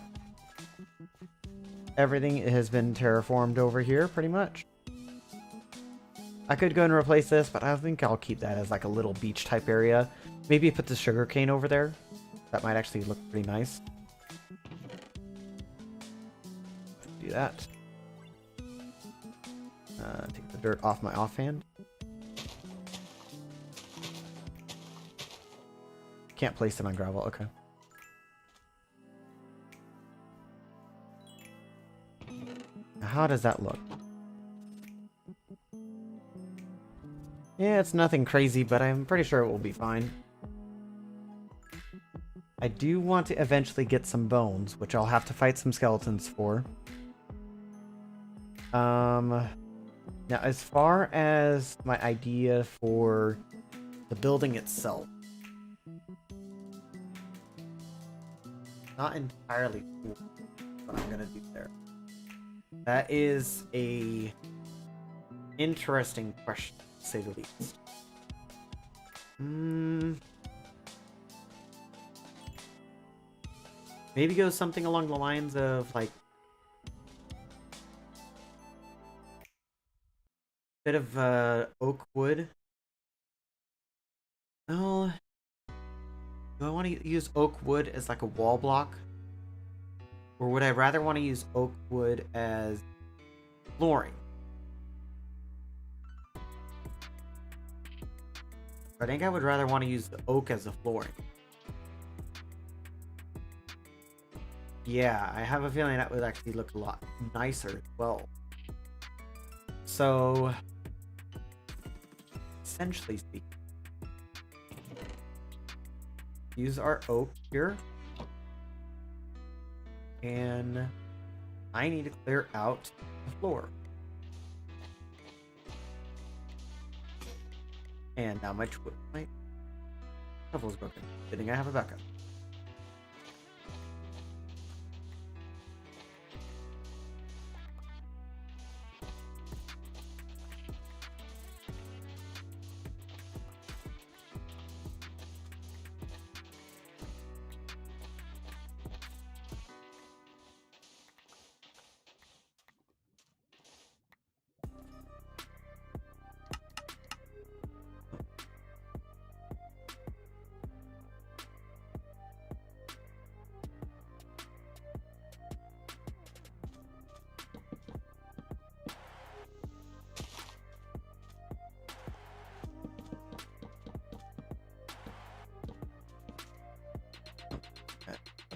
Everything has been terraformed over here, pretty much. I could go and replace this, but I think I'll keep that as like a little beach type area. Maybe put the sugarcane over there. That might actually look pretty nice. Do that. Take the dirt off my offhand. Can't place it on gravel. Okay. Now, how does that look? Yeah, it's nothing crazy, but I'm pretty sure it will be fine. I do want to eventually get some bones, which I'll have to fight some skeletons for. Now, as far as my idea for the building itself, not entirely sure what I'm gonna do there. That is a interesting question, to say the least. Maybe go something along the lines of like bit of oak wood. Oh, do I want to use oak wood as like a wall block? Or would I rather want to use oak wood as flooring? I think I would rather want to use the oak as a flooring. Yeah, I have a feeling that would actually look a lot nicer as well. So, essentially speaking, use our oak here. And I need to clear out the floor. And now my shovel is broken. Good thing I have a backup.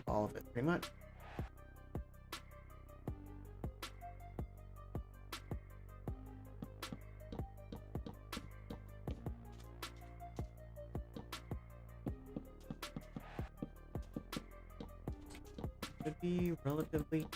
All of it, pretty much. Should be relatively...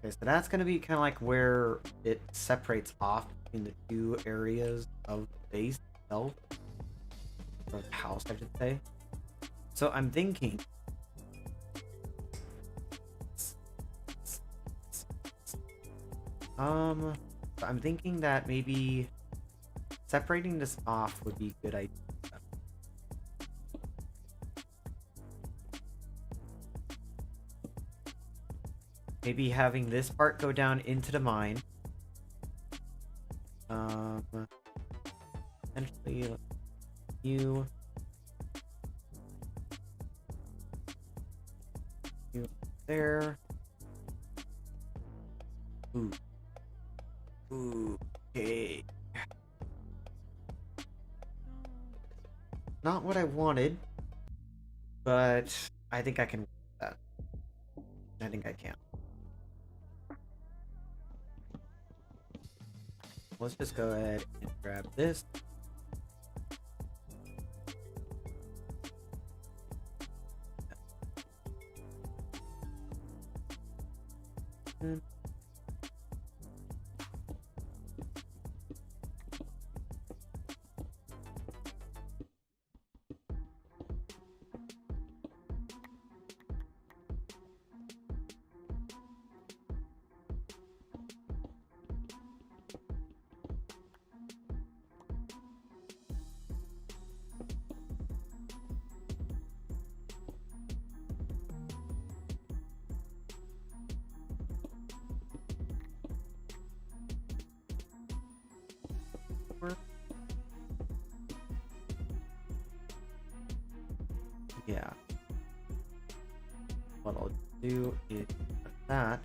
Okay, so that's going to be kind of like where it separates off between the two areas of the base itself. Or the house, I should say. So I'm thinking... I'm thinking that maybe separating this off would be a good idea. Maybe having this part go down into the mine. Essentially, you there. Ooh. Ooh. Okay. Not what I wanted, but I think I can. That. I think I can. Let's just go ahead and grab this. yeah. What I'll do is put that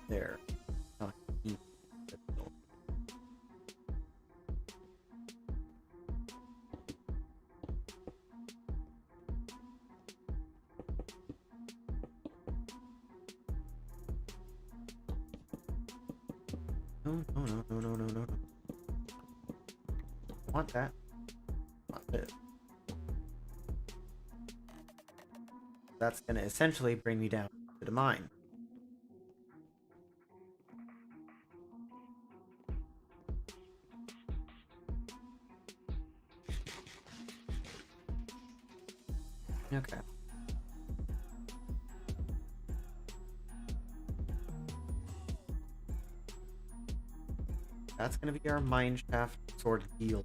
there. Oh, no, no, no, no, no, no, no. Want that? Want this. That's gonna essentially bring me down to the mine. Okay. That's gonna be our mine shaft sort of deal.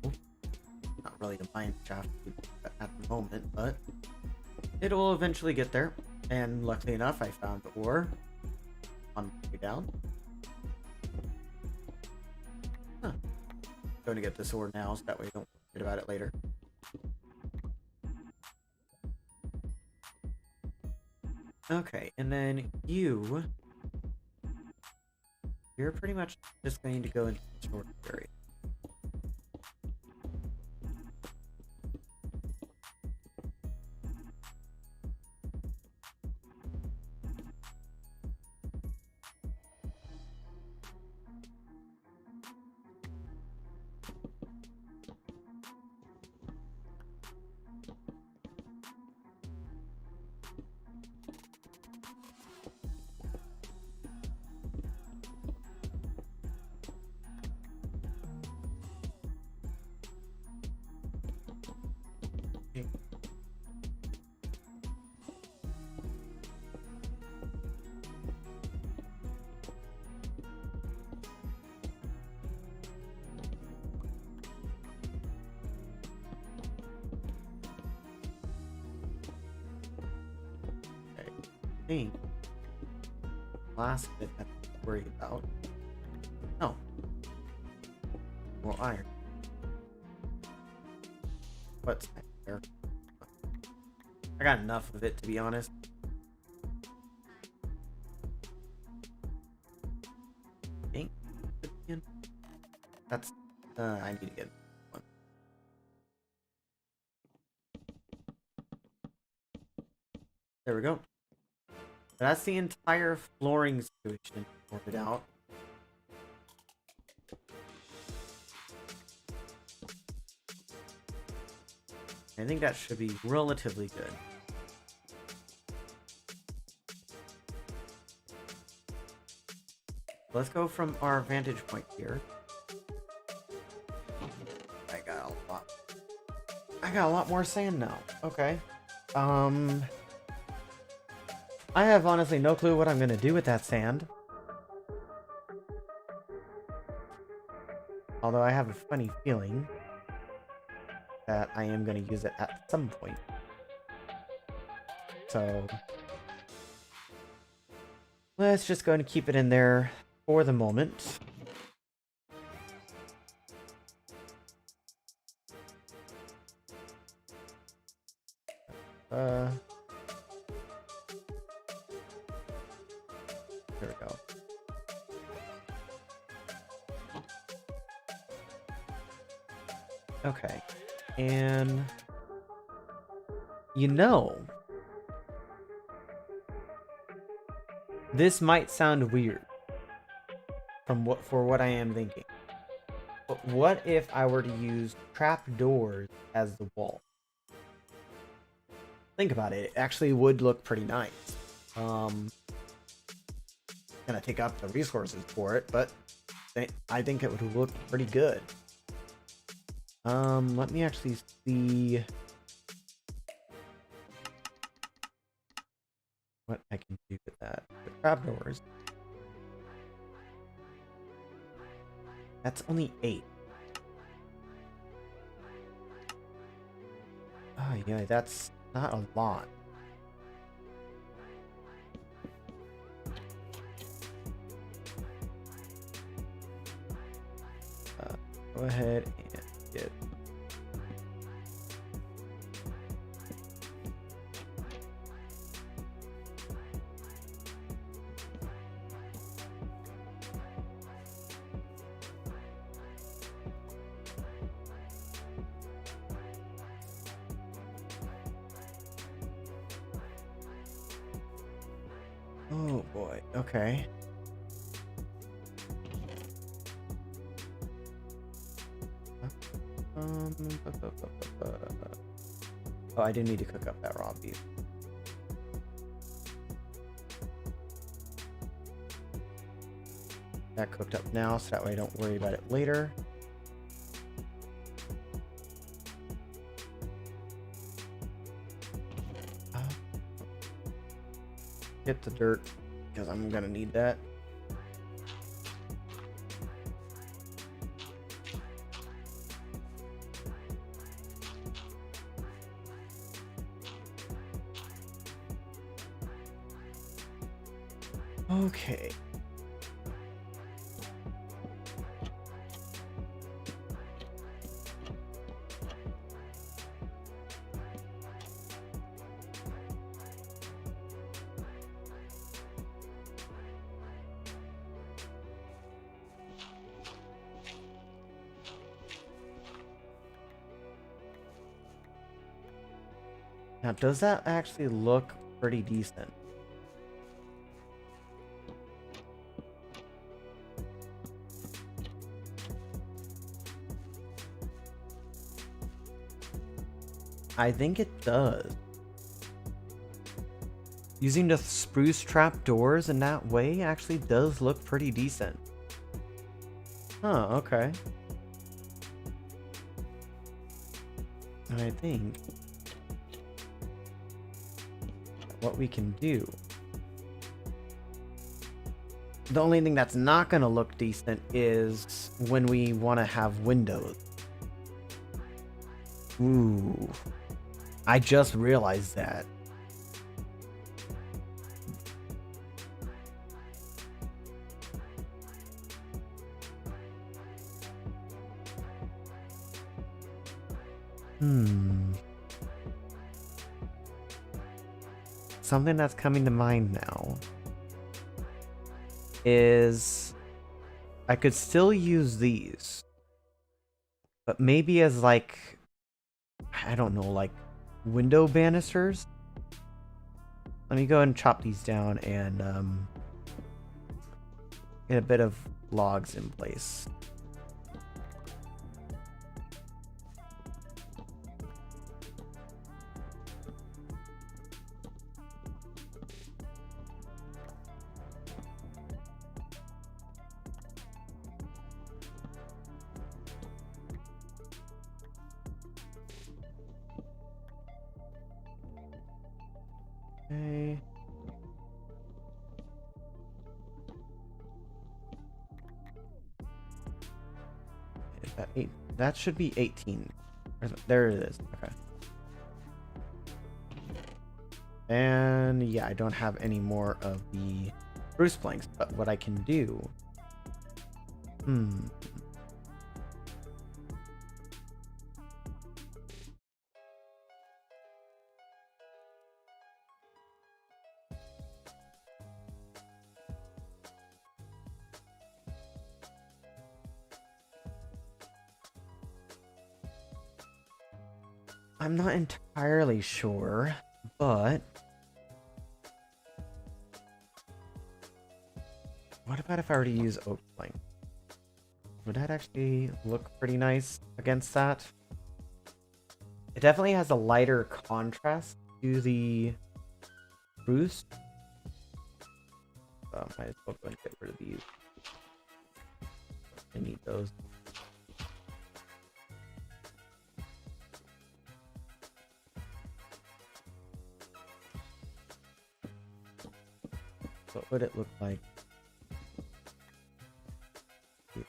Not really a mine shaft at the moment, but it will eventually get there. And luckily enough, I found the ore on my way down. Huh. Going to get this ore now, so that way I don't forget about it later. Okay, and then you're pretty much just going to go into the storage area. Thing. Last bit I have to worry about. Oh. More iron. What's there? I got enough of it, to be honest. Ink. That's I need to get one. There we go. That's the entire flooring situation sorted out. I think that should be relatively good. Let's go from our vantage point here. I got a lot more sand now. Okay. I have honestly no clue what I'm gonna do with that sand. Although I have a funny feeling that I am gonna use it at some point. So let's just go and keep it in there for the moment. There we go. Okay. And you know, this might sound weird for what I am thinking. But what if I were to use trapdoors as the wall? Think about it. It actually would look pretty nice. Gonna take up the resources for it, but I think it would look pretty good. Let me actually see what I can do with that. The trapdoors. That's only 8. Oh yeah, that's not a lot. Go ahead and get Oh boy, okay. Um, oh, I didn't need to cook up that raw beef. That cooked up now, so that way I don't worry about it later. Get the dirt, because I'm gonna need that. Okay. Now, does that actually look pretty decent? I think it does. Using the spruce trap doors in that way actually does look pretty decent. Huh, okay. And I think what we can do... The only thing that's not going to look decent is when we want to have windows. Ooh. I just realized that. Something that's coming to mind now is I could still use these, but maybe as like, I don't know, like window banisters. Let me go ahead and chop these down and get a bit of logs in place. Okay. Is that 8? That should be 18. There it is. Okay. And yeah, I don't have any more of the spruce planks, but what I can do... I'm not entirely sure, but... What about if I were to use oak plank? Would that actually look pretty nice against that? It definitely has a lighter contrast to the spruce. So I might as well go and get rid of these. I need those. What would it look like here?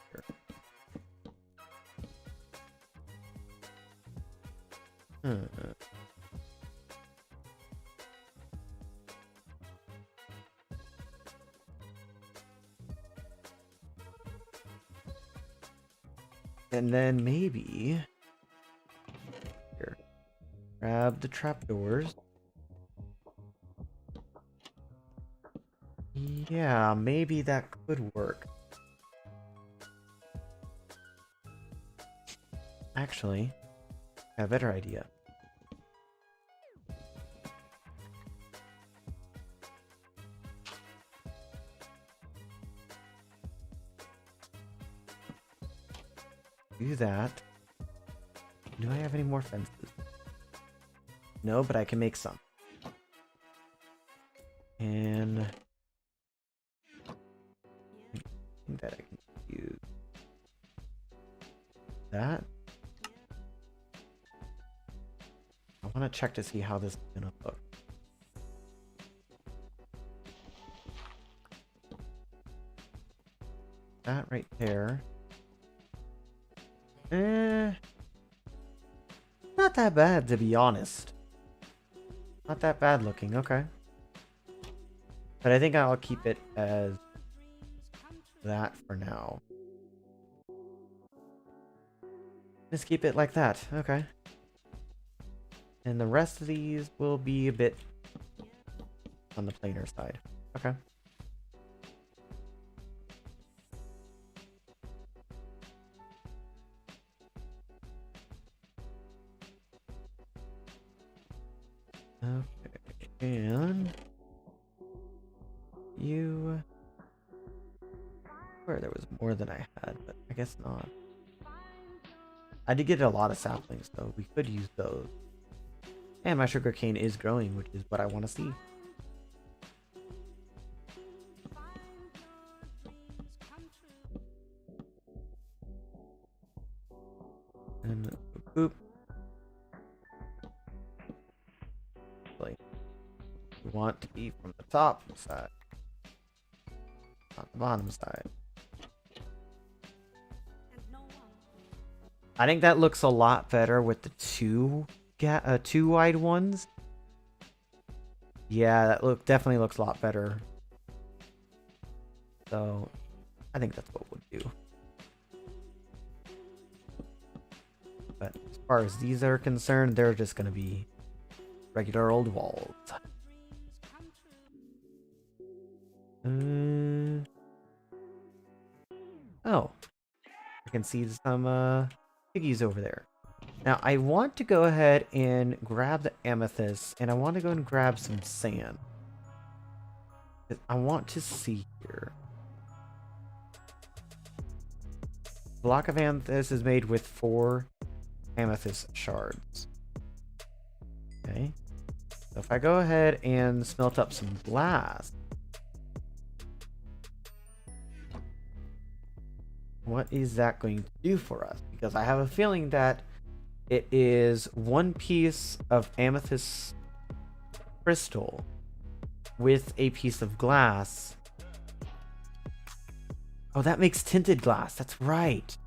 And then maybe here, grab the trapdoors. Yeah, maybe that could work. Actually, I have a better idea. do that. Do I have any more fences? No, but I can make some. And I think that I can use that. I want to check to see how this is gonna look. That right there. Not that bad, to be honest. Not that bad looking, okay. But I think I'll keep it as that for now. Just keep it like that, okay. And the rest of these will be a bit on the planar side. Okay. Okay, and you... Where there was more than I had, but I guess not. I did get a lot of saplings, though. We could use those. And my sugarcane is growing, which is what I want to see. And boop. Like, we want to be from the top side, not the bottom side. I think that looks a lot better with the two wide ones. Yeah, that definitely looks a lot better. So, I think that's what we'll do. But as far as these are concerned, they're just gonna be regular old walls. Oh, I can see some piggies over there. Now I want to go ahead and grab the amethyst, and I want to go and grab some sand. I want to see here. Block of amethyst is made with 4 amethyst shards. Okay. So if I go ahead and smelt up some glass, what is that going to do for us? Because I have a feeling that it is 1 piece of amethyst crystal with a piece of glass. Oh, that makes tinted glass. That's right.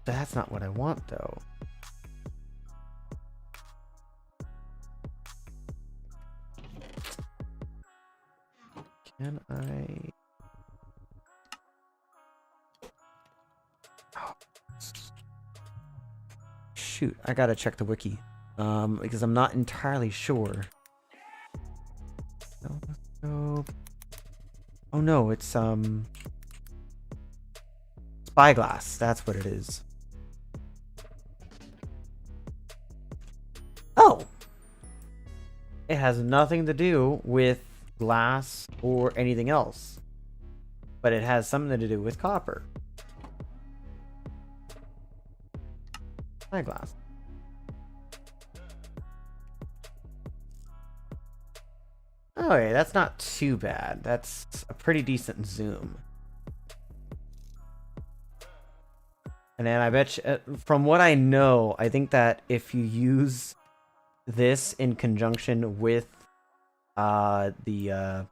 That's not what I want, though. Can I... Oh. Shoot, I gotta check the wiki. Because I'm not entirely sure. Oh no, it's spyglass. That's what it is. Oh! It has nothing to do with glass or anything else. But it has something to do with copper. Spyglass. Okay, that's not too bad. That's a pretty decent zoom. And then I bet you, from what I know, I think that if you use this in conjunction with the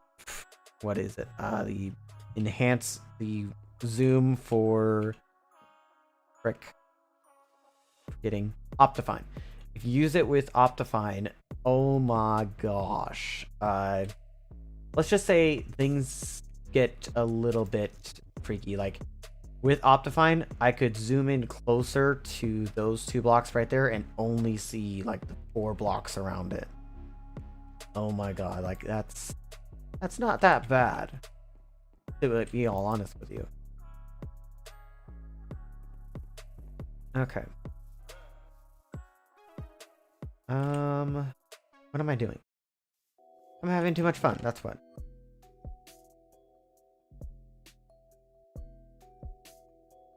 what is it? The enhance the zoom for forgetting Optifine. If you use it with Optifine, oh my gosh. Let's just say things get a little bit freaky. Like with Optifine, I could zoom in closer to those 2 blocks right there and only see like the 4 blocks around it. Oh my god, like that's not that bad, to be all honest with you. Okay. What am I doing? I'm having too much fun, that's what.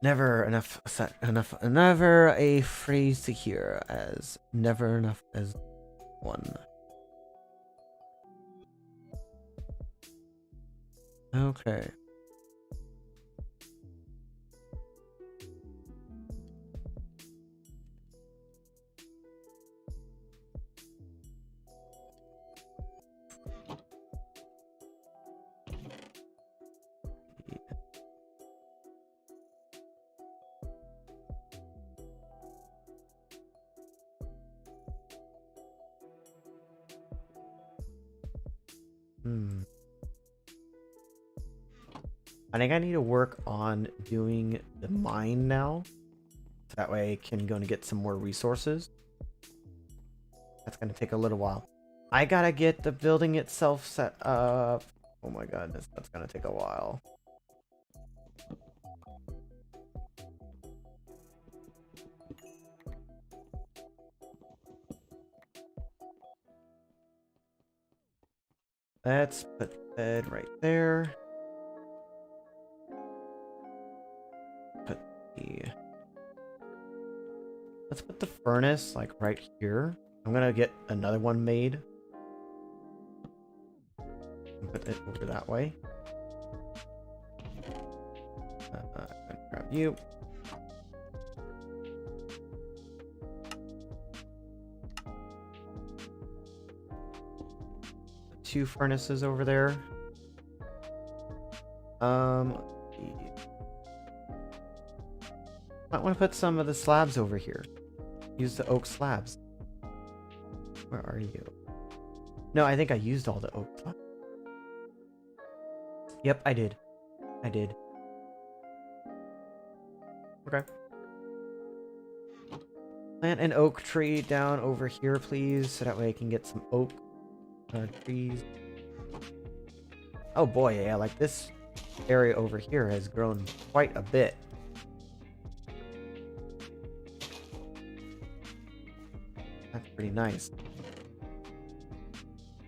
Never enough never a phrase to hear as never enough as one. Okay. I think I need to work on doing the mine now. So that way I can go and get some more resources. That's going to take a little while. I gotta get the building itself set up. Oh my god, that's going to take a while. Let's put the bed right there. Let's put the furnace like right here. I'm gonna get another one made. Put it over that way. Grab you. Two furnaces over there. Might want to put some of the slabs over here. Use the oak slabs. Where are you? No, I think I used all the oak slabs. Yep, I did. Okay. Plant an oak tree down over here, please, so that way I can get some oak trees. Oh boy, yeah, like this area over here has grown quite a bit. That's pretty nice.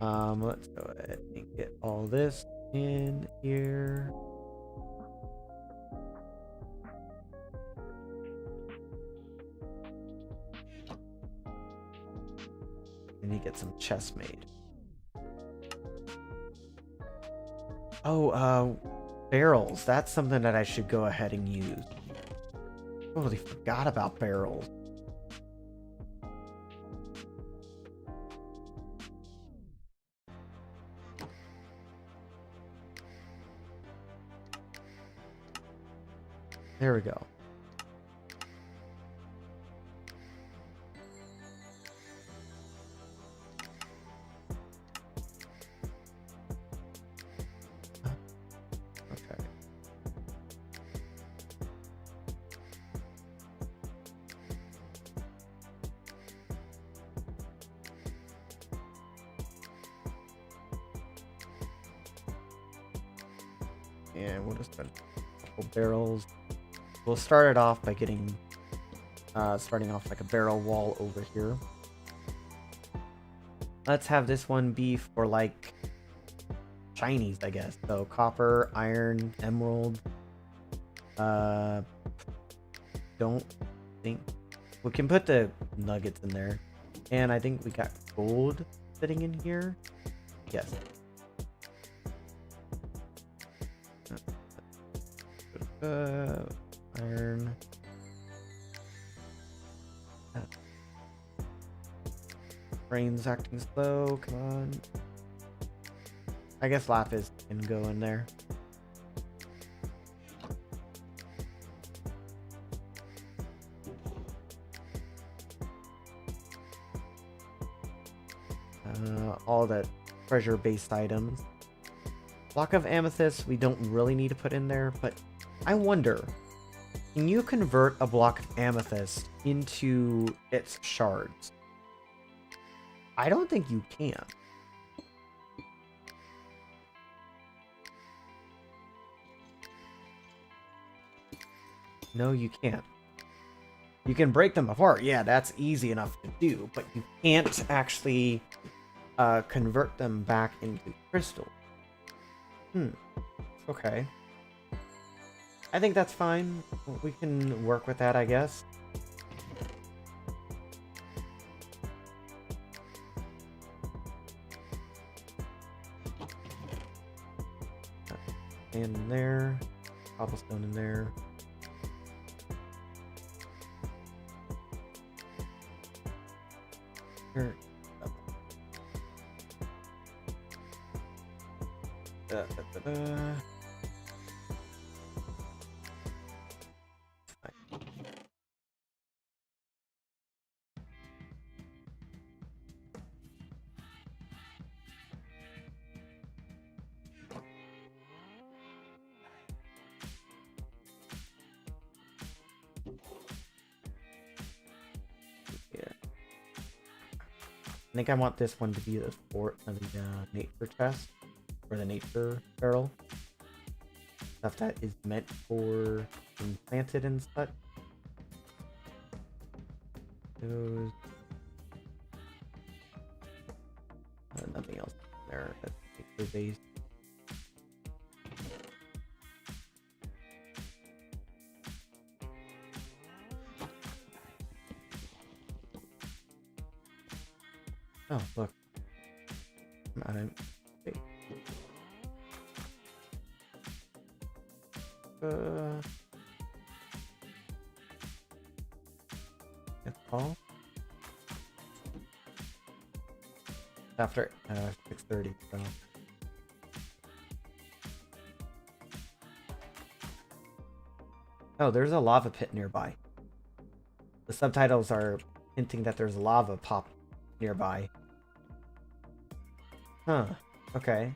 Let's go ahead and get all this in here. I need to get some chests made. Oh, barrels. That's something that I should go ahead and use. Totally forgot about barrels. There we go. Okay. And we'll just put a couple barrels. We'll start it off by getting, starting off like a barrel wall over here. Let's have this one be for like shinies, I guess. So copper, iron, emerald. Don't think we can put the nuggets in there. And I think we got gold sitting in here. Yes. Iron. Brain's acting slow. Come on. I guess lapis can go in there. All the treasure-based items. Block of amethyst we don't really need to put in there, but I wonder, can you convert a block of amethyst into its shards? I don't think you can. No, you can't. You can break them apart. Yeah, that's easy enough to do, but you can't actually convert them back into crystal. Okay. I think that's fine. We can work with that, I guess. And in there, cobblestone in there. Here. Da, da, da, da. I think I want this one to be the fort of the nature chest or the nature barrel. Stuff that is meant for being planted and such. Those. Nothing else there. That's nature based. Oh, look. I'm out of space. That's all. After 6:30, so. Oh, there's a lava pit nearby. The subtitles are hinting that there's lava pop nearby. Huh. Okay.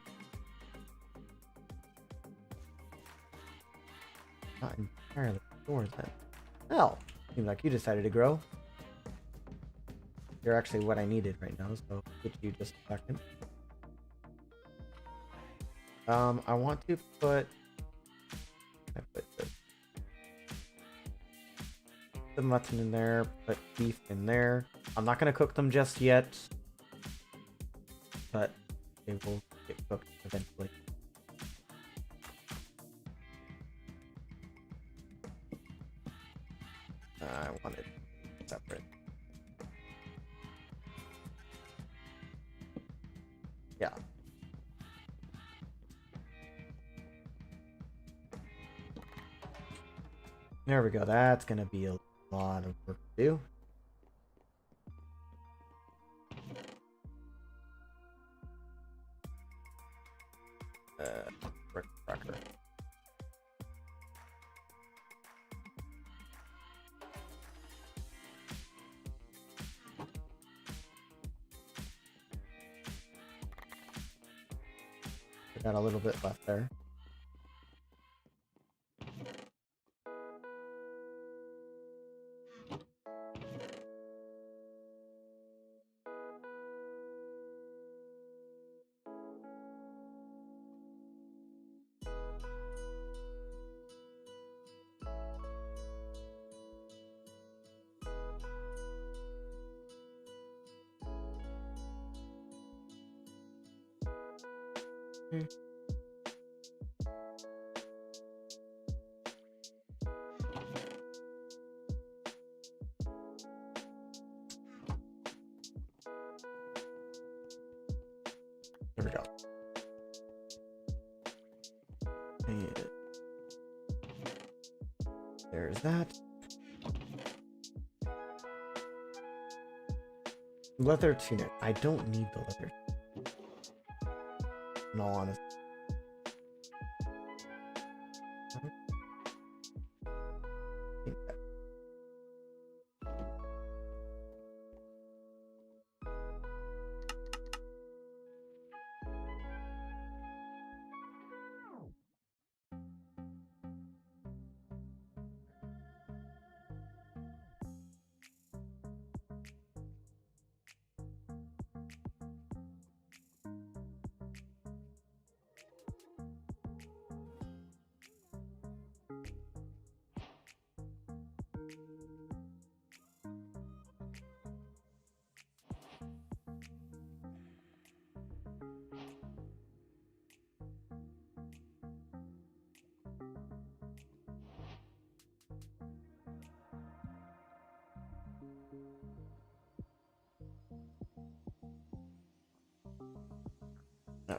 Not entirely sure then. Well, seems like you decided to grow. You're actually what I needed right now, so I'll get you just a second. I want to put... the mutton in there, put beef in there. I'm not gonna cook them just yet, but they will get cooked eventually. I want it separate. Yeah. There we go. That's gonna be a lot of work to do. Brick cracker. We got a little bit left there. There we go. And there's that. Leather tunic. I don't need the leather. In all honesty. No,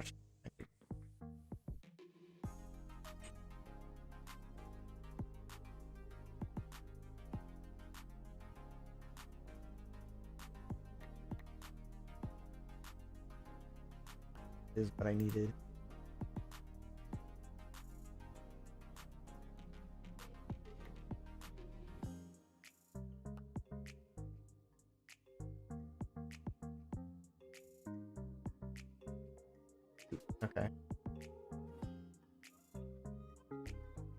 is what I needed. Okay.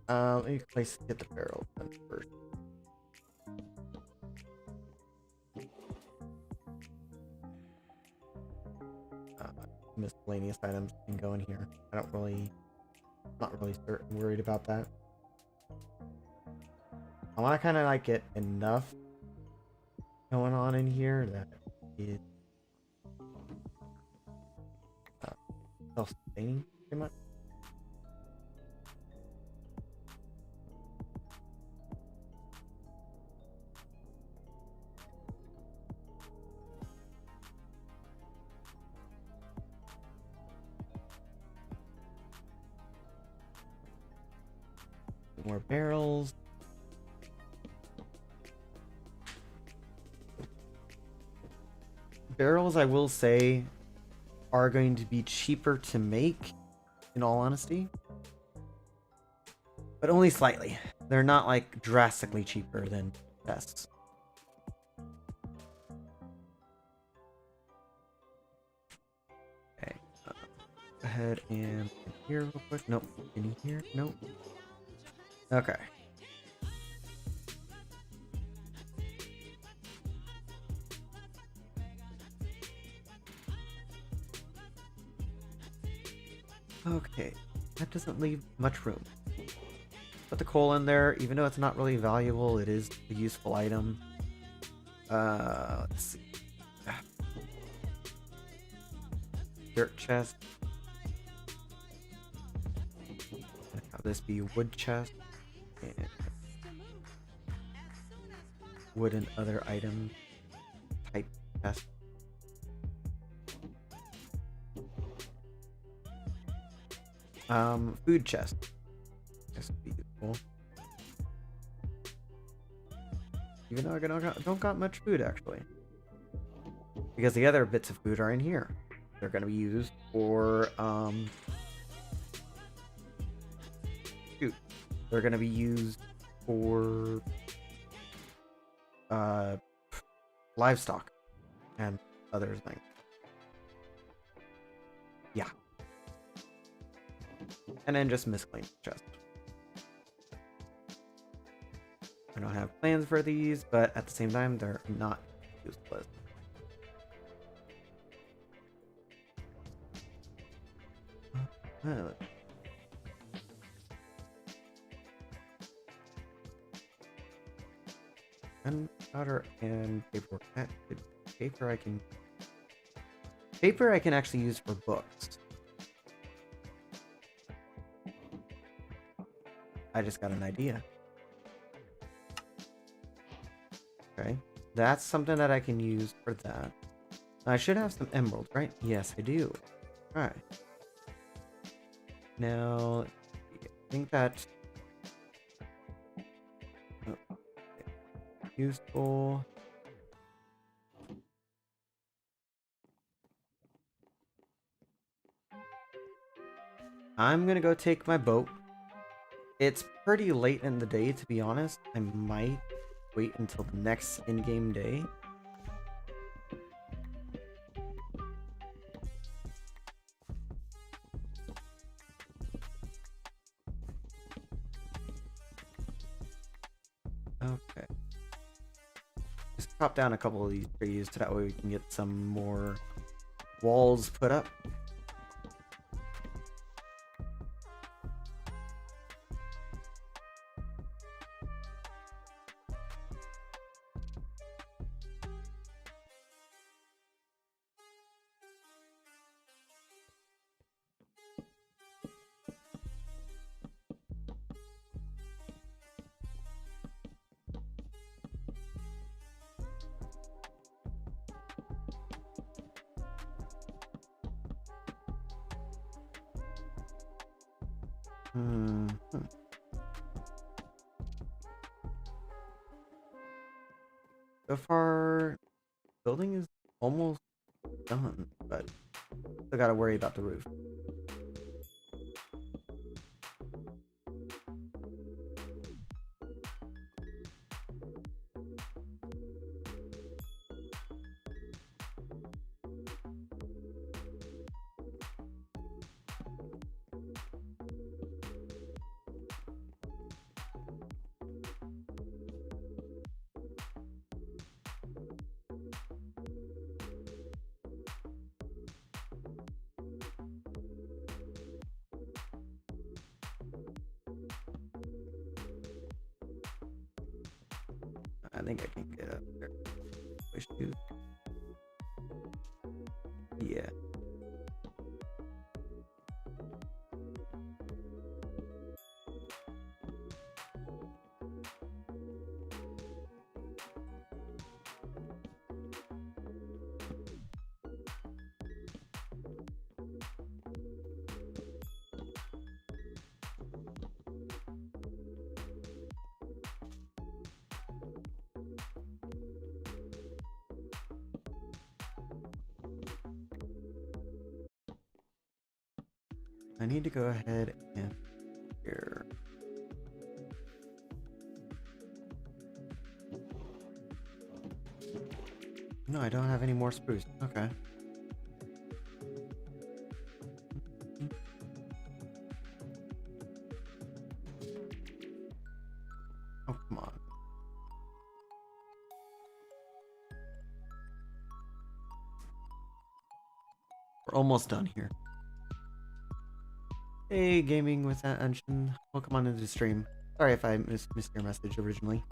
Let me get the barrel then first. Miscellaneous items can go in here. Not really worried about that. I want to kind of like get enough going on in here that is self-sustaining, pretty much. More barrels. Barrels, I will say, are going to be cheaper to make, in all honesty. But only slightly. They're not like drastically cheaper than chests. Okay. Go ahead and here real quick. Nope. In here? Nope. Okay. Okay, that doesn't leave much room. Put the coal in there, even though it's not really valuable, it is a useful item. Let's see. Dirt chest. Have this be wood chest. And wood and other item type chest. Food chest. Just be useful. Even though I don't got much food actually. Because the other bits of food are in here. They're gonna be used for shoot. They're gonna be used for livestock and other things. Yeah. And then just misclaimed chest. I don't have plans for these, but at the same time, they're not useless. Gunpowder and paper. Paper I can actually use for books. I just got an idea. Okay, that's something that I can use for that. I should have some emeralds, right? Yes, I do. All right. Now, I think that useful. I'm gonna go take my boat. It's pretty late in the day, to be honest. I might wait until the next in-game day. Okay. Just chop down a couple of these trees so that way we can get some more walls put up. Hmm. So far, building is almost done, but still gotta worry about the roof. I think I can get up there. Push to. Yeah. I need to go ahead and here. No, I don't have any more spruce. Okay. Oh, come on. We're almost done here. Hey, gaming with that engine. Welcome on into the stream. Sorry if I missed your message originally.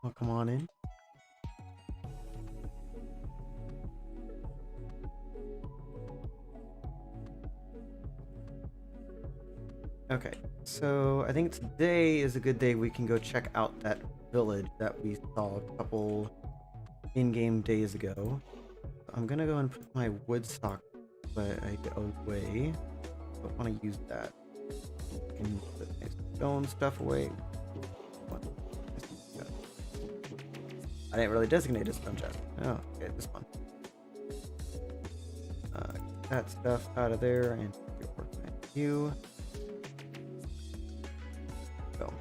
Welcome on in. Okay, so I think today is a good day we can go check out that village that we saw a couple in-game days ago. I'm gonna go and put my wood stock away. Don't want to use that. I can put my stone stuff away. I didn't really designate a stone chest. Oh, okay, this one. Get that stuff out of there and you. Go.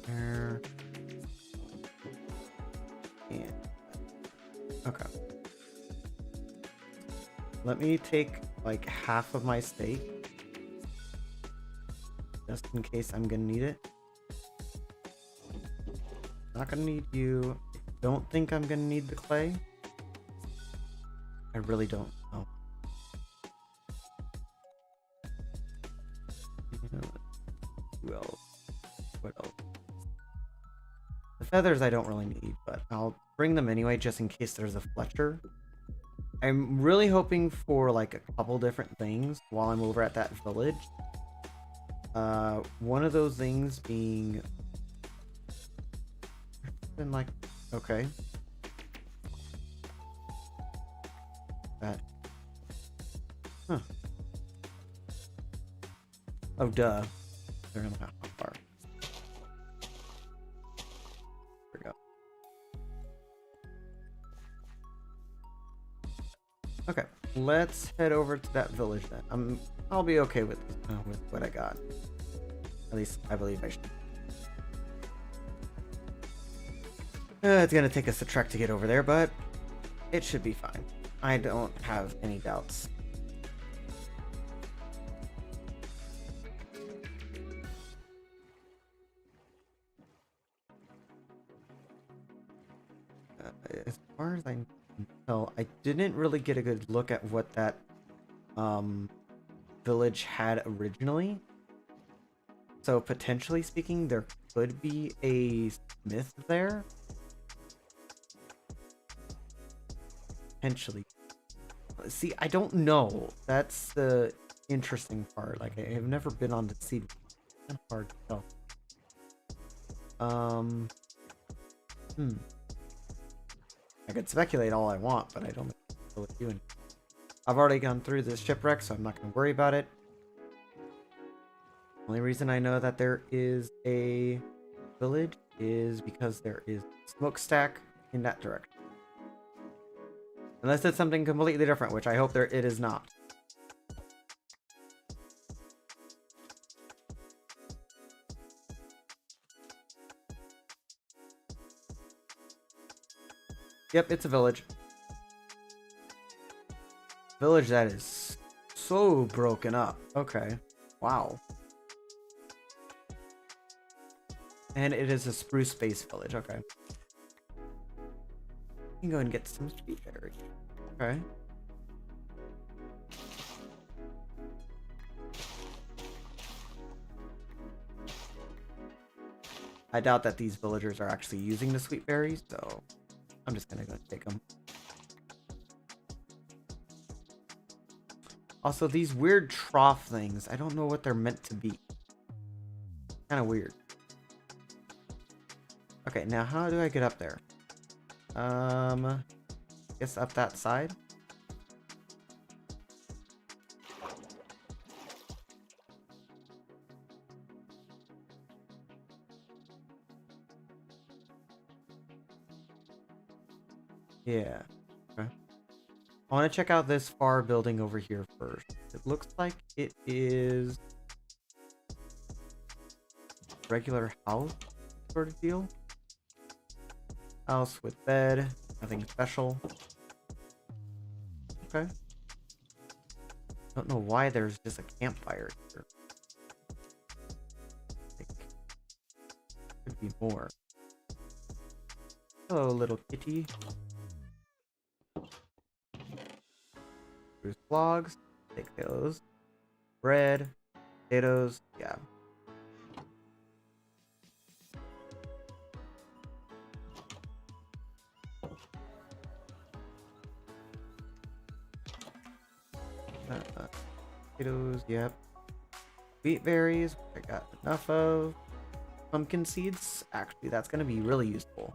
There. And okay. Let me take like half of my steak. Just in case I'm gonna need it. Not gonna need you. Don't think I'm gonna need the clay. I really don't know. Who else? What else? The feathers I don't really need, but I'll bring them anyway just in case there's a Fletcher. I'm really hoping for like a couple different things while I'm over at that village. One of those things being like, okay, that, huh? Oh, duh. They're in how far? There we go. Okay, let's head over to that village then. I'll be okay with what I got. At least I believe I should. It's gonna take us a trek to get over there, but it should be fine. I don't have any doubts. As far as I can tell, I didn't really get a good look at what that village had originally. So potentially speaking, there could be a smith there. Potentially. See, I don't know. That's the interesting part. Like, I have never been on the seed Kind of hard to tell. Hmm. I could speculate all I want, but I don't know what to do. I've already gone through this shipwreck, so I'm not going to worry about it. Only reason I know that there is a village is because there is a smokestack in that direction. Unless it's something completely different, which I hope it is not. Yep, it's a village. Village that is so broken up. Okay. Wow. And it is a spruce base village. Okay. You can go and get some sweet berries. Okay. I doubt that these villagers are actually using the sweet berries, so I'm just gonna go take them. Also, these weird trough things, I don't know what they're meant to be. Kind of weird. Okay, now how do I get up there? Guess up that side. Yeah. Okay. I want to check out this far building over here first. It looks like it is regular house sort of deal. House with bed, nothing special. Okay. Don't know why there's just a campfire here. Like, could be more. Hello, little kitty. Spruce logs, take those. Bread, potatoes, yeah. Potatoes, yep. Wheat berries, which I got enough of. Pumpkin seeds, actually, that's going to be really useful.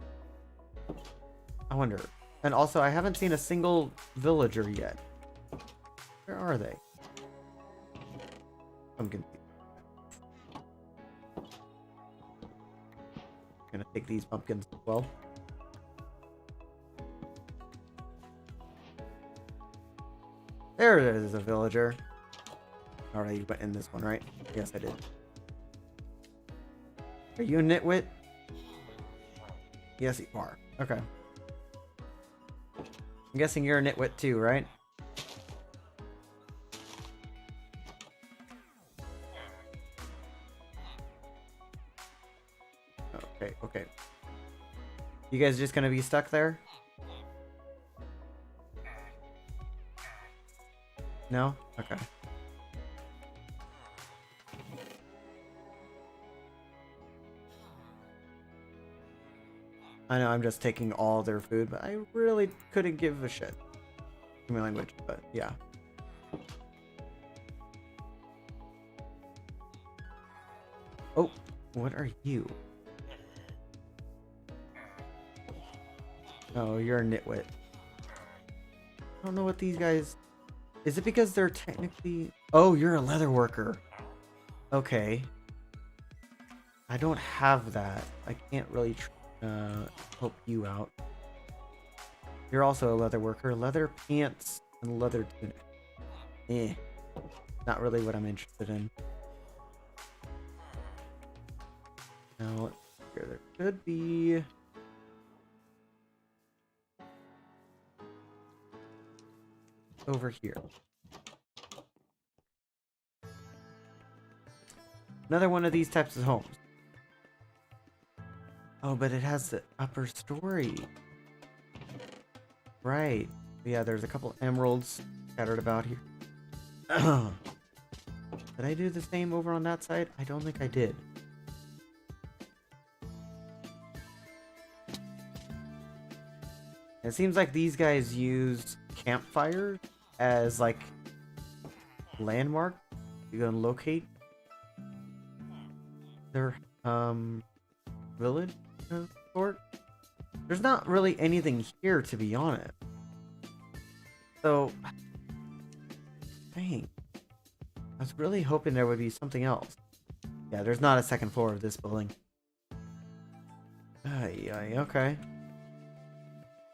I wonder. And also, I haven't seen a single villager yet. Where are they? Pumpkin seeds. Gonna take these pumpkins as well. There it is, a villager. Alright, you went in this one, right? Yes, I did. Are you a nitwit? Yes, you are. Okay. I'm guessing you're a nitwit too, right? Okay, okay. You guys just gonna be stuck there? No? Okay. I know I'm just taking all their food, but I really couldn't give a shit. In my language, but yeah. Oh, what are you? Oh, you're a nitwit. I don't know what these guys... Is it because they're technically... Oh, you're a leather worker. Okay. I don't have that. I can't really help you out. You're also a leather worker. Leather pants and leather tunic. Eh. Not really what I'm interested in. Now, let's see here. There could be... over here. Another one of these types of homes. Oh, but it has the upper story. Right. Yeah, there's a couple emeralds scattered about here. Did I do the same over on that side? I don't think I did. It seems like these guys use campfires as like landmark. You go and locate. their village sort. There's not really anything here, to be honest. So, dang. I was really hoping there would be something else. Yeah, there's not a second floor of this building. Okay.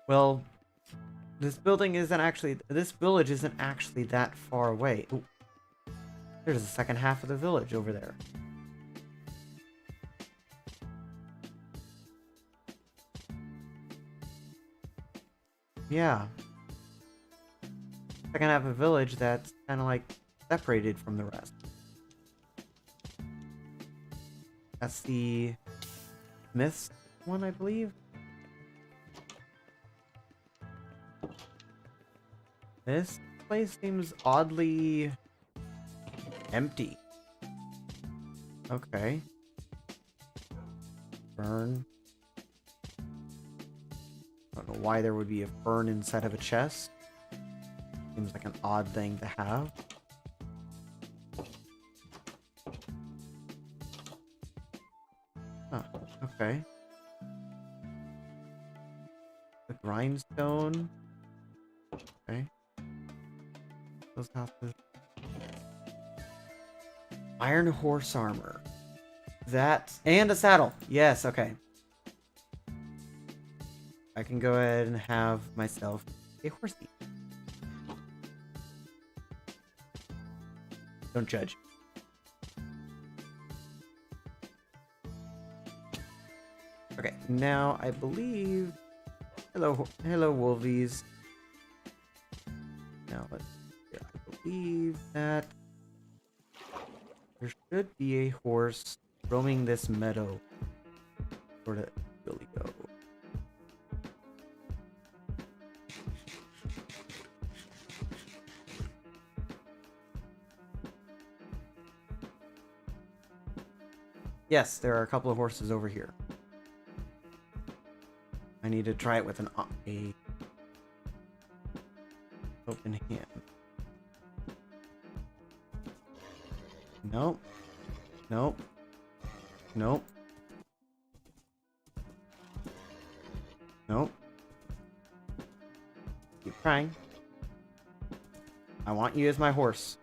Well, this village isn't actually that far away. Ooh. There's the second half of the village over there. Yeah. Second half of the village that's kind of like separated from the rest. That's the Smith's one, I believe. This place seems oddly empty. Okay. Burn. I don't know why there would be a fern inside of a chest. Seems like an odd thing to have. Huh, okay. The grindstone. Okay. Those houses. Iron horse armor. That and a saddle. Yes, okay. I can go ahead and have myself a horsey. Don't judge. Okay, now I believe. Hello, wolvies. Now let's see. I believe that there should be a horse roaming this meadow. Where did it really go? Yes, there are a couple of horses over here. I need to try it with a open hand. Nope. Nope. Nope. Nope. Keep trying. I want you as my horse.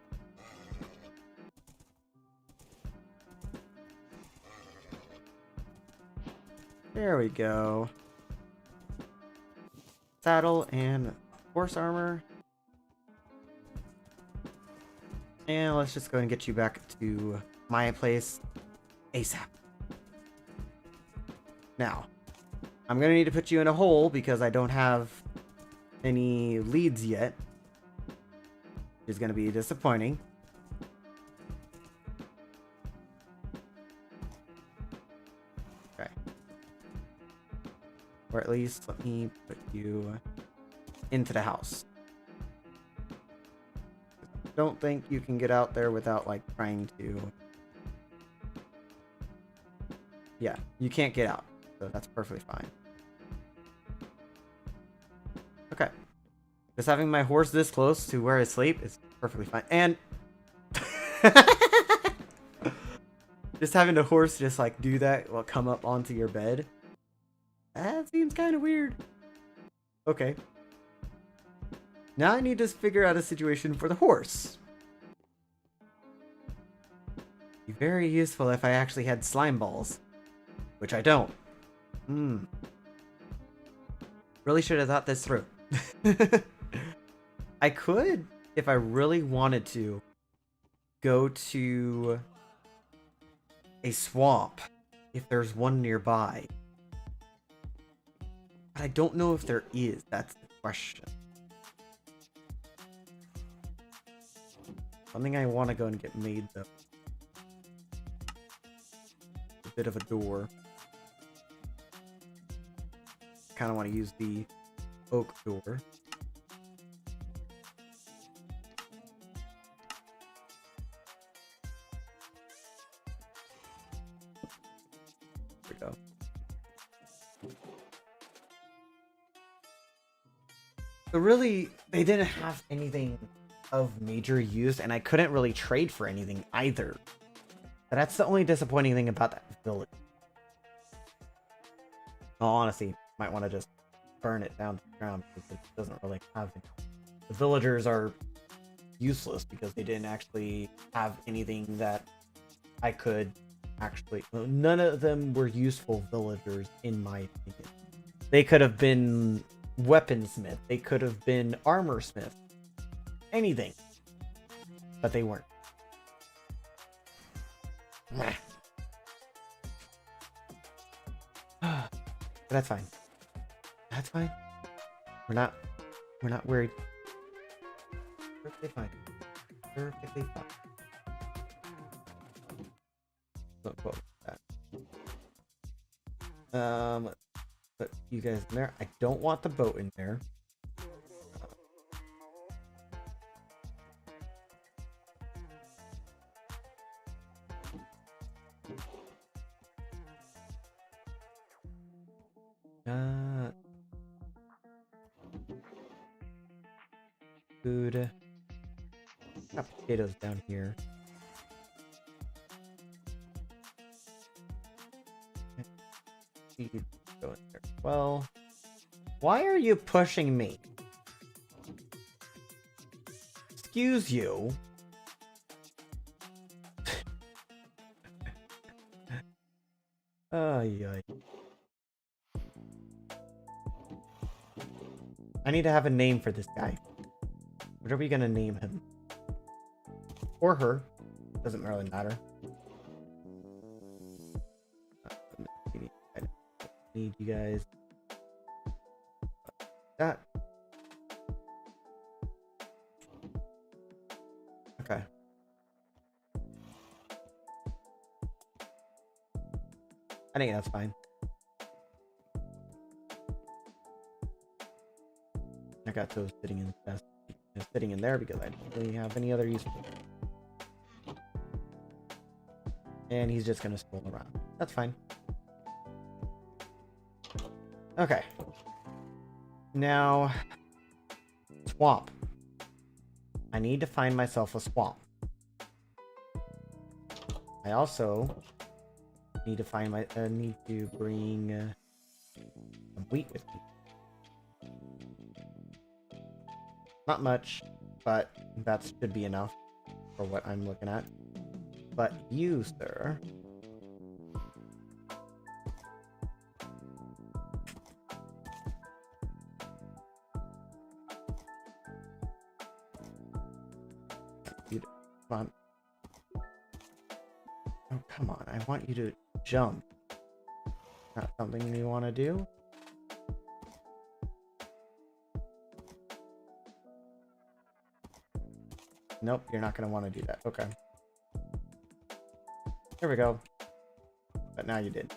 There we go. Saddle and horse armor. And let's just go and get you back to my place ASAP. Now, I'm gonna need to put you in a hole because I don't have any leads yet. Which is gonna be disappointing. Okay. Or at least let me put you into the house. Don't think you can get out there without like trying to. Yeah, you can't get out, so that's perfectly fine. Okay, just having my horse this close to where I sleep is perfectly fine, and just having the horse just like do that while come up onto your bed, that seems kind of weird. Okay. Now I need to figure out a situation for the horse. Be very useful if I actually had slime balls. Which I don't. Really should have thought this through. I could, if I really wanted to, go to a swamp if there's one nearby. But I don't know if there is. That's the question. Something I want to go and get made, though. A bit of a door. Kind of want to use the oak door. There we go. So really, they didn't have anything of major use, and I couldn't really trade for anything either. But that's the only disappointing thing about that village. No, honestly, might want to just burn it down to the ground because it doesn't really have it. The villagers are useless because they didn't actually have anything that I could actually. Well, none of them were useful villagers, in my opinion. They could have been weaponsmith, they could have been armor smith, anything, but they weren't. That's fine. That's fine. We're not worried. Perfectly fine. Perfectly fine. Don't quote that. Put you guys in there. I don't want the boat in there. Food. Got potatoes down here. You could go in there. Well, why are you pushing me? Excuse you. Ay. I need to have a name for this guy. What are we gonna name him? Or her. Doesn't really matter. I need you guys. That. Okay. I think that's fine. I got those sitting in the chest, sitting in there because I don't really have any other use for them. And he's just gonna stroll around. That's fine. Okay. Now, swamp. I need to find myself a swamp. I also need to find my. Need to bring some wheat with me. Not much, but that should be enough for what I'm looking at. But you, sir. Come on. Oh, come on. I want you to jump. Not something you want to do? Nope, you're not going to want to do that. Okay. Here we go. But now you did.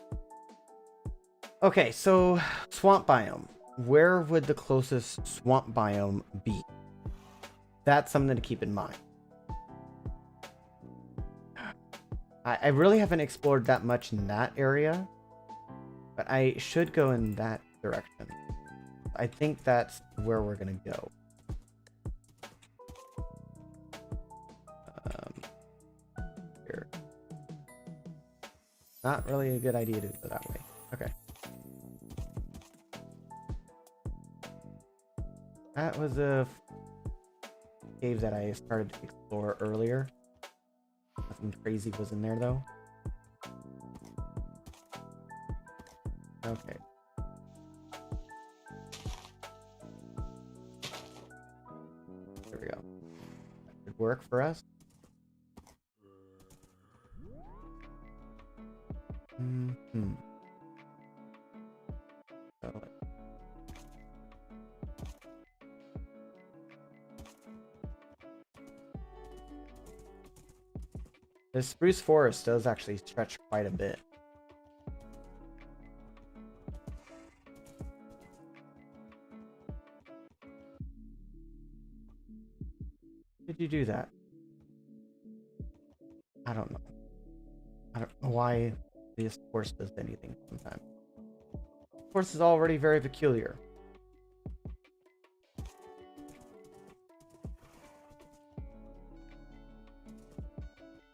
Okay, so swamp biome. Where would the closest swamp biome be? That's something to keep in mind. I really haven't explored that much in that area, but I should go in that direction. I think that's where we're going to go. Here. Not really a good idea to go that way. Okay. That was a cave that I started to explore earlier. Nothing crazy was in there though. Okay. There we go. That should work for us. So, the spruce forest does actually stretch quite a bit. Did you do that? I don't know. I don't know why this horse does anything sometimes. This horse is already very peculiar.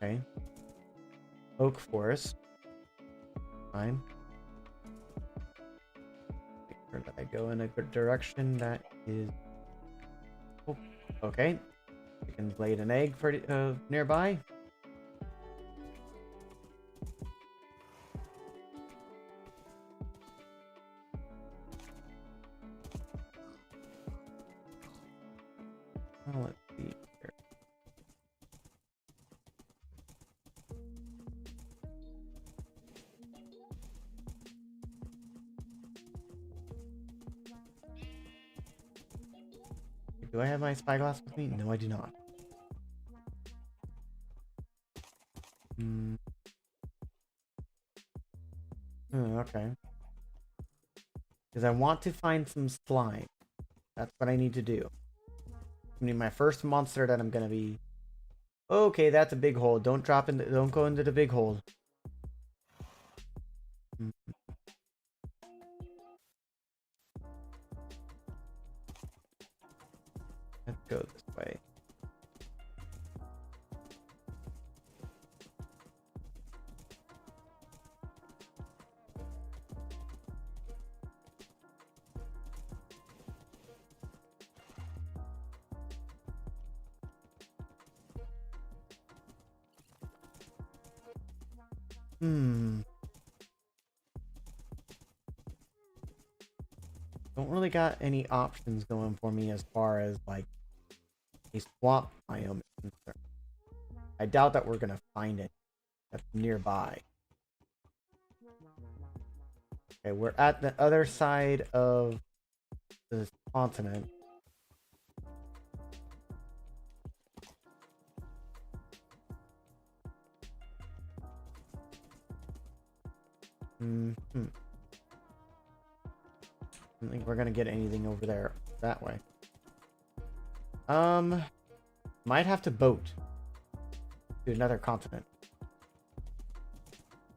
Okay. oak forest. Fine. Make sure that I go in a good direction. That is... Oh, okay. Chickens laid an egg for nearby. Oh, let's see here. Do I have my spyglass with me? No, I do not. Oh, okay. Because I want to find some slime. That's what I need to do. I mean, my first monster that I'm gonna be... Okay, that's a big hole. Don't go into the big hole. Let's go this way. Don't really got any options going for me as far as like a swamp biome is concerned. I doubt that we're gonna find it that's nearby. Okay, we're at the other side of the continent. I don't think we're gonna get anything over there that way. Might have to boat to another continent.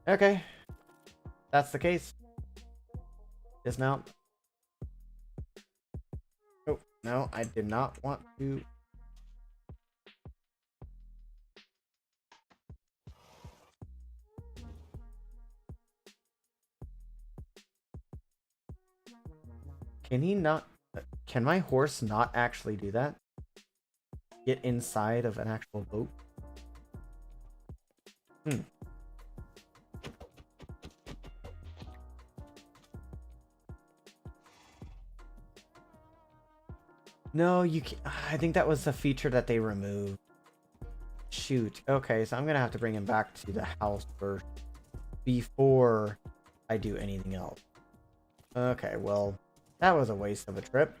Okay, that's the case. Dismount. Oh no, I did not want to. Can he not? Can my horse not actually do that? Get inside of an actual boat? No, you can't. I think that was a feature that they removed. Shoot. Okay, so I'm gonna have to bring him back to the house first before I do anything else. Okay, well, that was a waste of a trip.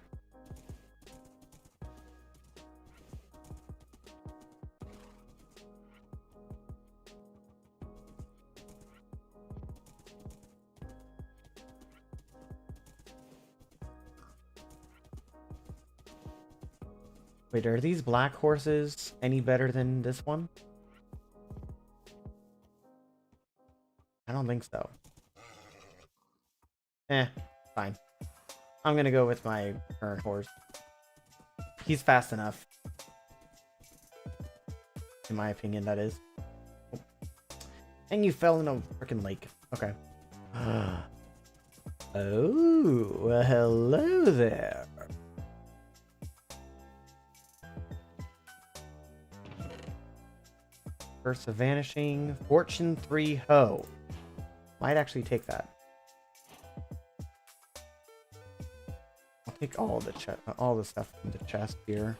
Wait, are these black horses any better than this one? I don't think so. Fine. I'm gonna go with my current horse. He's fast enough. In my opinion, that is. And you fell in a freaking lake. Okay. Oh, well, hello there. Curse of Vanishing. Fortune 3 Hoe. Might actually take that. I'll take all the stuff from the chest here.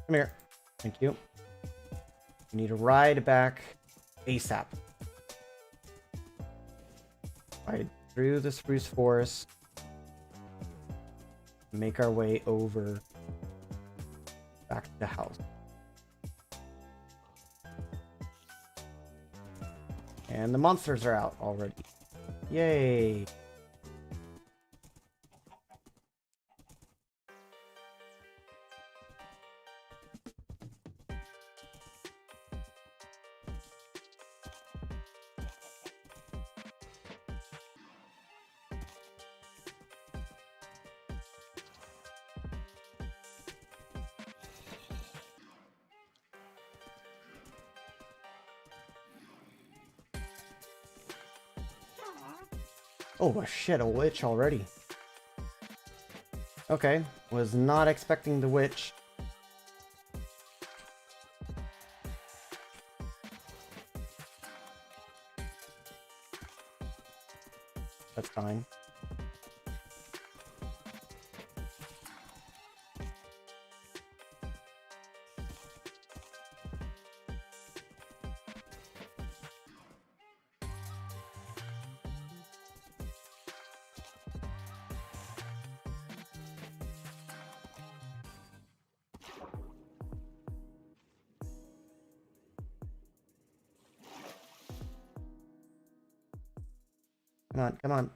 Come here. Thank you. We need to ride back ASAP. Ride through the spruce forest. Make our way over back to the house. And the monsters are out already. Yay! Oh shit, a witch already. Okay, was not expecting the witch. That's fine. Come on, come on.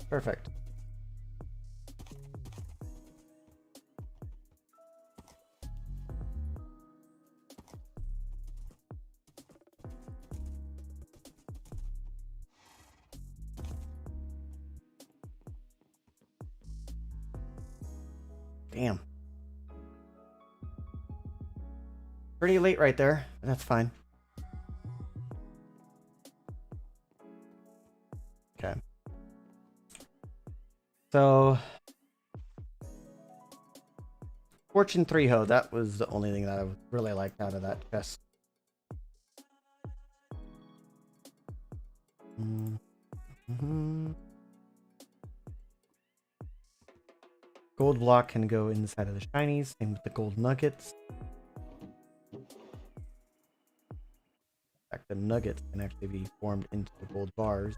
Perfect. Damn. Pretty late right there. That's fine. Okay. So, Fortune 3 Ho, that was the only thing that I really liked out of that chest. Gold block can go inside of the shinies, same with the gold nuggets. In fact, the nuggets can actually be formed into the gold bars.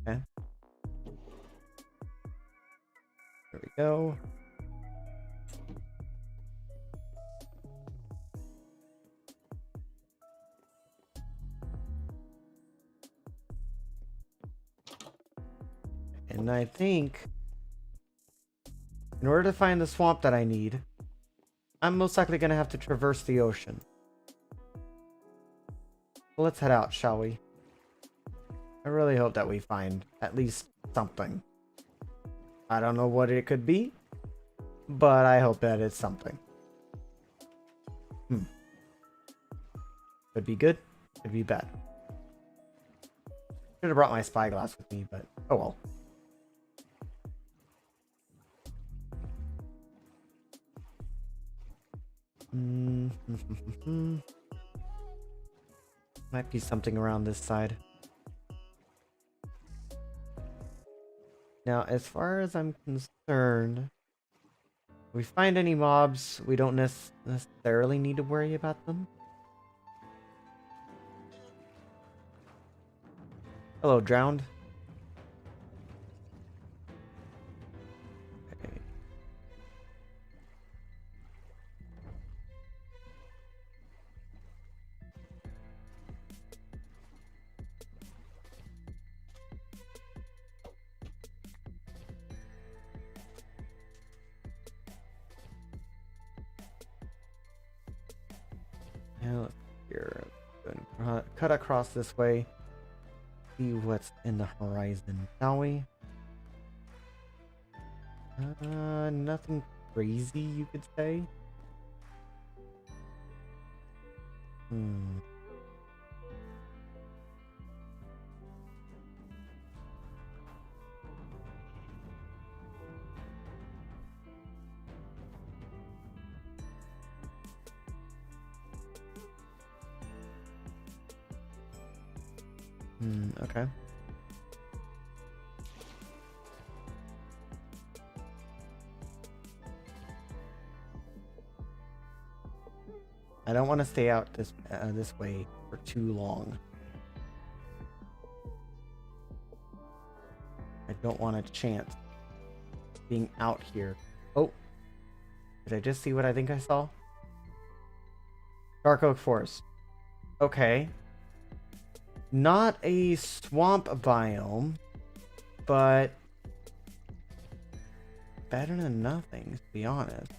Okay. There we go. And I think in order to find the swamp that I need, I'm most likely going to have to traverse the ocean. So let's head out, shall we? I really hope that we find at least something. I don't know what it could be, but I hope that it's something. Could be good, could be bad. Should have brought my spyglass with me, but oh well. Might be something around this side. Now, as far as I'm concerned, if we find any mobs, we don't necessarily need to worry about them. Hello, drowned. Okay. Now, let's here. Cut across this way. See what's in the horizon, shall we? Nothing crazy, you could say. Okay. I don't want to stay out this way for too long. I don't want a chance being out here. Oh, did I just see what I think I saw? Dark Oak Forest. Okay. Not a swamp biome, but better than nothing, to be honest.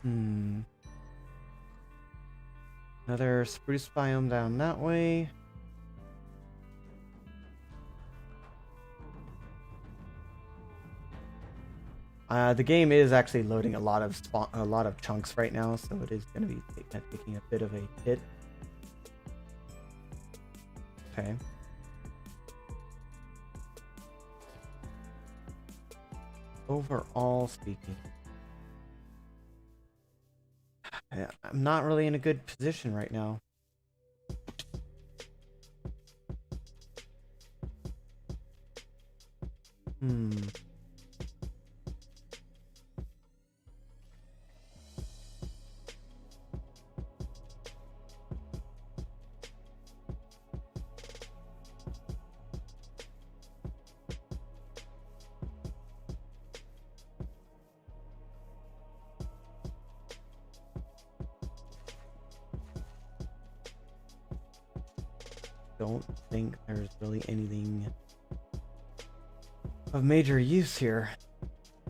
Hmm. Another spruce biome down that way. The game is actually loading a lot of chunks right now, so it is going to be taking a bit of a hit. Okay. Overall speaking, I'm not really in a good position right now. Hmm. Don't think there's really anything of major use here.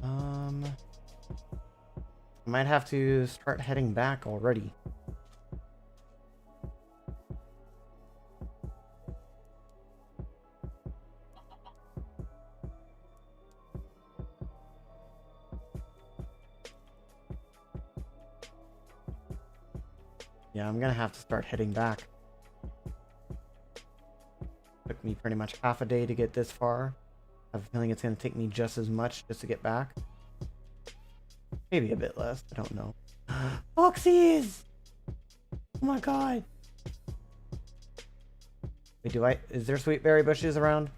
I might have to start heading back already. Yeah, I'm gonna have to start heading back. Took me pretty much half a day to get this far. I have a feeling it's gonna take me just as much just to get back. Maybe a bit less, I don't know. Foxes! Oh my god. Wait, is there sweet berry bushes around?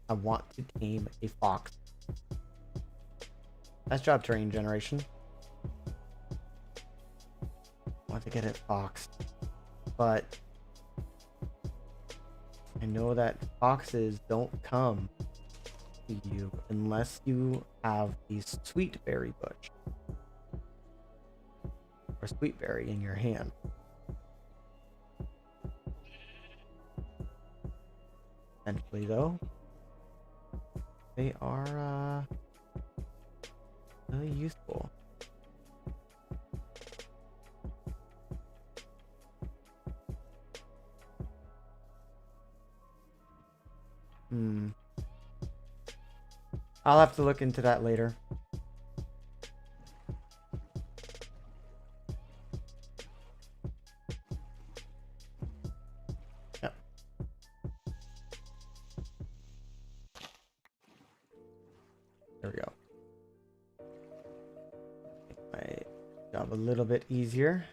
I want to tame a fox. Nice job, terrain generation. I want to get it foxed. But I know that foxes don't come to you unless you have a sweet berry bush. Or sweet berry in your hand. Eventually though, they are really useful. I'll have to look into that later. Yep. There we go. Make my job a little bit easier.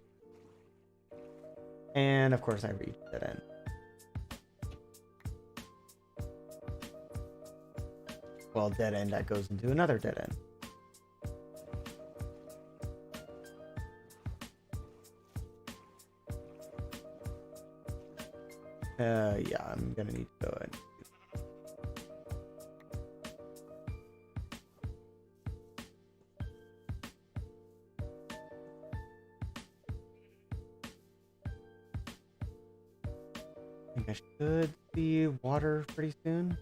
And of course I reached that end. Well, dead end, that goes into another dead end. Yeah, I'm gonna need to go in. I think I should see water pretty soon.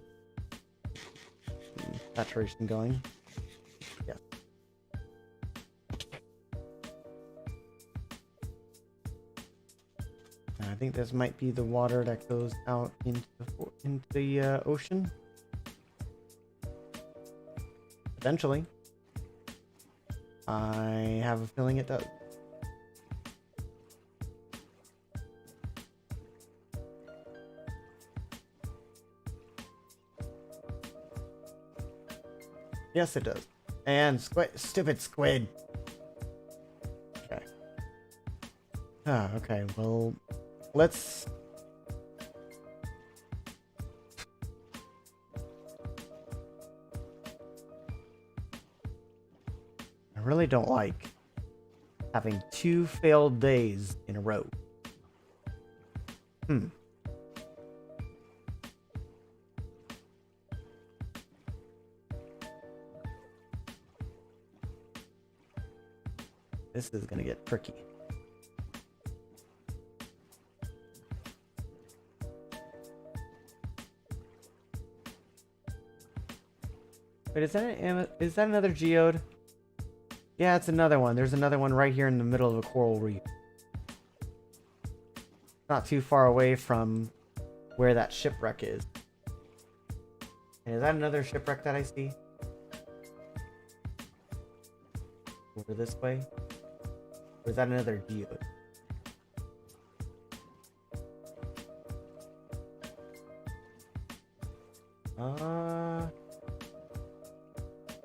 Saturation going. Yes. I think this might be the water that goes out into the ocean. Eventually. I have a feeling it does. Yes, it does. And stupid squid. Okay. Okay. Well, let's... I really don't like having 2 failed days in a row. This is gonna get tricky. Wait, is that another geode? Yeah, it's another one. There's another one right here in the middle of a coral reef. Not too far away from where that shipwreck is. And is that another shipwreck that I see? Over this way? Or is that another geode?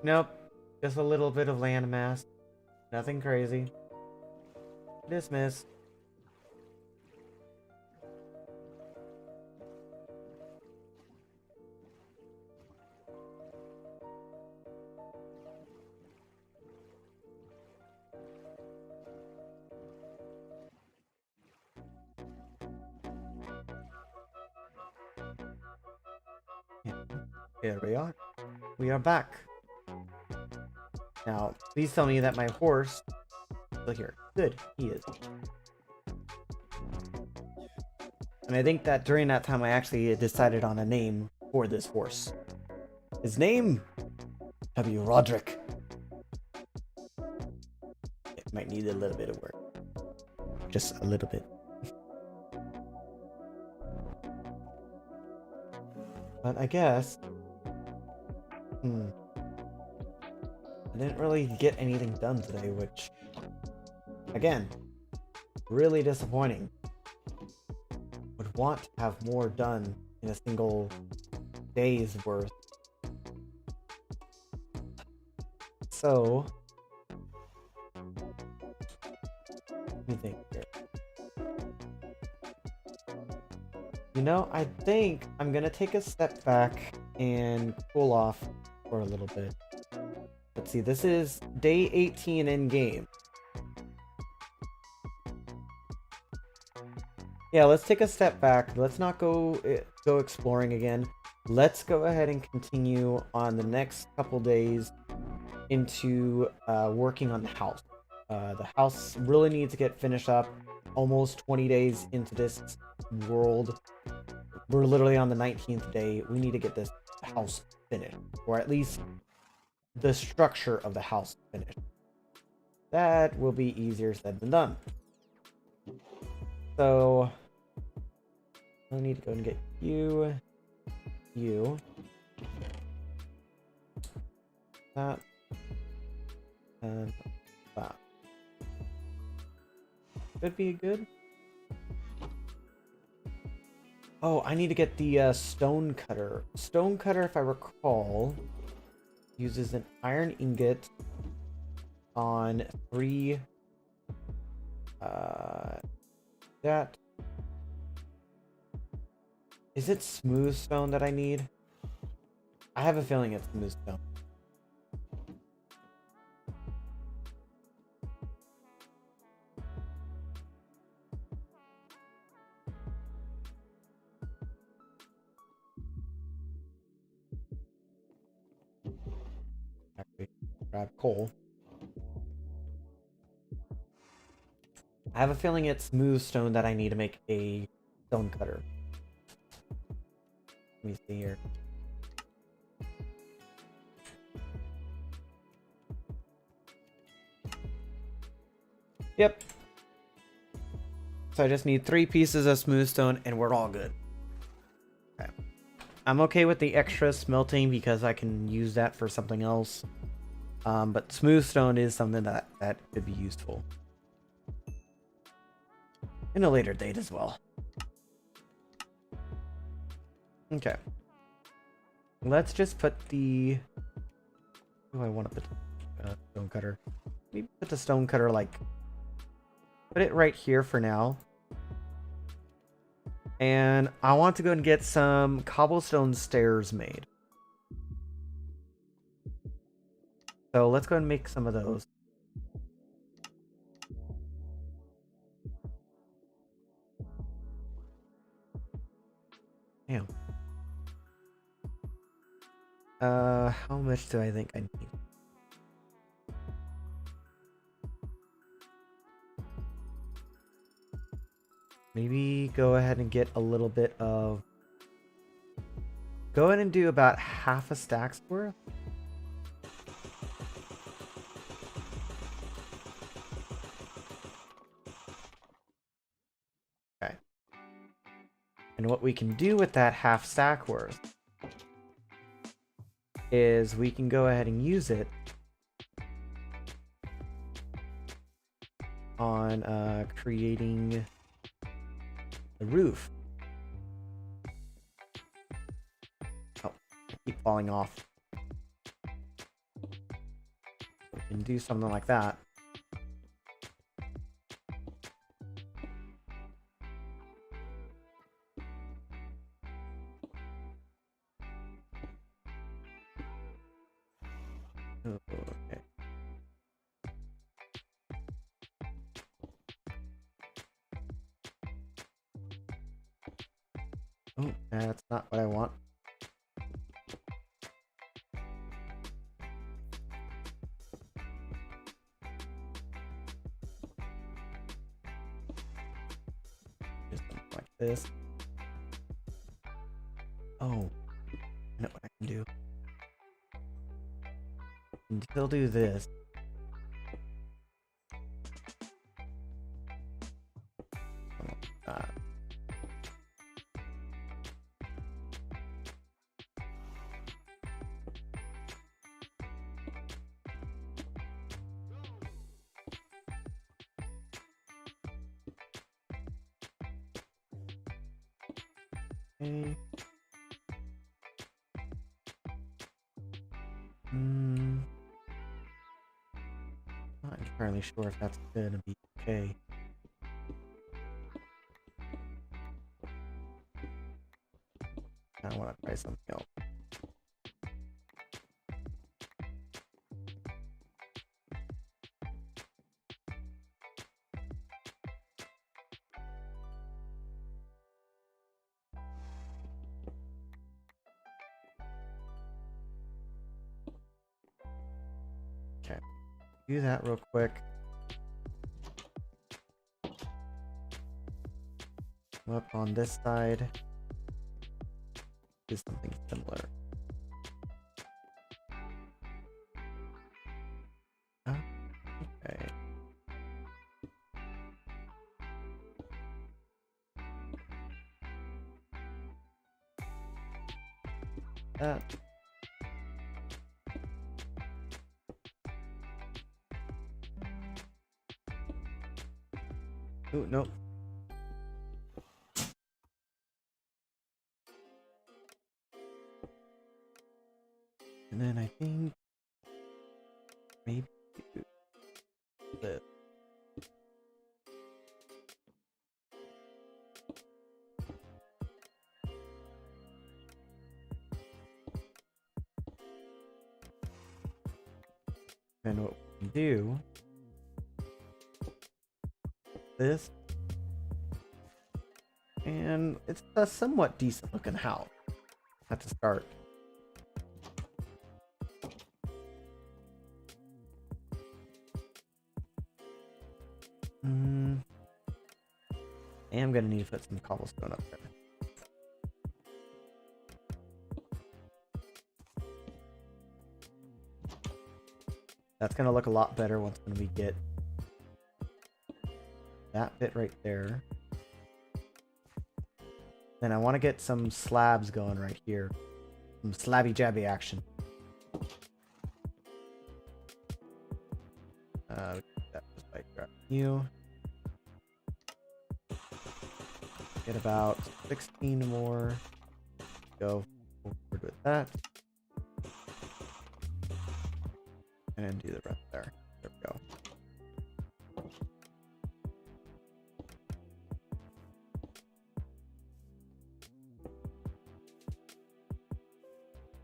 Nope. Just a little bit of landmass. Nothing crazy. Dismiss. Here we are. We are back. Now, please tell me that my horse is still here. Good, he is. And I think that during that time I actually decided on a name for this horse. His name? W. Roderick. It might need a little bit of work. Just a little bit. But I guess... I didn't really get anything done today, which... Again, really disappointing. Would want to have more done in a single day's worth. So... let me think here. You know, I think I'm gonna take a step back and cool off for a little bit. Let's see, this is day 18 in game. Yeah, let's take a step back. Let's not go exploring again. Let's go ahead and continue on the next couple days into working on the house. The house really needs to get finished up. Almost 20 days into this world. We're literally on the 19th day. We need to get this house finished, or at least the structure of the house finished. That will be easier said than done. So I need to go and get you, that, and that. Could be good. Oh, I need to get the stone cutter. Stone cutter, if I recall, uses an iron ingot on 3. That. Is it smooth stone that I need? I have a feeling it's smooth stone. Actually, grab coal. I have a feeling it's smooth stone that I need to make a stone cutter. Let me see here. Yep. So I just need 3 pieces of smooth stone and we're all good. Okay. I'm okay with the extra smelting because I can use that for something else. But smooth stone is something that could be useful. In a later date as well. Okay. Let's just put the... Who do I want to put the stone cutter? Maybe put the stone cutter like... Put it right here for now. And I want to go and get some cobblestone stairs made. So let's go and make some of those. Damn. How much do I think I need? Maybe go ahead and get a little bit of... Go ahead and do about half a stack's worth. And what we can do with that half stack worth is we can go ahead and use it on creating the roof. Oh, I keep falling off. We can do something like that. Okay. Oh, that's not what I want. Just something like this. Oh, I know what I can do. I can still do this. Okay. Not entirely sure if that's gonna be okay. I want to try something else. Okay, do that real quick. Come up on this side. Do something similar. Okay. That. Oh, nope. And then I think maybe do this. And what we can do this, and it's a somewhat decent looking house at the start. I am gonna need to put some cobblestone up there. That's gonna look a lot better once when we get that bit right there. Then I want to get some slabs going right here. Some slabby jabby action. That just by grabbing you. Get about 16 more. Go forward with that. And then do the rest there. There we go.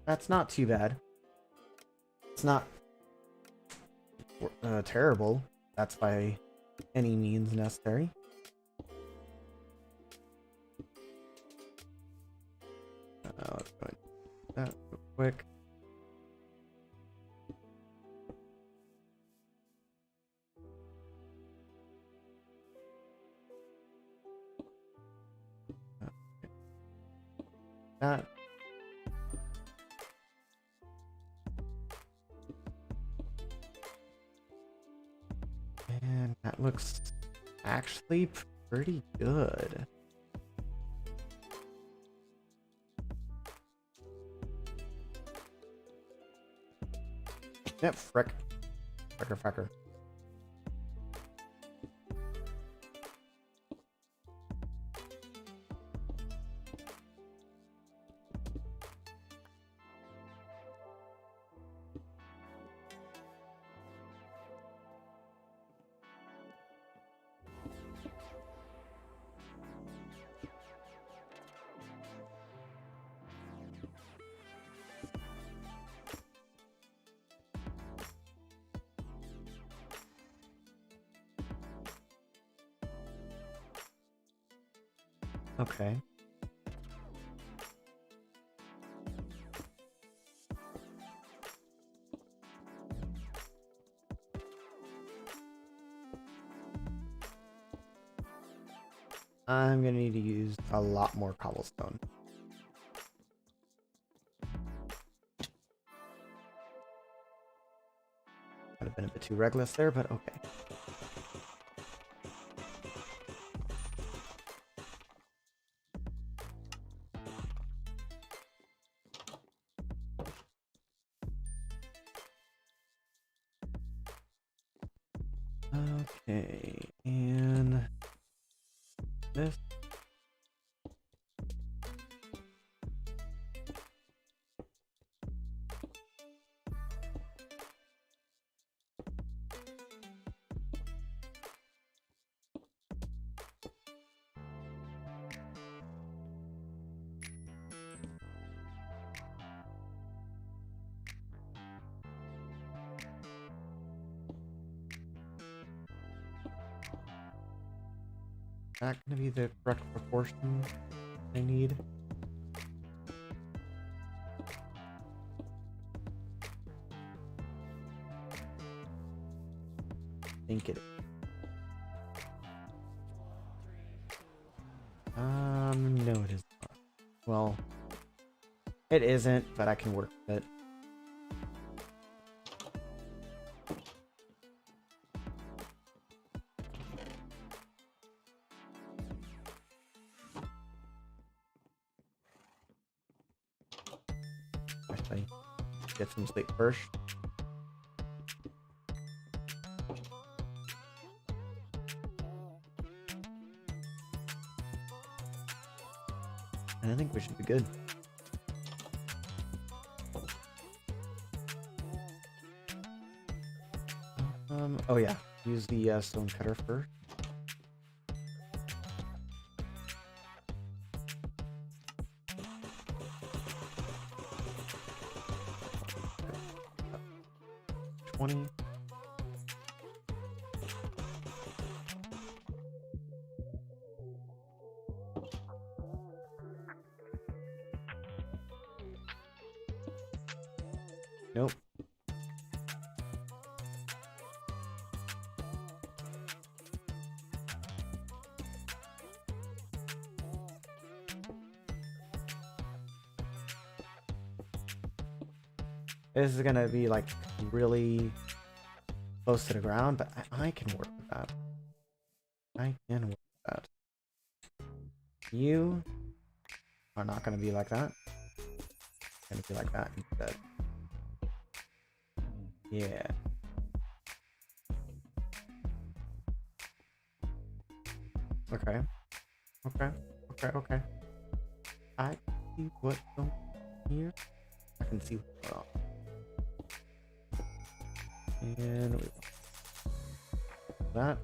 That's not too bad. It's not terrible. That's by any means necessary. Let's go and do that real quick. That. And that looks actually pretty good. Snip, frick. Fricker, fricker. Okay. I'm gonna need to use a lot more cobblestone. Might have been a bit too reckless there, but okay. Okay, and this. Is that gonna be the correct proportion I need? I think it is. No, it is not. Well, it isn't, but I can work with it. Actually, get some slate first. And I think we should be good. Oh yeah, use the stone cutter first. $20. Nope. This is gonna be like really close to the ground, but I can work with that. I can work with that. You are not gonna be like that. Gonna be like that instead. Yeah. Okay. Okay. Okay. Okay. I see what's going on here. I can see what's going on. And we that.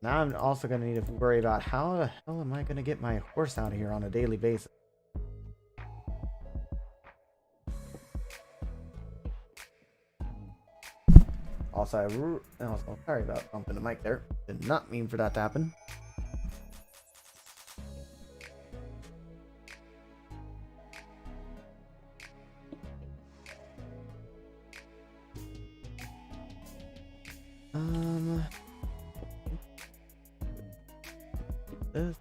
Now I'm also going to need to worry about how the hell am I going to get my horse out of here on a daily basis. Also, sorry about bumping the mic there. Did not mean for that to happen. This.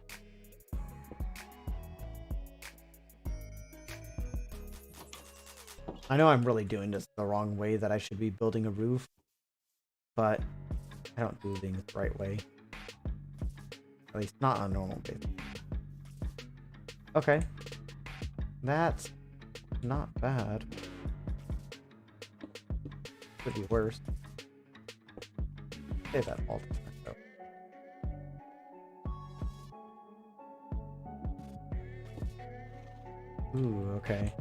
I know I'm really doing this the wrong way, that I should be building a roof, but I don't do things the right way. At least not on a normal basis. Okay. That's not bad. Could be worse. Say that all the time, though. Ooh, okay.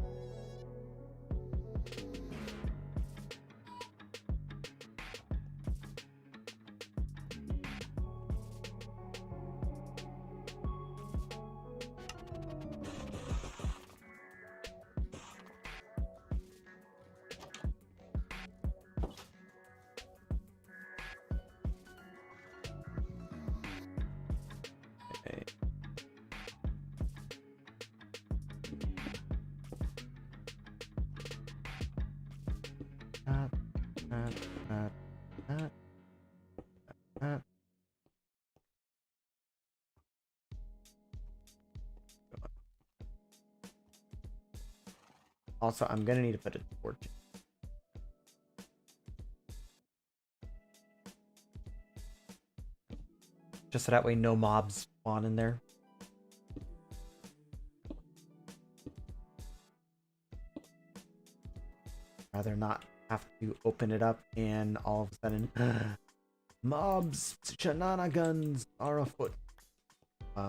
Okay. That. Also, I'm gonna need to put a torch. Just so that way no mobs spawn in there. Rather not have to open it up and all of a sudden mobs shenanigans are afoot.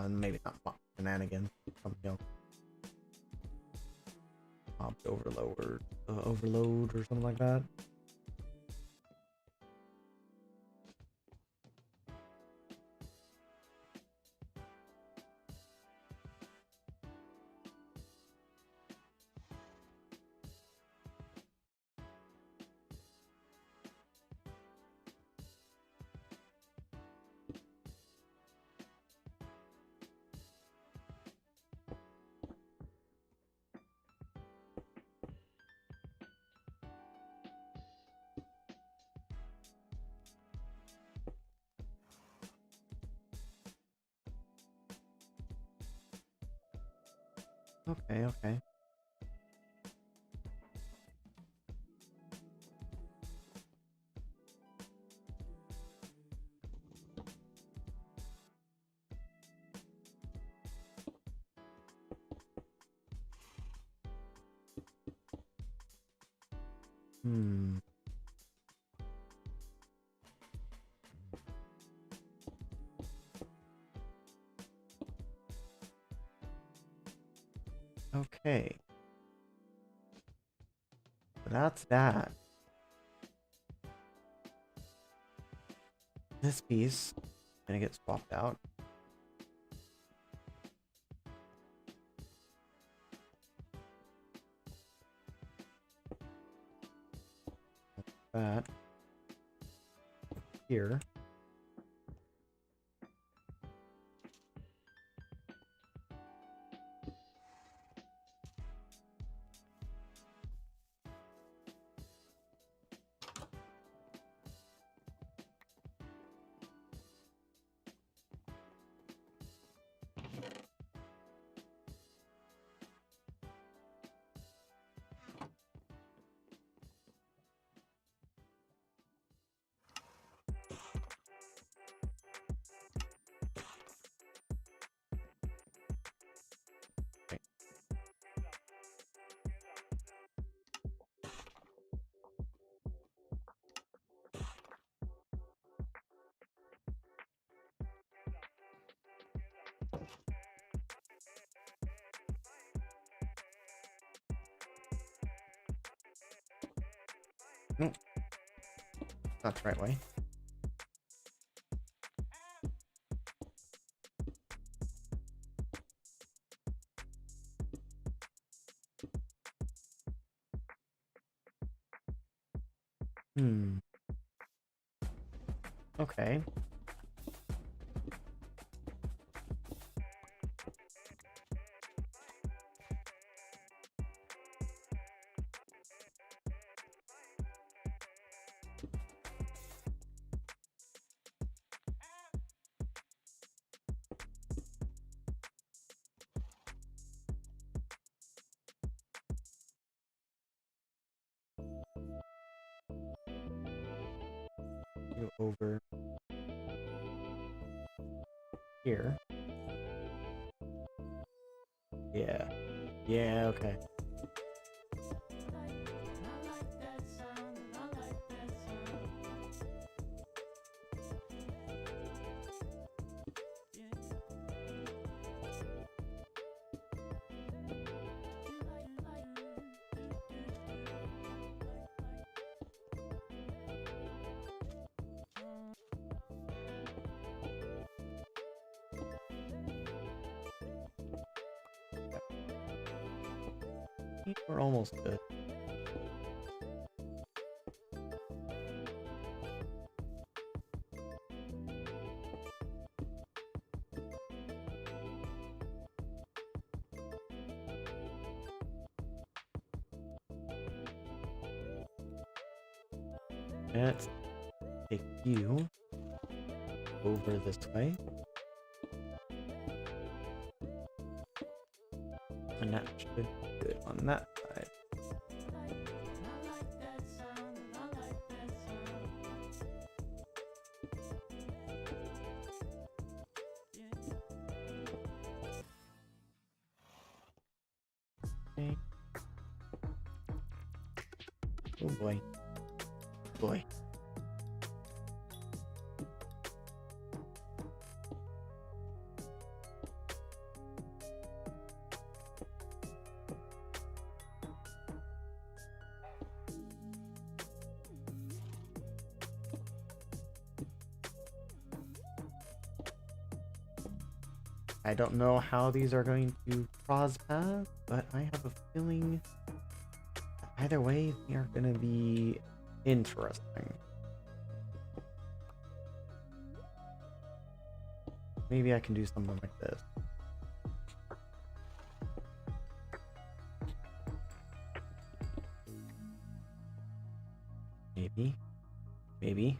Maybe not mob shenanigans, something else. Mob overload or something like that. Okay, okay. Hmm. Okay. So that's that. This piece is gonna get swapped out. That here. Okay. Nope. Not the right way. Hmm. Okay. Go over here. Yeah. Yeah, okay. We're almost good. Let's take you over this way. And that should be good on that side. Okay. Oh boy. Boy. I don't know how these are going to cross paths, but I have a feeling that either way they are going to be interesting. Maybe I can do something like this. Maybe. Maybe.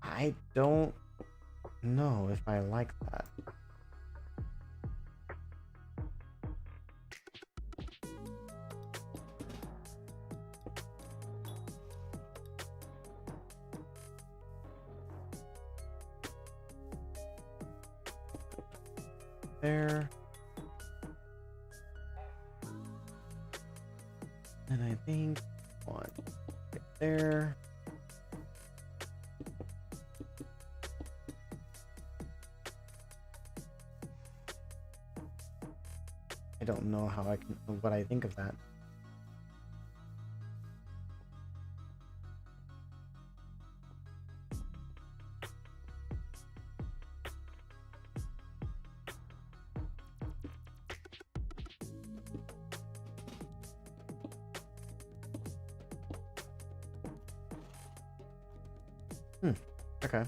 I don't know if I like that. There. And I think one right there. I don't know how I can, what I think of that. Okay.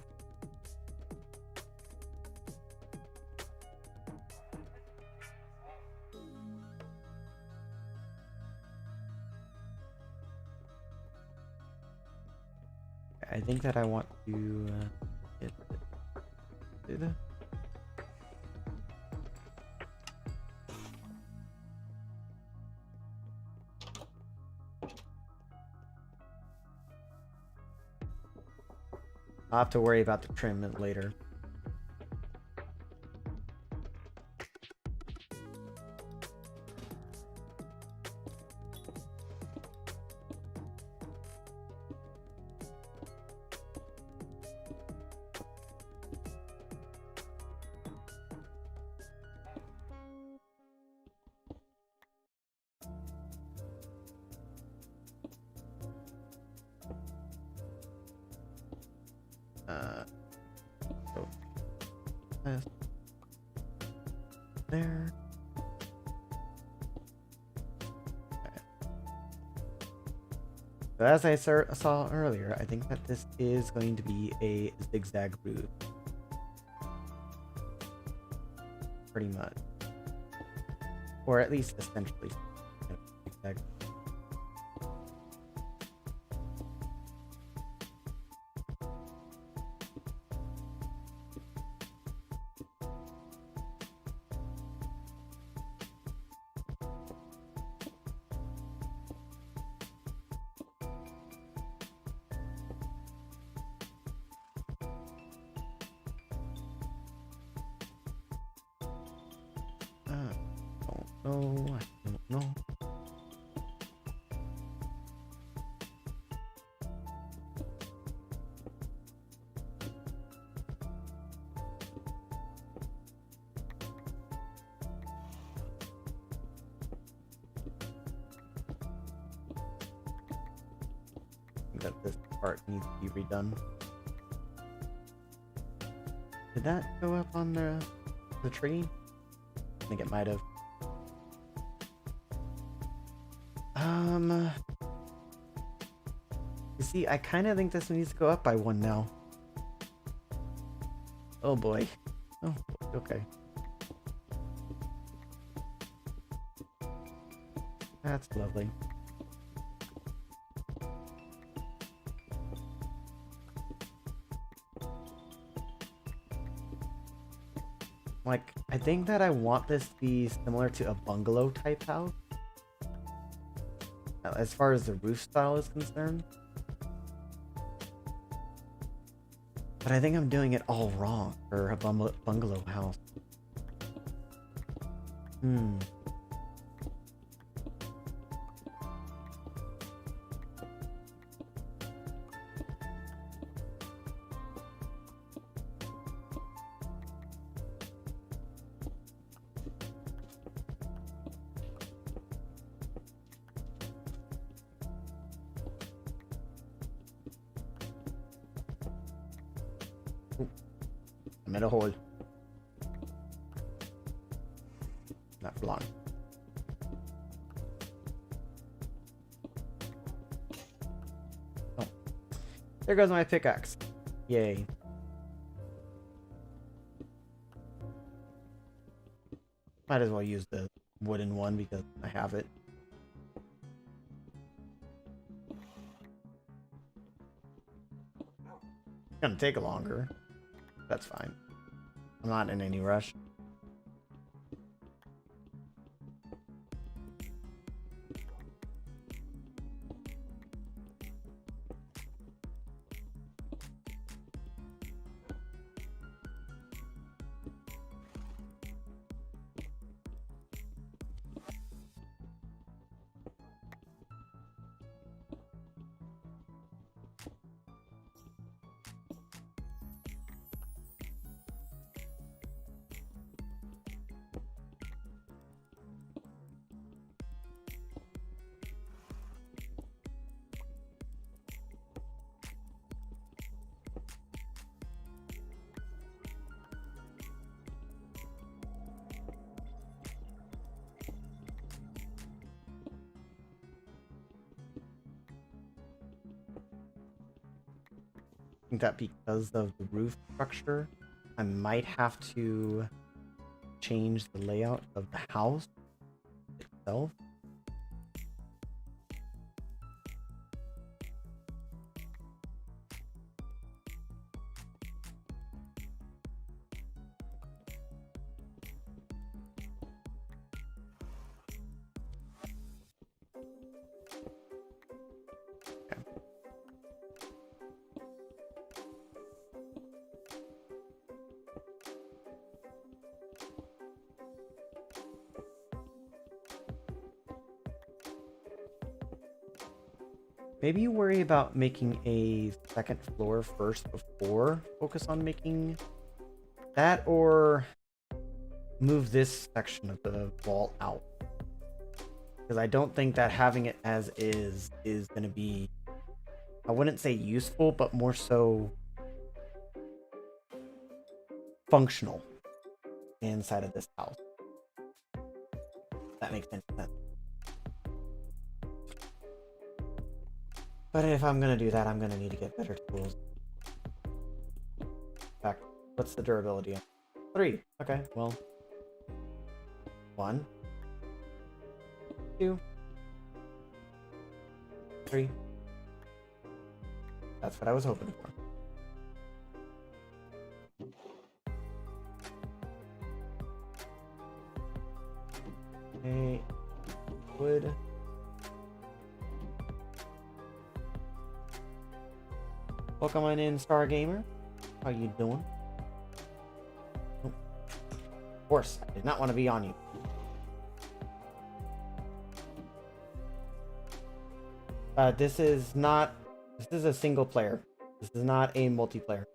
I think that I want to do that. I'll have to worry about the trim later. So this there. Okay. So as I saw earlier, I think that this is going to be a zigzag roof. Pretty much. Or at least essentially zigzag. I don't know. That this part needs to be redone. Did that go up on the tree? I think it might have. You see, I kind of think this needs to go up by one now. Oh boy. Oh, okay. That's lovely. Like, I think that I want this to be similar to a bungalow type house. As far as the roof style is concerned. But I think I'm doing it all wrong for a bungalow house. I'm in a hole. Not blonde. Oh. There goes my pickaxe. Yay. Might as well use the wooden one because I have it. It's gonna take longer. That's fine. I'm not in any rush. I think that because of the roof structure, I might have to change the layout of the house itself. Maybe you worry about making a second floor first before focus on making that, or move this section of the wall out. Because I don't think that having it as is going to be, I wouldn't say useful, but more so functional inside of this house. That makes sense. But if I'm gonna do that, I'm gonna need to get better tools. In fact, what's the durability? 3. Okay, well. 1, 2, 3. That's what I was hoping for. Okay, wood. Welcome on in, Star Gamer. How you doing? Oh. Of course, I did not want to be on you. This is not. This is a single player. This is not a multiplayer.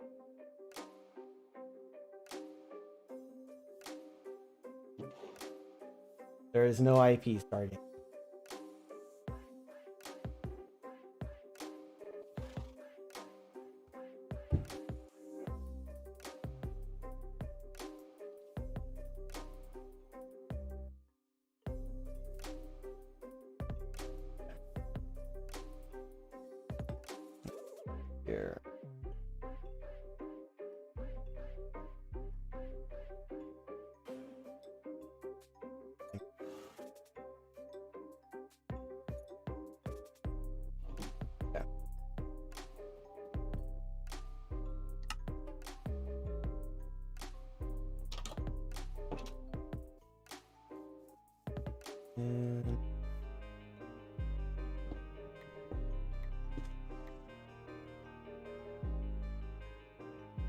There is no IP starting. Here. Okay. And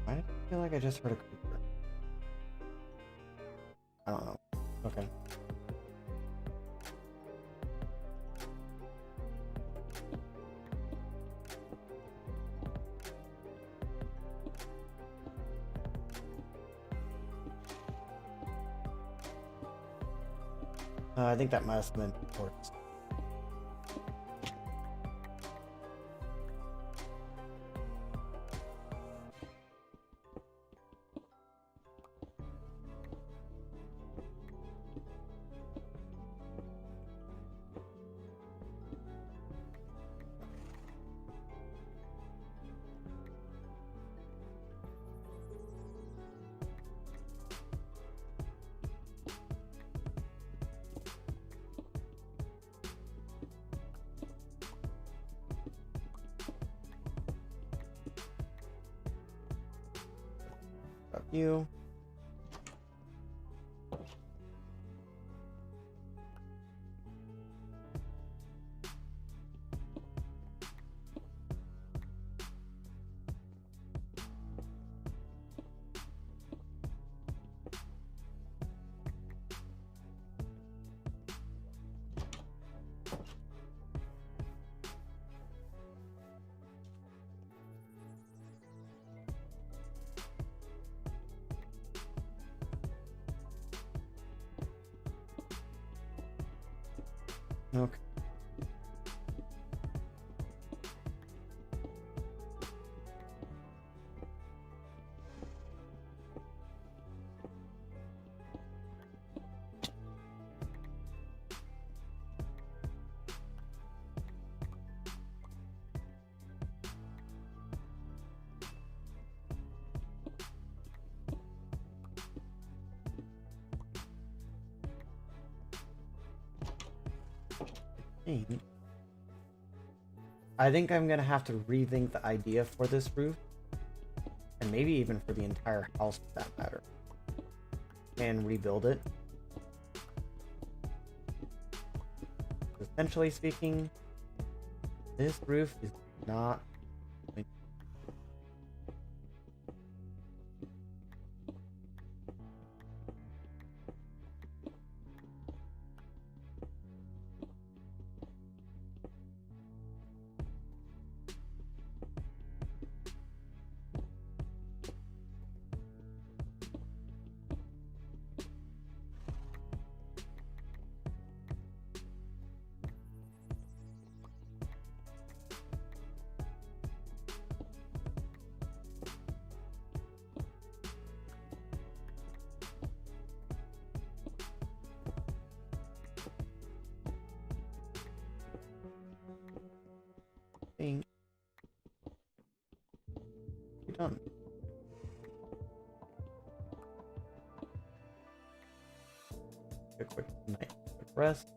I feel like I just heard a creeper. I don't know. Okay. I think that must have been torches. Got you. Okay. I think I'm gonna have to rethink the idea for this roof, and maybe even for the entire house for that matter, and rebuild it. Essentially speaking, this roof is not. done. A quick night, quick rest.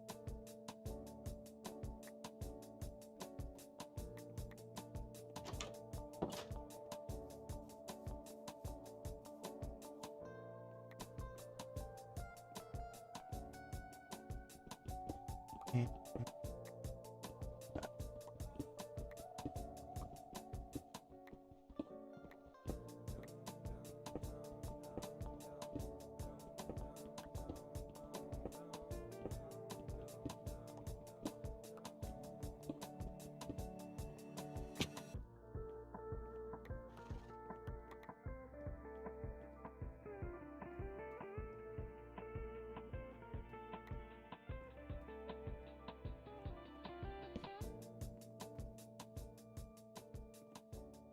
Okay.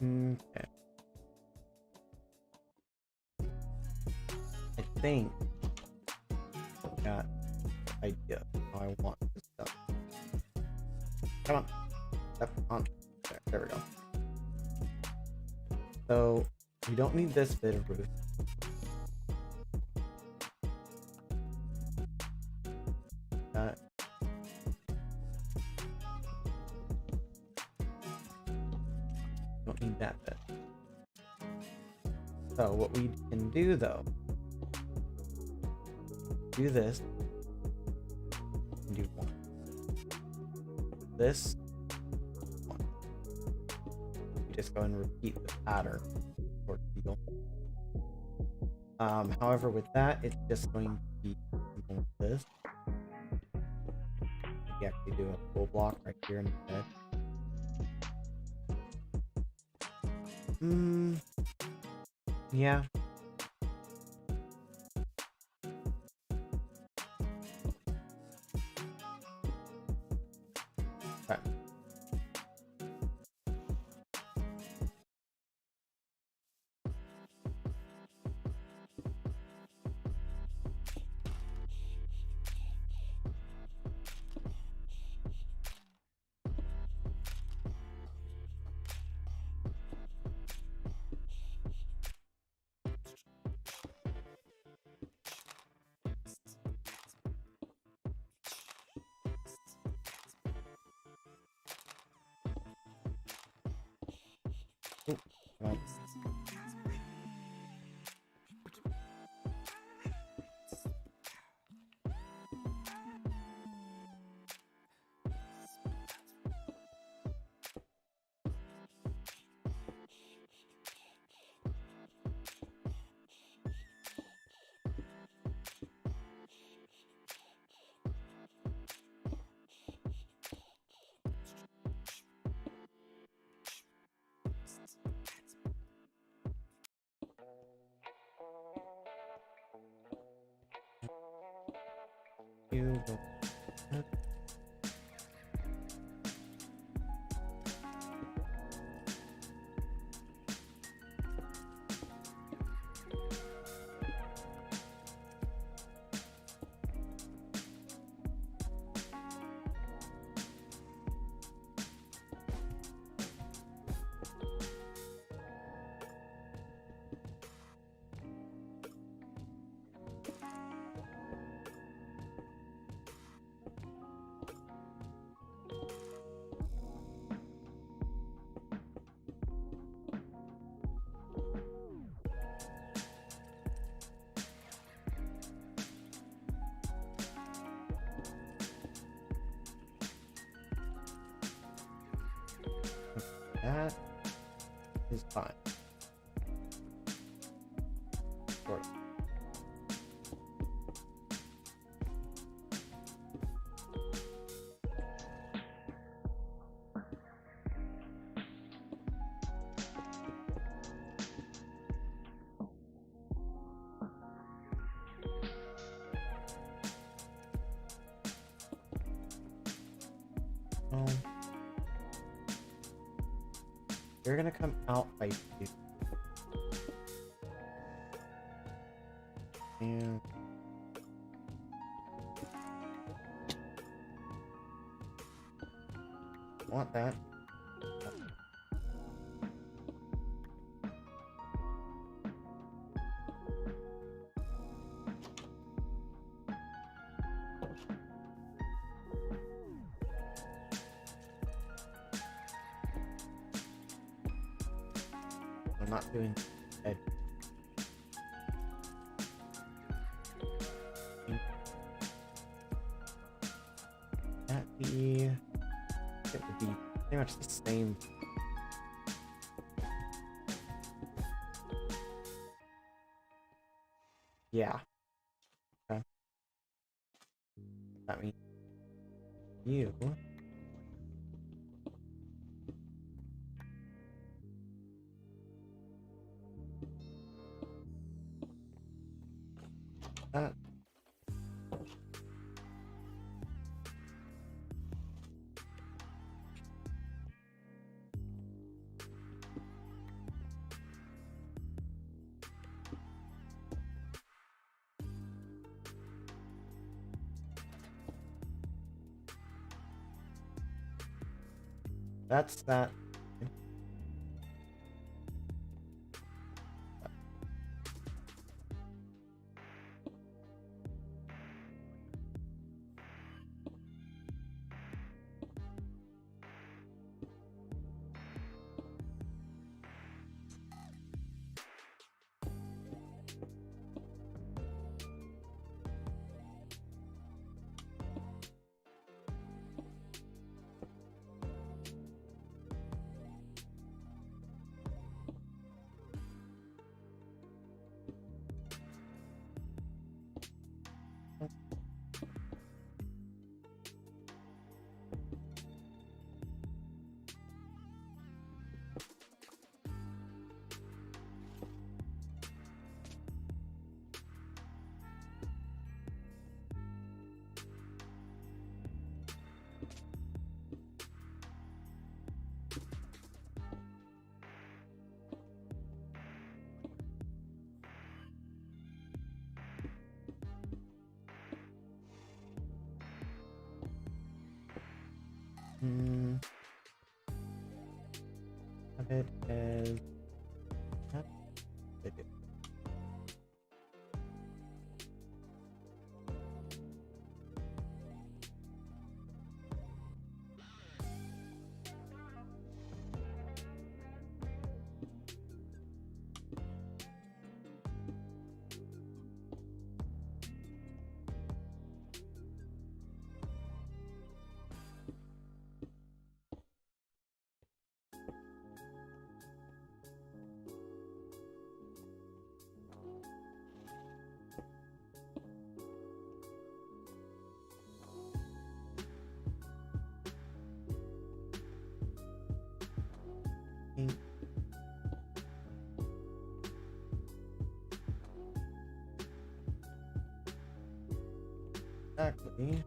Okay. I think I got an idea of how I want this done. Come on. Step on. There we go. So we don't need this bit of roof. Don't need that bit. So what we can do though, do this, and do one. This, one. You just go and repeat the pattern for deal. However, with that, it's just going to be something like this. You actually do a full block right here instead. Yeah. Okay. Ooh, right. You go. That is fine. Sure. You're gonna come out by two. And want that. I'm not doing it. That be... It would be pretty much the same. Yeah. Okay. That means you... That... That's that. Have it as... That... It is. Exactly.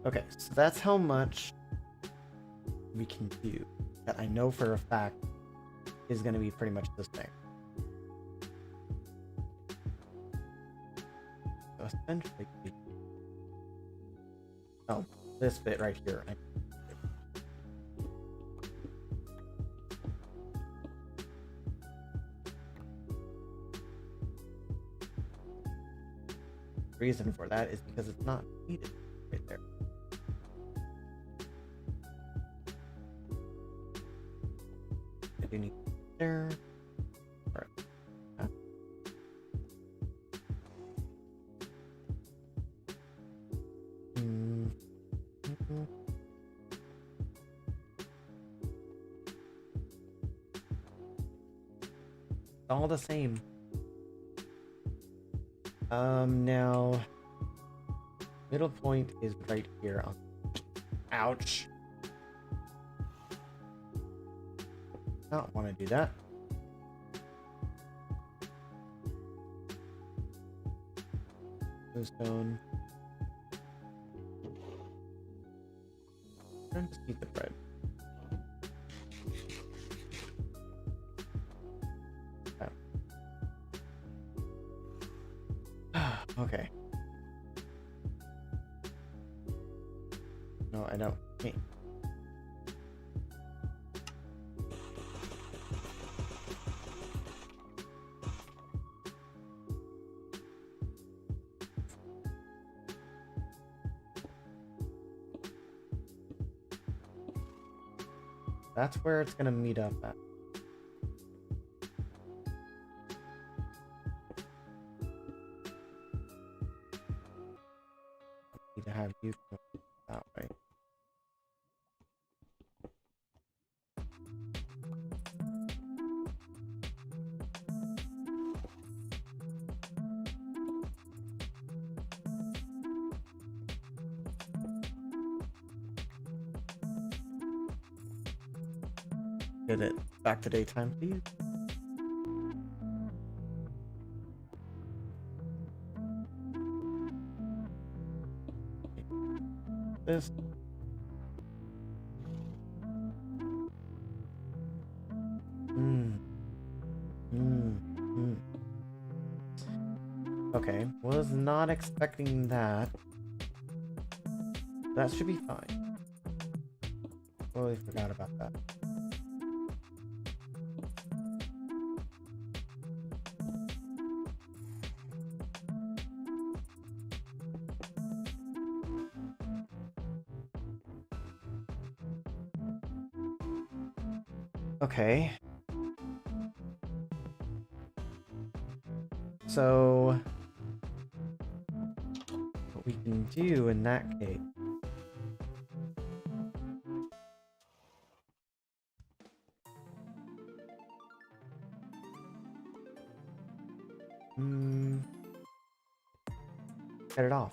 Okay, so that's how much we can do. That I know for a fact is going to be pretty much the same. So essentially, oh, this bit right here. The reason for that is because it's not needed right there. I do need there. All right. It's all the same. Now, middle point is right here. Ouch. Not want to do that. Stone. Don't just eat the bread. Okay. No, I don't. Me. That's where it's gonna meet up at. Need to have you go that way. Get it back to daytime, please. This. Okay, was not expecting that. That should be fine. Totally forgot about that. Okay. So what we can do in that case. Get it off.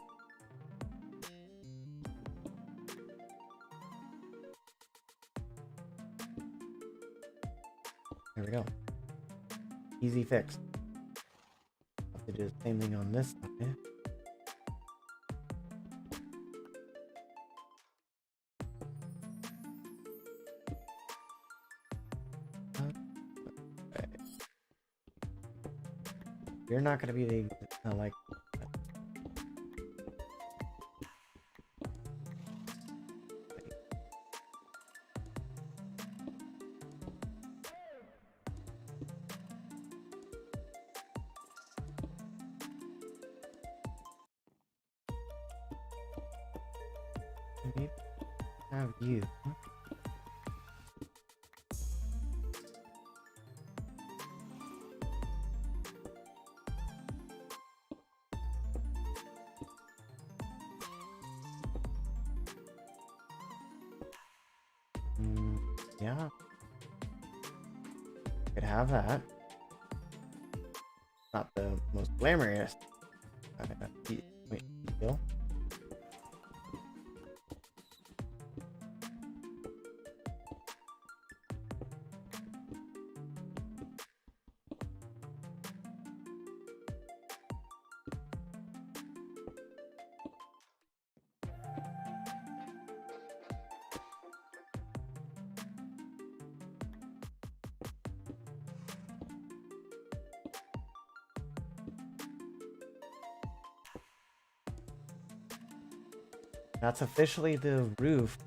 There we go. Easy fix. Have to do the same thing on this side. Okay. You're not gonna be the like. Maybe have you. Yeah. Could have that. Not the most glamorous. Wait, deal. That's officially the roof.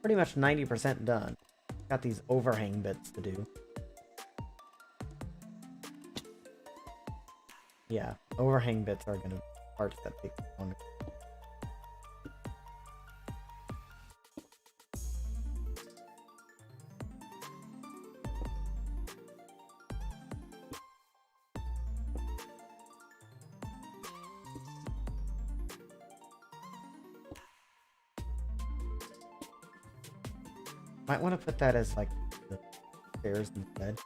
Pretty much 90% done. Got these overhang bits to do. Yeah, overhang bits are gonna be parts that take longer. Might want to put that as like the stairs instead.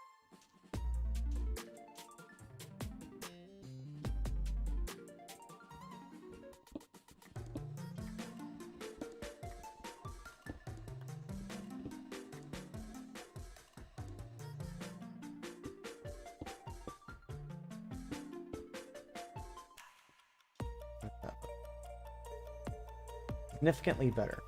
Significantly better.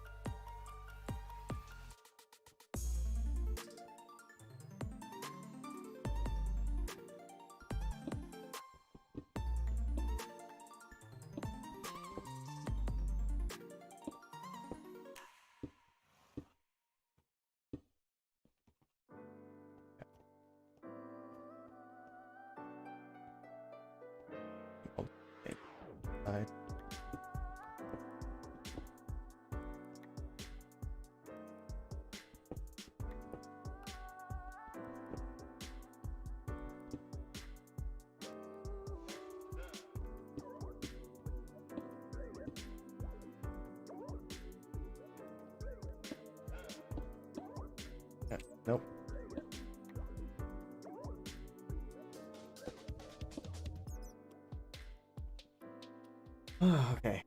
side. Nope. Okay.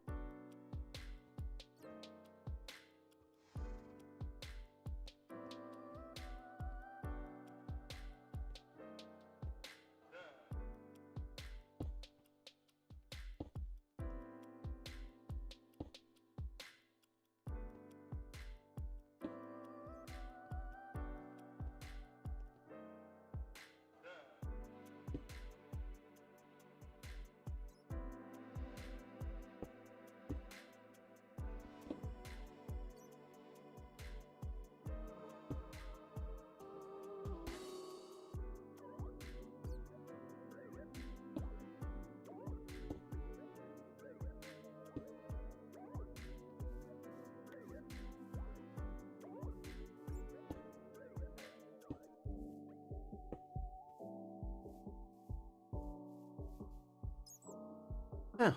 Huh.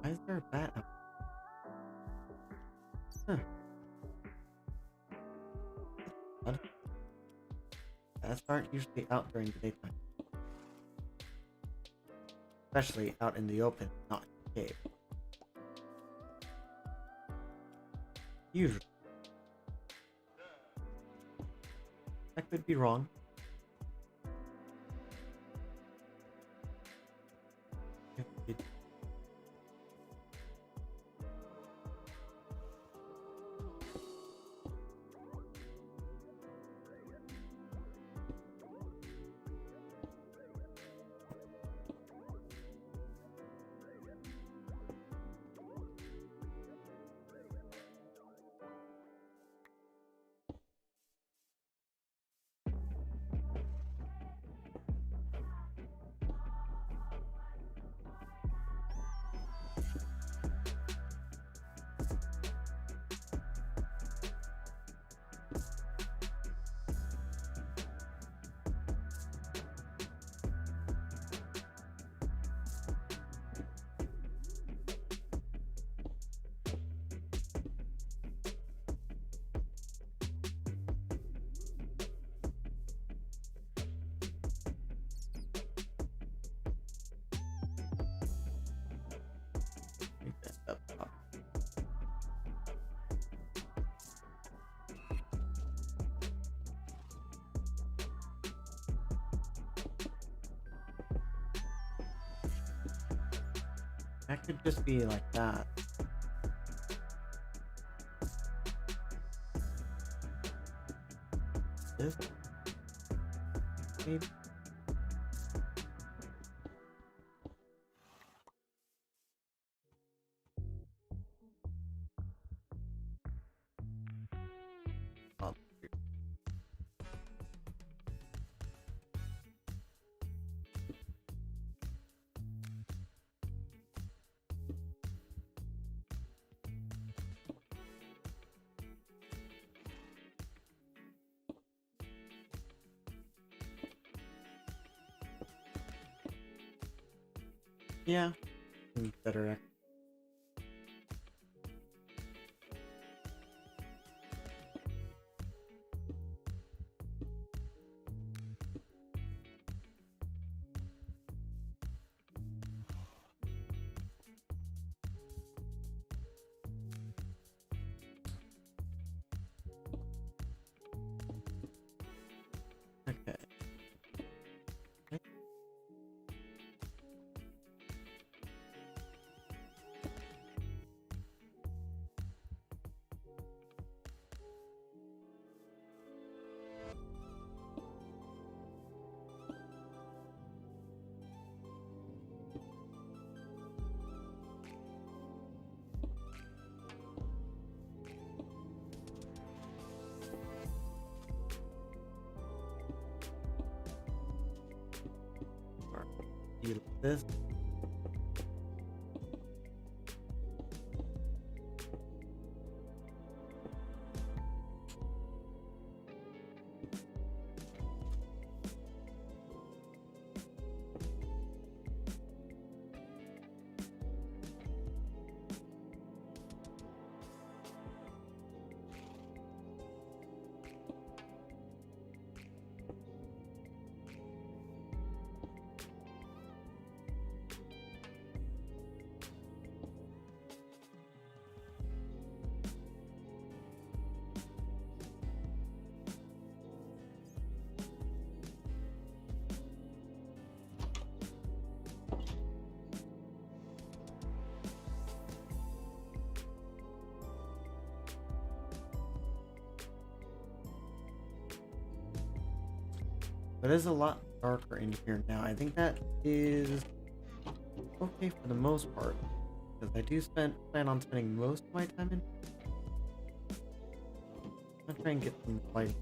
Why is there a bat out? Huh. Odd. Bats aren't usually out during the daytime. Especially out in the open, not in the cave. Usually. I could be wrong. That could just be like that. This? Maybe? Oh, yeah. Better. Okay. Deal with this. But it is a lot darker in here now. I think that is okay for the most part. Because I do plan on spending most of my time in. I'm gonna try and get some light.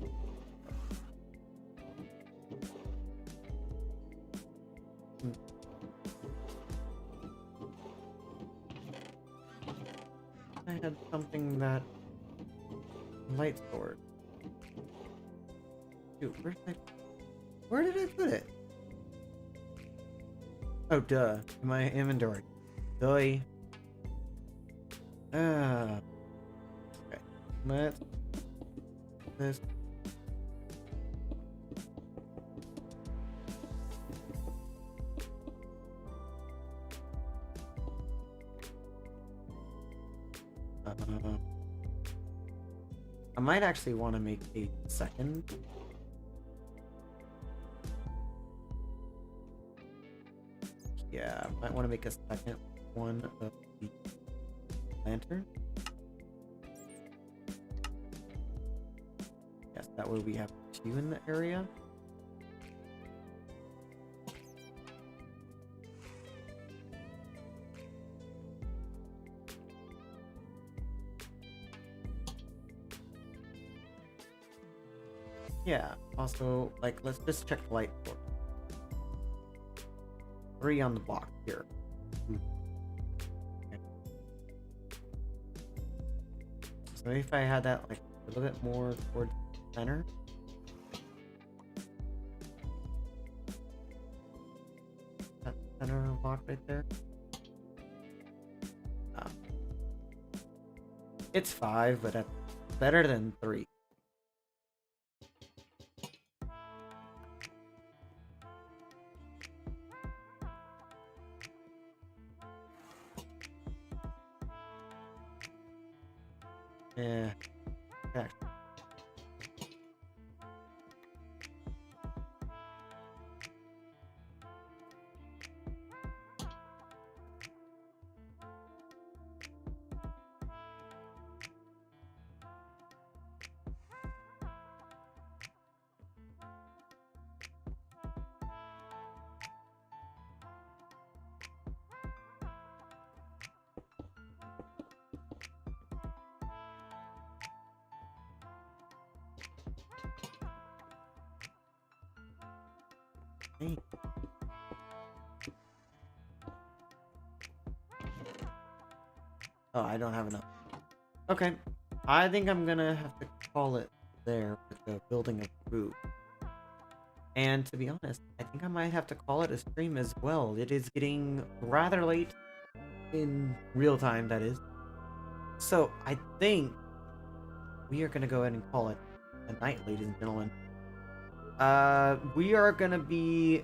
I had something that light stored. Dude, where did I put it? Oh, duh. In my inventory. Duh. Okay. Let's put this. I might actually want to make a second. Yeah, I might want to make a second one of the lantern. Yes, that way we have 2 in the area. Yeah, also, like, let's just check the light for 3 on the block here. Okay. So maybe if I had that, like, a little bit more towards the center. That center block right there. It's 5, but that's better than 3. Yeah. Okay. Hey. Oh, I don't have enough. Okay. I think I'm gonna have to call it there with the building of food. And to be honest, I think I might have to call it a stream as well. It is getting rather late in real time, that is. So I think we are gonna go ahead and call it a night, ladies and gentlemen. We are gonna be,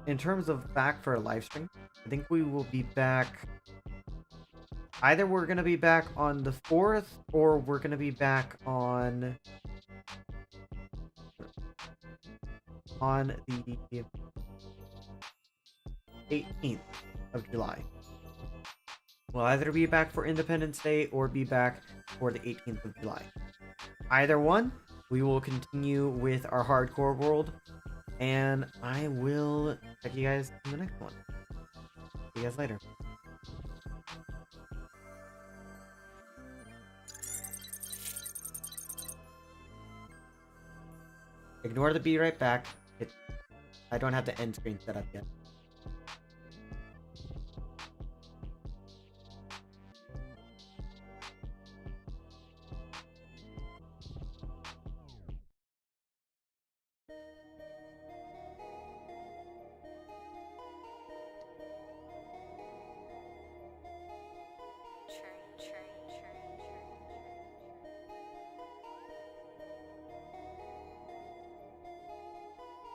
in terms of back for a live stream, I think we will be back. Either we're gonna be back on the 4th, or we're gonna be back on the 18th of July. We'll either be back for Independence Day or be back for the 18th of July. Either one, we will continue with our hardcore world, and I will check you guys in the next one. See you guys later. Ignore the be right back. I don't have the end screen set up yet.